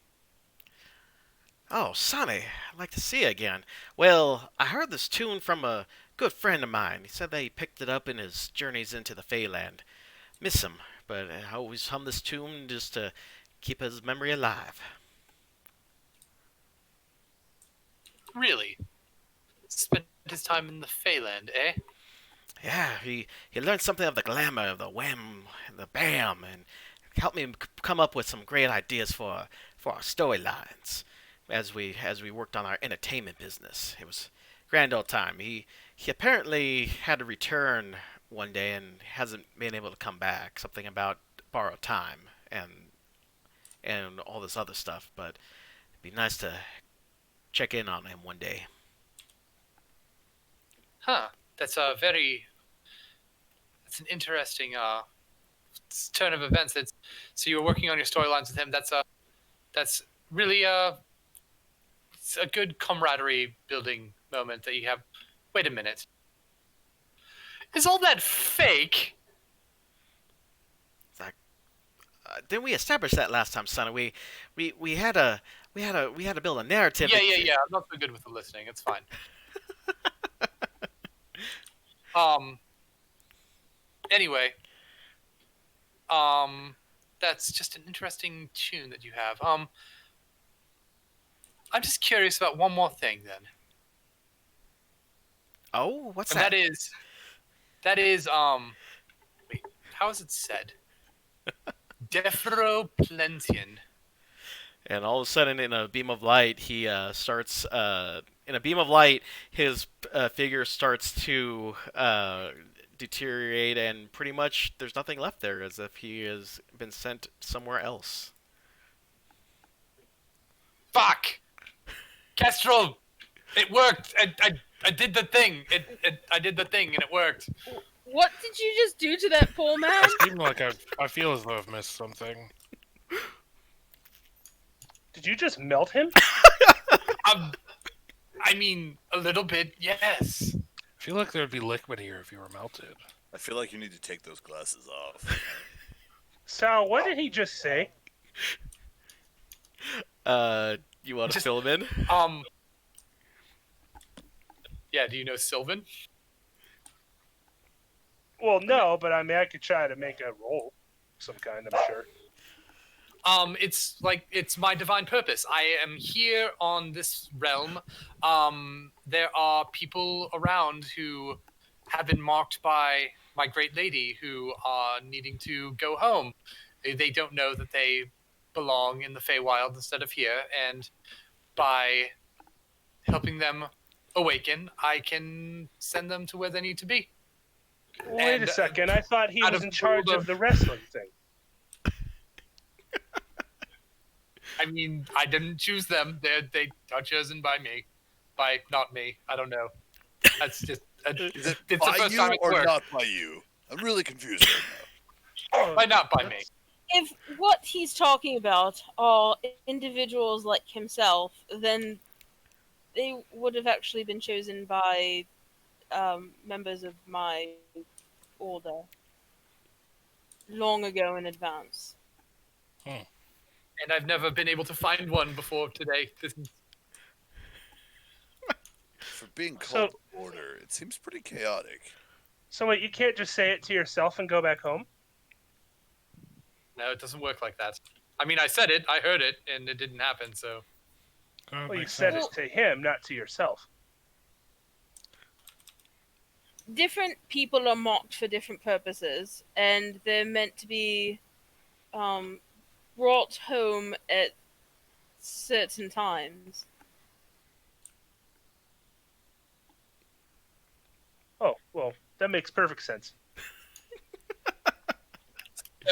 Oh, Sonny, I'd like to see you again. Well, I heard this tune from a good friend of mine. He said that he picked it up in his journeys into the Feyland. Miss him, but I always hum this tune just to keep his memory alive. Really? Spent his time in the Feyland, eh? Yeah, he learned something of the glamour of the wham and the bam, and helped me come up with some great ideas for our storylines as we worked on our entertainment business. It was a grand old time. He apparently had to return one day and hasn't been able to come back. Something about borrowed time and all this other stuff. But it'd be nice to check in on him one day. Huh. That's a That's an interesting turn of events. So you were working on your storylines with him. That's really it's a good camaraderie building moment that you have. Wait a minute. Is all that fake? Didn't we establish that last time, Sonny? We had to build a narrative. Yeah. I'm not so good with the listening. It's fine. Anyway. That's just an interesting tune that you have. I'm just curious about one more thing then. Oh, what's And that? that is wait, how is it said? Defroplentian. And all of a sudden, in a beam of light, he starts. In a beam of light, his figure starts to deteriorate, and pretty much there's nothing left there, as if he has been sent somewhere else. Fuck! Kestrel! It worked! I did the thing! I did the thing and it worked. What did you just do to that poor man? I seem like I feel as though I've missed something. Did you just melt him? I mean, a little bit, yes. I feel like there'd be liquid here if you were melted. I feel like you need to take those glasses off. Sal, what did he just say? You want to Just- fill him in? Yeah, do you know Sylvan? Well, no, but I mean, I could try to make a roll of some kind, I'm sure. It's my divine purpose. I am here on this realm. There are people around who have been marked by my great lady who are needing to go home. They don't know that they belong in the Feywild instead of here, and by helping them awaken, I can send them to where they need to be. Wait And, a second, I thought he out was of in charge all of the wrestling thing. I mean, I didn't choose them. They are chosen by me. By not me. I don't know. That's just Is it it's the by first you time it's or worked. not by you? I'm really confused right now. By not by me. If what he's talking about are individuals like himself, then they would have actually been chosen by members of my order long ago in advance. And I've never been able to find one before today. This is, For being So- called order, it seems pretty chaotic. So wait, you can't just say it to yourself and go back home? no, it doesn't work like that. I mean, I said it, I heard it, and it didn't happen. So Well, you said it to him, not to yourself. Different people are mocked for different purposes, and they're meant to be brought home at certain times. Oh, well, that makes perfect sense.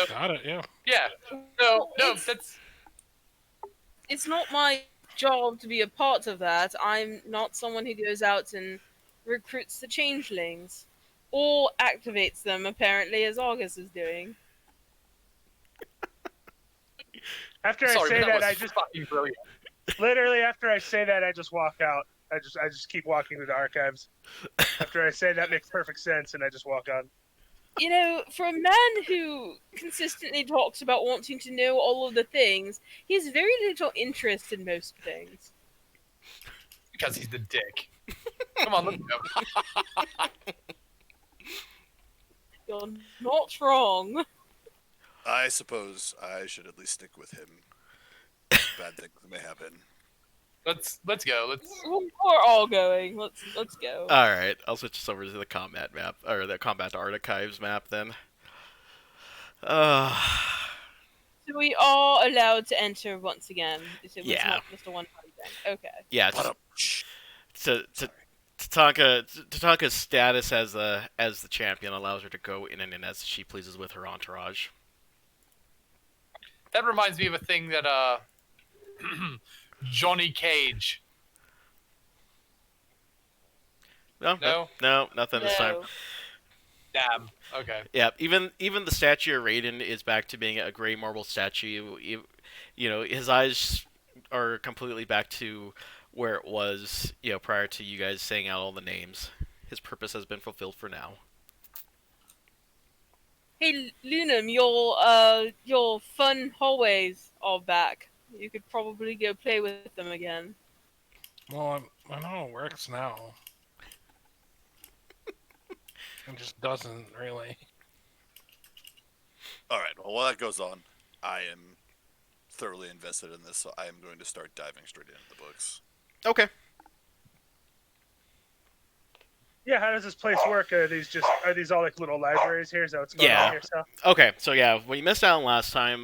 Got it, yeah. yeah, no, It's- that's It's not my job to be a part of that. I'm not someone who goes out and recruits the changelings. Or activates them, apparently, as August is doing. After I sorry, say but that, was I just fucking brilliant. literally after I say that, I just walk out. I just keep walking to the archives. After I say that makes perfect sense, and I just walk on. You know, for a man who consistently talks about wanting to know all of the things, he has very little interest in most things. Because he's the dick. Come on, let's go. You're not wrong. I suppose I should at least stick with him. Bad things may happen. Let's go. Let's. We're all going. Let's go. All right, I'll switch this over to the combat map, or the combat archives map then. So we are allowed to enter once again. It was Yeah. not just a one-time thing. Okay. Yeah, What up? Shh. Tatanka's status as the champion allows her to go in and in as she pleases with her entourage. That reminds me of a thing that Johnny Cage. No, nothing this time. No. Damn. Okay. Yeah, even the statue of Raiden is back to being a gray marble statue. You know, his eyes are completely back to where it was, you know, prior to you guys saying out all the names. His purpose has been fulfilled for now. Hey, Lunam, your fun hallways are back. You could probably go play with them again. Well, I know how it works now. It just doesn't really. All right. Well, while that goes on, I am thoroughly invested in this, so I am going to start diving straight into the books. Okay. Yeah, how does this place work? Are these all like little libraries here? Is that what's going Yeah. on here? So Okay, so yeah, what you missed out on last time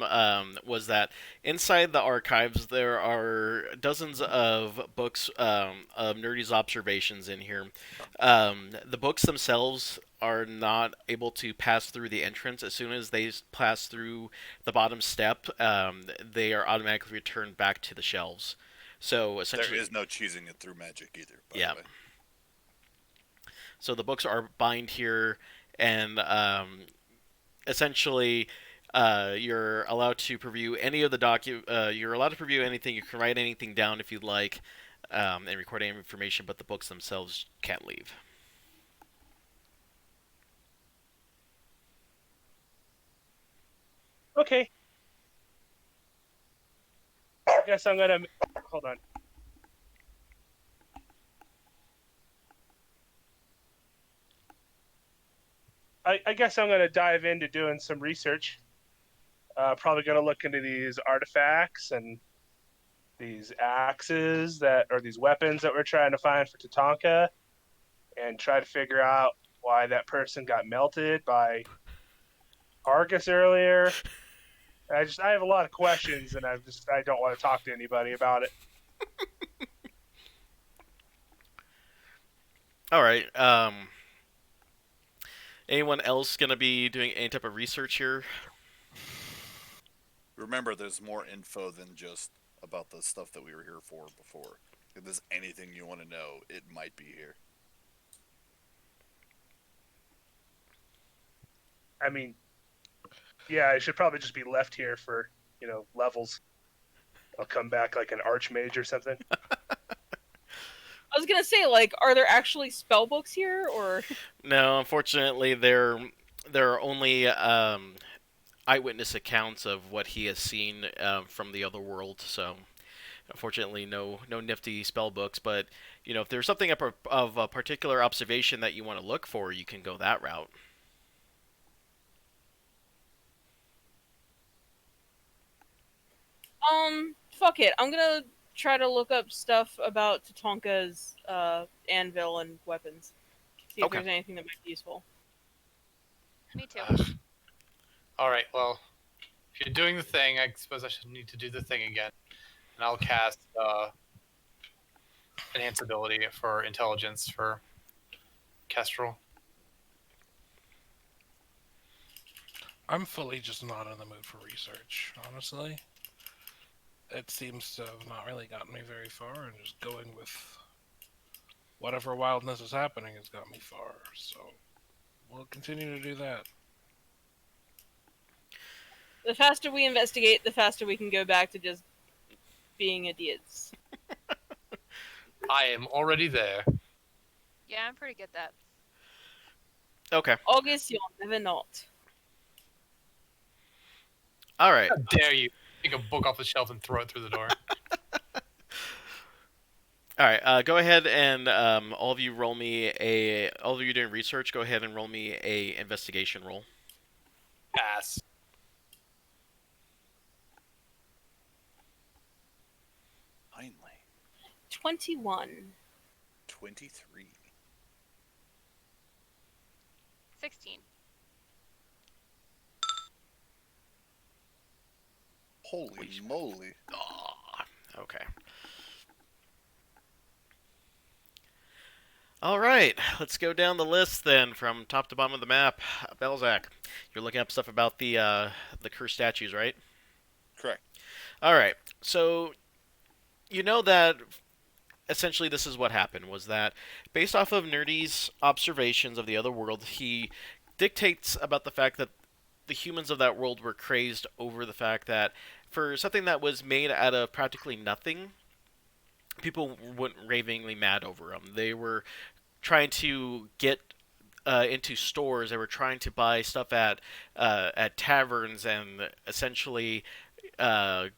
was that inside the archives there are dozens of books of Nerdy's observations in here. The books themselves are not able to pass through the entrance. As soon as they pass through the bottom step, they are automatically returned back to the shelves. So essentially, There is no cheesing it through magic either. By Yeah. the way. so the books are bind here, and essentially, you're allowed to preview any of the you're allowed to preview anything. You can write anything down if you'd like, and record any information, but the books themselves can't leave. okay. I guess I'm gonna hold on. I guess I'm gonna dive into doing some research. Probably gonna look into these artifacts and these axes or these weapons that we're trying to find for Tatanka, and try to figure out why that person got melted by Argus earlier. I have a lot of questions, and I don't want to talk to anybody about it. All right. Anyone else gonna be doing any type of research here? Remember, there's more info than just about the stuff that we were here for before. If there's anything you want to know, it might be here. I mean, yeah, I should probably just be left here for levels. I'll come back like an archmage or something. I was gonna say, like, are there actually spell books here, or No, unfortunately, there are only eyewitness accounts of what he has seen from the other world. So, unfortunately, no nifty spell books. But if there's something of a particular observation that you want to look for, you can go that route. fuck it. I'm gonna try to look up stuff about Tatanka's anvil and weapons. See if Okay. there's anything that might be useful. Me too. All right. Well, if you're doing the thing, I suppose I should need to do the thing again, and I'll cast enhance ability for intelligence for Kestrel. I'm fully just not in the mood for research, honestly. It seems to have not really gotten me very far, and just going with whatever wildness is happening has got me far, so we'll continue to do that. The faster we investigate, the faster we can go back to just being idiots. I am already there. Yeah, I'm pretty good at that. Okay. August, you'll never not. All right. How dare you take a book off the shelf and throw it through the door? All right. Go ahead and all of you roll me all of you doing research. Go ahead and roll me a investigation roll. Pass. Finally. 21. 23. 16. Holy moly. Oh, okay. All right, let's go down the list then from top to bottom of the map. Belzak, you're looking up stuff about the cursed statues, right? Correct. All right, so you know that essentially this is what happened, was that based off of Nerdy's observations of the other world, he dictates about the fact that the humans of that world were crazed over the fact that for something that was made out of practically nothing, people went ravingly mad over them. They were trying to get into stores. They were trying to buy stuff at taverns, and essentially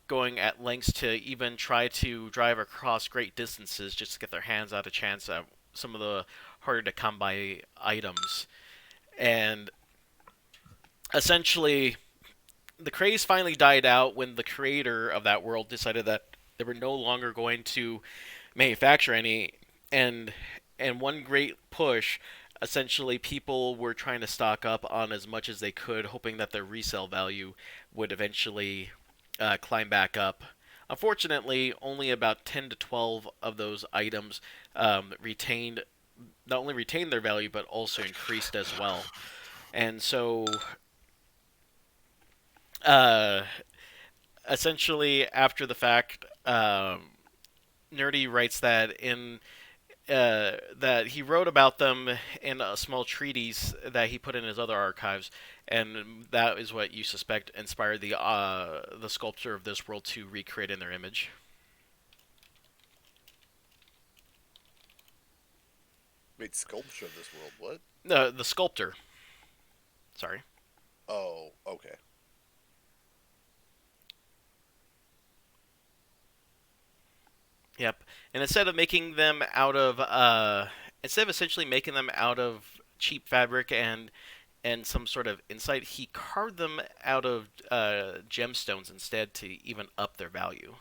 going at lengths to even try to drive across great distances just to get their hands out a chance at some of the harder to come by items. And essentially, the craze finally died out when the creator of that world decided that they were no longer going to manufacture any, and and one great push, essentially people were trying to stock up on as much as they could, hoping that their resale value would eventually climb back up. Unfortunately, only about 10 to 12 of those items retained not only retained their value but also increased as well. And so, uh, essentially, after the fact, Nerdy writes that he wrote about them in a small treatise that he put in his other archives, and that is what you suspect inspired the sculptor of this world to recreate in their image. Wait, sculpture of this world. What? No, the sculptor. Sorry. Oh, okay. Yep. And instead of essentially making them out of cheap fabric and some sort of insight, he carved them out of gemstones instead to even up their value.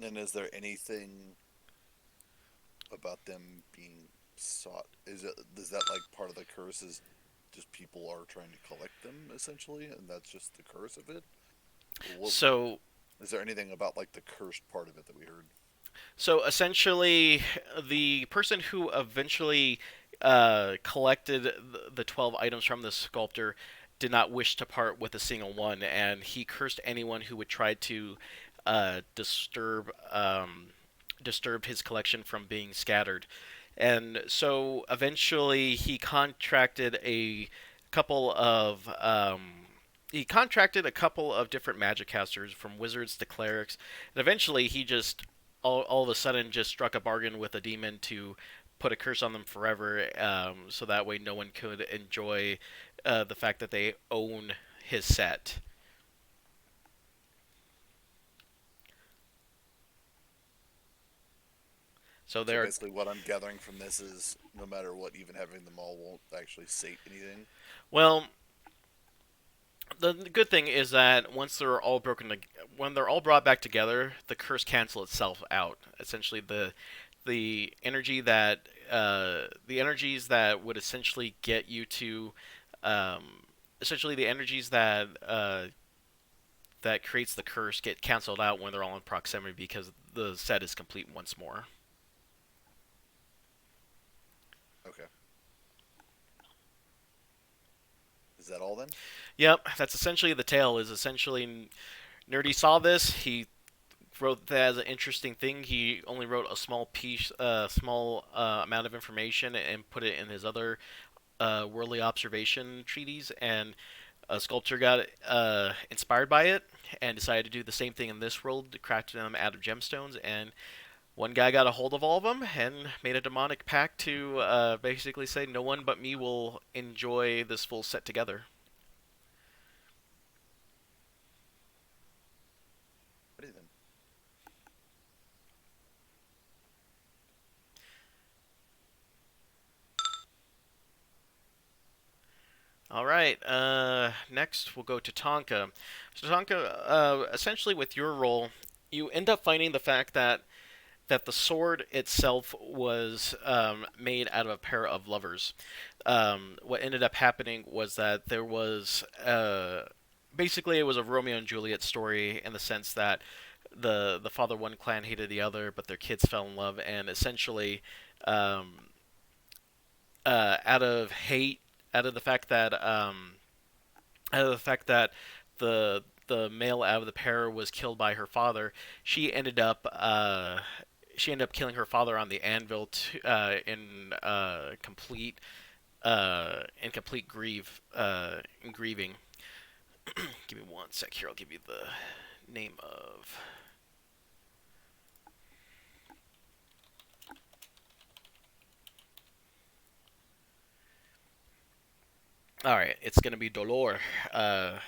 And is there anything about them being sought? Is that like part of the curse? Is just people are trying to collect them essentially, and that's just the curse of it? So Is there anything about like the cursed part of it that we heard? So essentially, the person who eventually collected the 12 items from the sculptor did not wish to part with a single one, and he cursed anyone who would try to disturbed his collection from being scattered. And so eventually he contracted a couple of different magic casters, from wizards to clerics, and eventually he just all of a sudden just struck a bargain with a demon to put a curse on them forever, so that way no one could enjoy the fact that they own his set. So So basically, what I'm gathering from this is, no matter what, even having them all won't actually sate anything. well, the good thing is that when they're all brought back together, the curse cancels itself out. Essentially, the energies that would essentially get you to, essentially the energies that creates the curse get canceled out when they're all in proximity because the set is complete once more. Okay. Is that all then? Yep, that's essentially the tale. Is essentially Nerdy saw this. He wrote that as an interesting thing. He only wrote a small amount of information and put it in his other worldly observation treatise. And a sculptor got inspired by it and decided to do the same thing in this world, crafted them out of gemstones. And one guy got a hold of all of them and made a demonic pact to basically say, no one but me will enjoy this full set together. Ready then. All right. Next, we'll go to Tonka. So Tonka, essentially with your role, you end up finding the fact that the sword itself was made out of a pair of lovers. What ended up happening was that there was basically it was a Romeo and Juliet story in the sense that the father of one clan hated the other, but their kids fell in love, and essentially out of hate, out of the fact that the male out of the pair was killed by her father, she ended up killing her father on the anvil in complete grieving. Give me one sec here. I'll give you the name of. All right, it's gonna be Dolor, the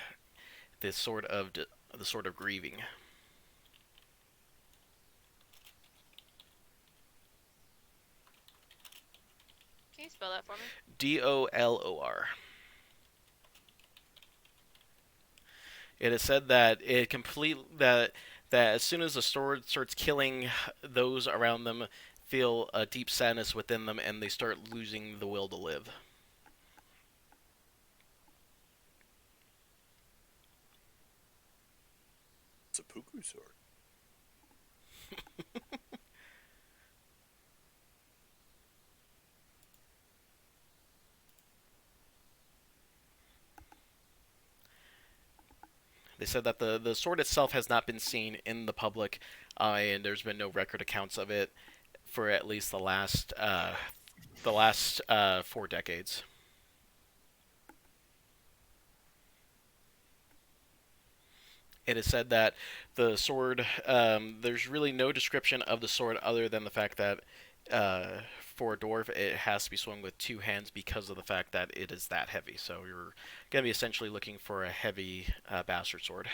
sword of grieving. Can you spell that for me? Dolor. It is said that that as soon as the sword starts killing those around them, feel a deep sadness within them, and they start losing the will to live. Seppuku sword. They said that the sword itself has not been seen in the public, and there's been no record accounts of it for at least the last 4 decades. It is said that the sword, there's really no description of the sword other than the fact that for a dwarf it has to be swung with 2 hands because of the fact that it is that heavy. So you're going to be essentially looking for a heavy bastard sword.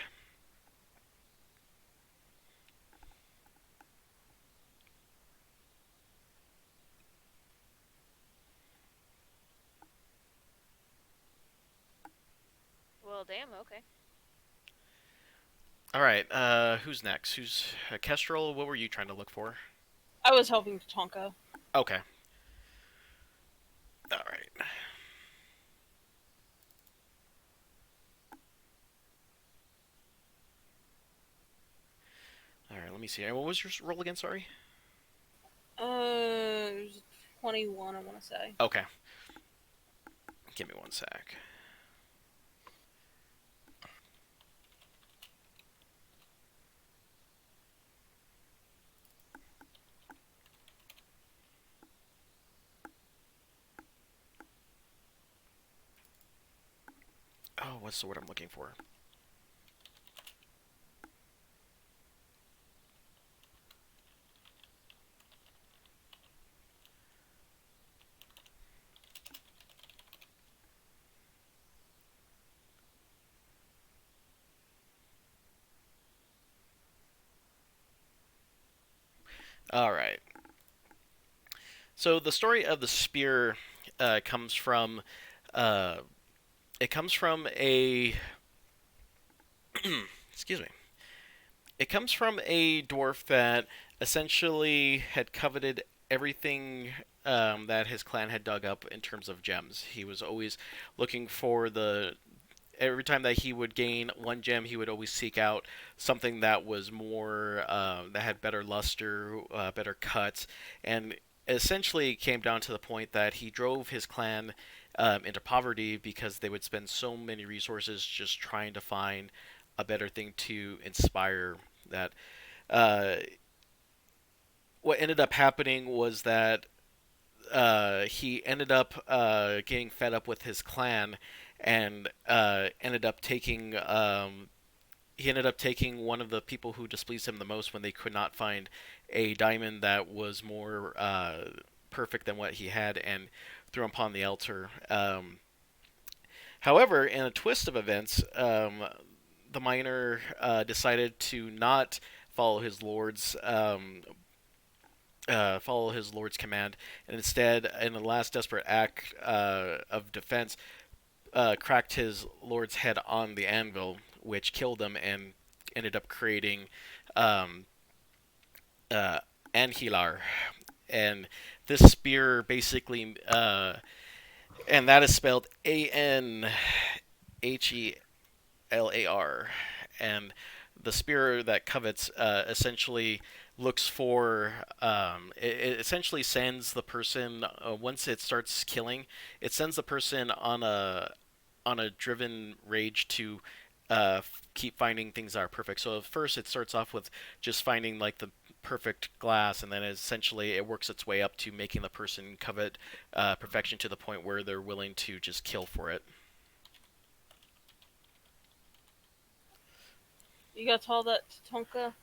Well, damn. Okay. All right, who's next? Who's Kestrel? What were you trying to look for? I was helping Tonka. Okay. All right. All right, let me see. What was your roll again? Sorry. It was 21, I want to say. Okay. Give me 1 sec. Oh, what's the word I'm looking for? All right. So the story of the spear comes from it comes from a excuse me. It comes from a dwarf that essentially had coveted everything that his clan had dug up in terms of gems. He was always looking for the. Every time that he would gain 1 gem, he would always seek out something that was more, that had better luster, better cuts, and essentially it came down to the point that he drove his clan into poverty because they would spend so many resources just trying to find a better thing to inspire that. Uh, what ended up happening was that he ended up getting fed up with his clan and ended up taking he ended up taking one of the people who displeased him the most when they could not find a diamond that was more perfect than what he had and threw him upon the altar. However, in a twist of events, the miner decided to not follow his lord's command, and instead, in the last desperate act of defense, cracked his lord's head on the anvil, which killed him and ended up creating Anhilar. And this spear basically, and that is spelled Anhelar. And the spear that covets essentially looks for it essentially sends the person once it starts killing, it sends the person on a driven rage to keep finding things that are perfect. So at first it starts off with just finding like the perfect glass, and then essentially it works its way up to making the person covet perfection to the point where they're willing to just kill for it. You got all that, Tonka?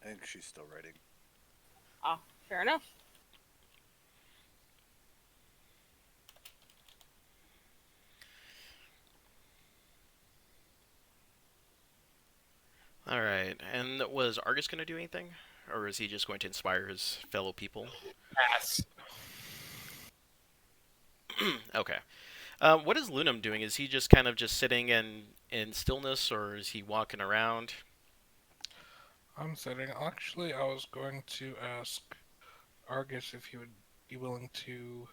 I think she's still writing. Ah, fair enough. All right, and was Argus going to do anything, or is he just going to inspire his fellow people? Pass. Okay. What is Lunam doing? Is he just kind of just sitting in stillness, or is he walking around? I'm sitting. Actually, I was going to ask Argus if he would be willing to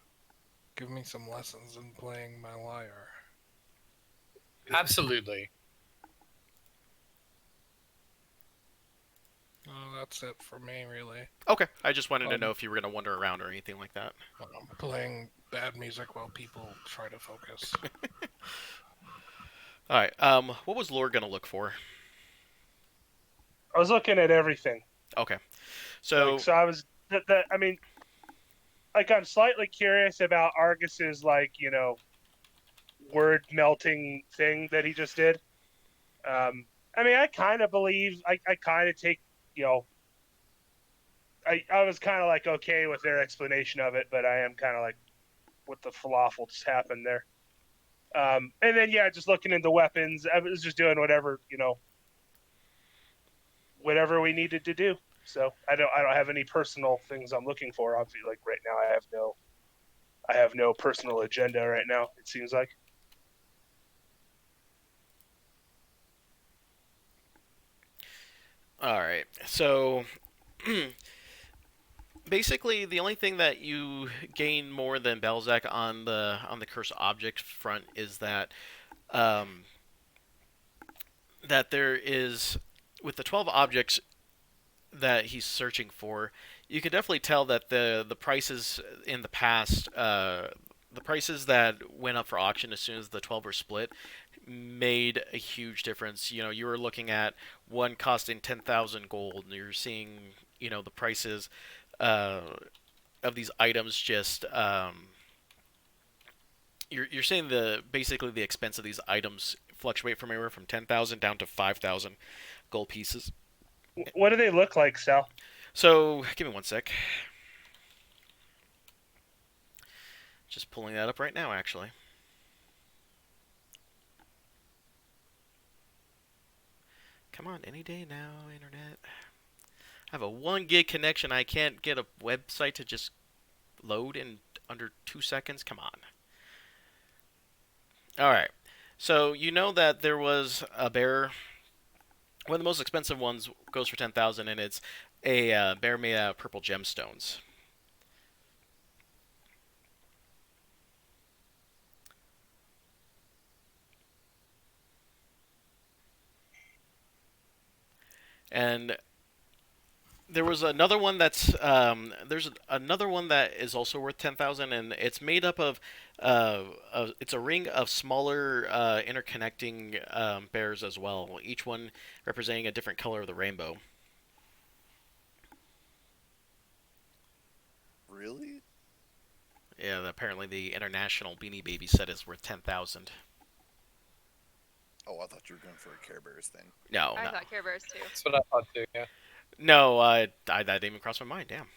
give me some lessons in playing my lyre. Absolutely. Oh, that's it for me, really. Okay, I just wanted to Um, know if you were going to wander around or anything like that. I'm playing bad music while people try to focus. All right. What was Lord going to look for? I was looking at everything. Okay. So, So I was. I mean, like I'm slightly curious about Argus's word melting thing that he just did. I mean, I kind of believe. I kind of take. I was kind of like okay with their explanation of it, but I am kind of like, what the falafel just happened there? And then just looking into weapons, I was just doing whatever we needed to do. So I don't have any personal things I'm looking for. Obviously, like right now, I have no personal agenda right now. It seems like. all right. So, basically, the only thing that you gain more than Belzec on the cursed object front is um, that there is, with the 12 objects that he's searching for, you can definitely tell that the prices in the past, the prices that went up for auction as soon as the 12 were split, made a huge difference. You were looking at one costing 10,000 gold, and you're seeing, the prices uh, of these items just you're seeing basically the expense of these items fluctuate from anywhere from 10,000 down to 5,000 gold pieces. What do they look like, Sal? So, give me one sec. Just pulling that up right now, actually. Come on, any day now, internet. I have a 1 gig connection. I can't get a website to just load in under 2 seconds. Come on. Alright. So, you know that there was a bear. One of the most expensive ones goes for 10,000, and it's a bear made out of purple gemstones. And there was another one there's another one that is also worth 10,000, and it's made up of it's a ring of smaller interconnecting bears as well, each one representing a different color of the rainbow. Really? Yeah, apparently the international Beanie Baby set is worth 10,000. Oh, I thought you were going for a Care Bears thing. No, I no. thought Care Bears too. That's what I thought too. Yeah. No, that didn't even cross my mind. Damn.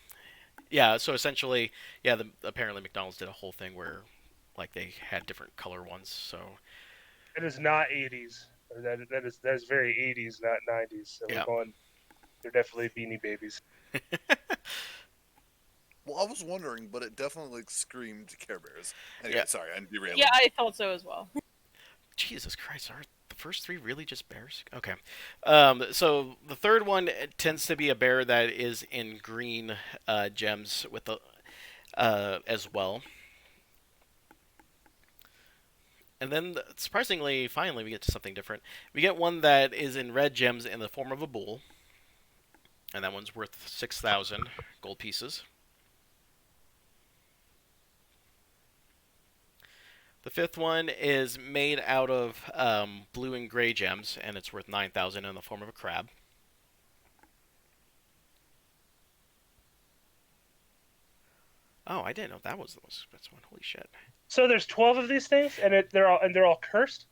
Yeah, so essentially, yeah, apparently McDonald's did a whole thing where, like, they had different color ones. So It is not 80s. That is very 80s, not 90s. So Yeah. they're definitely Beanie Babies. Well, I was wondering, but it definitely screamed Care Bears. Anyway, Yeah. sorry, I'm derailing. Yeah, I thought so as well. Jesus Christ, are the first three really just bears? Okay. So the third one tends to be a bear that is in green gems with the as well. And then, surprisingly, finally, we get to something different. We get one that is in red gems in the form of a bull, and that one's worth 6,000 gold pieces. The fifth one is made out of blue and gray gems, and it's worth 9,000 in the form of a crab. Oh, I didn't know that was the most expensive one. Holy shit! So there's 12 of these things, and they're all cursed,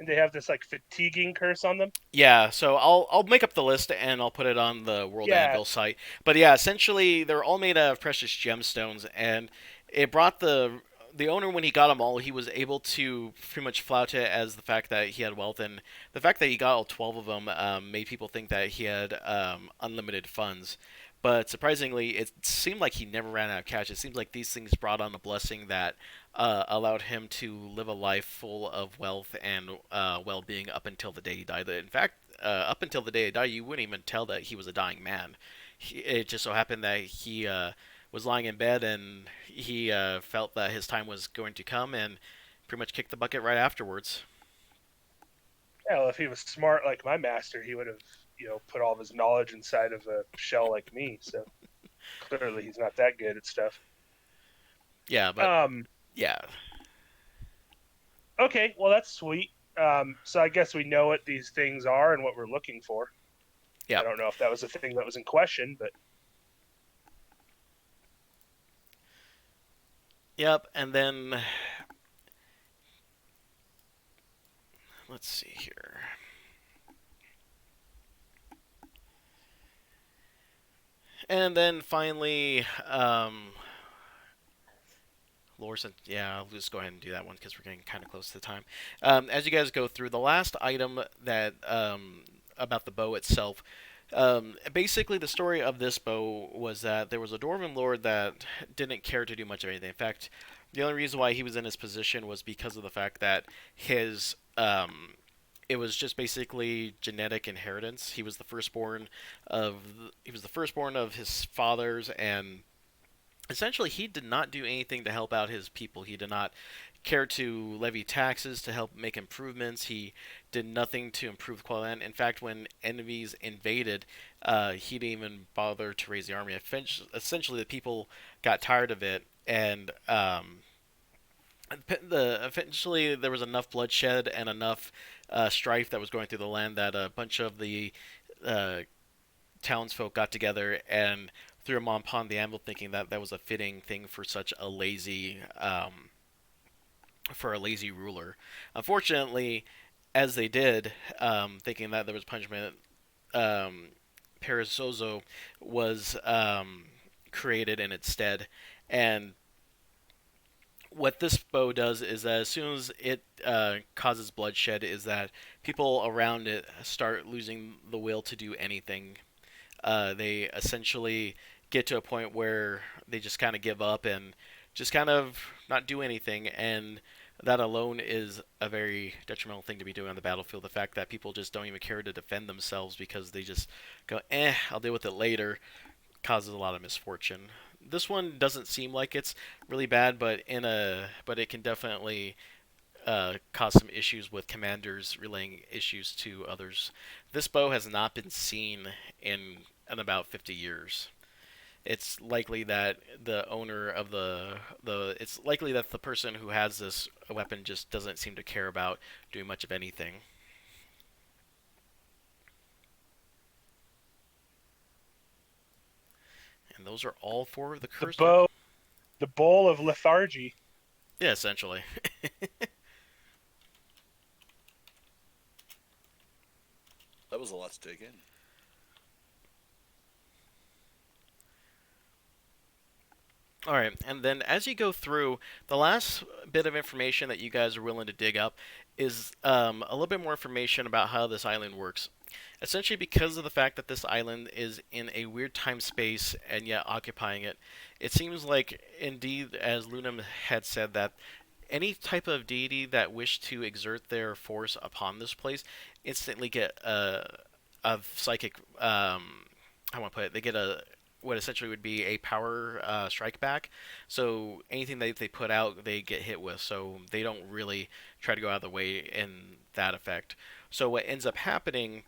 and they have this like fatiguing curse on them. Yeah, so I'll make up the list and I'll put it on the World Anvil site. But yeah, essentially they're all made out of precious gemstones, and it brought the owner, when he got them all, he was able to pretty much flout it as the fact that he had wealth, and the fact that he got all 12 of them made people think that he had unlimited funds. But surprisingly, it seemed like he never ran out of cash. It seems like these things brought on a blessing that allowed him to live a life full of wealth and well-being up until the day he died. In fact, up until the day he died, you wouldn't even tell that he was a dying man. It just so happened that he was lying in bed and he felt that his time was going to come and pretty much kicked the bucket right afterwards. Yeah, well, if he was smart like my master, he would have, put all of his knowledge inside of a shell like me. So clearly, he's not that good at stuff. Yeah, but yeah. Okay, well, that's sweet. So I guess we know what these things are and what we're looking for. Yeah. I don't know if that was a thing that was in question, but Yep, and then let's see here. And then finally, Lorson, yeah, I'll just go ahead and do that one because we're getting kind of close to the time. As you guys go through, the last item that about the bow itself, basically the story of this bow was that there was a Dwarven lord that didn't care to do much of anything. In fact, the only reason why he was in his position was because of the fact that his it was just basically genetic inheritance. He was the firstborn of his fathers, and essentially he did not do anything to help out his people. He did not care to levy taxes to help make improvements. He did nothing to improve the quality of land. In fact, when enemies invaded, he didn't even bother to raise the army. Essentially, the people got tired of it, and eventually there was enough bloodshed and enough strife that was going through the land that a bunch of the townsfolk got together and threw him upon the anvil, thinking that that was a fitting thing for such a lazy ruler. Unfortunately, as they did, thinking that there was punishment, Perezoso was created in its stead, and what this bow does is that as soon as it causes bloodshed, is that people around it start losing the will to do anything. They essentially get to a point where they just kind of give up and just kind of not do anything, and that alone is a very detrimental thing to be doing on the battlefield. The fact that people just don't even care to defend themselves because they just go, I'll deal with it later, causes a lot of misfortune. This one doesn't seem like it's really bad, but it can definitely cause some issues with commanders relaying issues to others. This bow has not been seen in about 50 years. It's likely that the owner of it's likely that the person who has this weapon just doesn't seem to care about doing much of anything. And those are all four of the cursed. The bowl of lethargy. Yeah, essentially. That was a lot to take in. Alright, and then as you go through, the last bit of information that you guys are willing to dig up is a little bit more information about how this island works. Essentially, because of the fact that this island is in a weird time space and yet occupying it, it seems like, indeed, as Lunam had said, that any type of deity that wished to exert their force upon this place instantly get a psychic, how do I want to put it, they get what essentially would be a power strike back. So anything that they put out, they get hit with. So they don't really try to go out of the way in that effect. So what ends up happening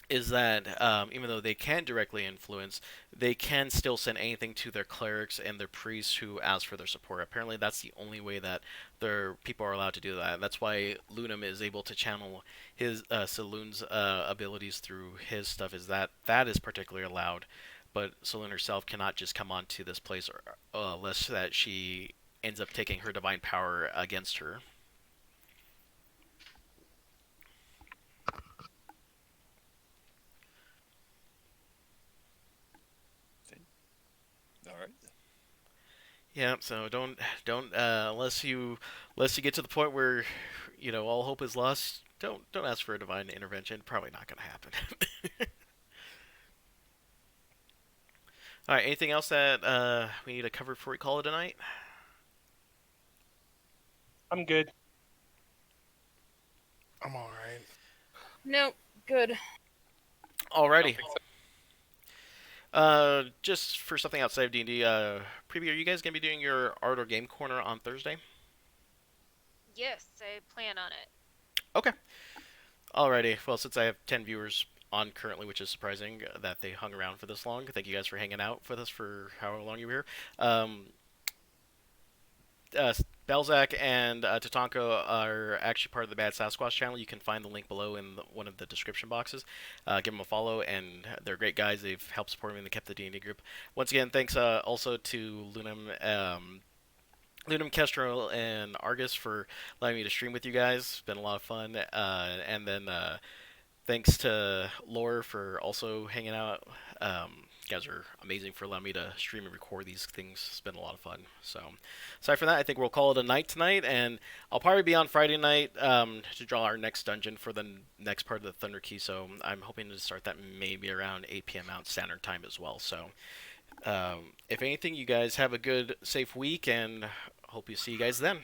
is that even though they can directly influence, they can still send anything to their clerics and their priests who ask for their support. Apparently, that's the only way that their people are allowed to do that. That's why Lunam is able to channel his Selûne's abilities through his stuff. Is that is particularly allowed, but Selûne herself cannot just come onto this place unless that she ends up taking her divine power against her. All right. Yeah, so don't unless you get to the point where all hope is lost. Don't ask for a divine intervention. Probably not going to happen. All right. Anything else that we need to cover before we call it a night? I'm good. I'm all right. Nope. Good. I don't Alrighty. think so. Just for something outside of D&D, Preview, are you guys gonna be doing your art or game corner on Thursday? Yes, I plan on it. Okay. Alrighty. Well, since I have 10 viewers on currently, which is surprising that they hung around for this long. Thank you guys for hanging out with us for however long you were here. Belzak and Tatanka are actually part of the Bad Sasquatch channel. You can find the link below in one of the description boxes. Give them a follow, and they're great guys. They've helped support me in the Kept the D&D group. Once again, thanks also to Lunam, Kestrel, and Argus for allowing me to stream with you guys. It's been a lot of fun. And then thanks to Lore for also hanging out. You guys are amazing for allowing me to stream and record these things. It's been a lot of fun. So, aside from that, I think we'll call it a night tonight, and I'll probably be on Friday night to draw our next dungeon for the next part of the Thunder Key. So, I'm hoping to start that maybe around 8 p.m. Mountain Standard Time as well. So, if anything, you guys have a good, safe week, and hope you see you guys then.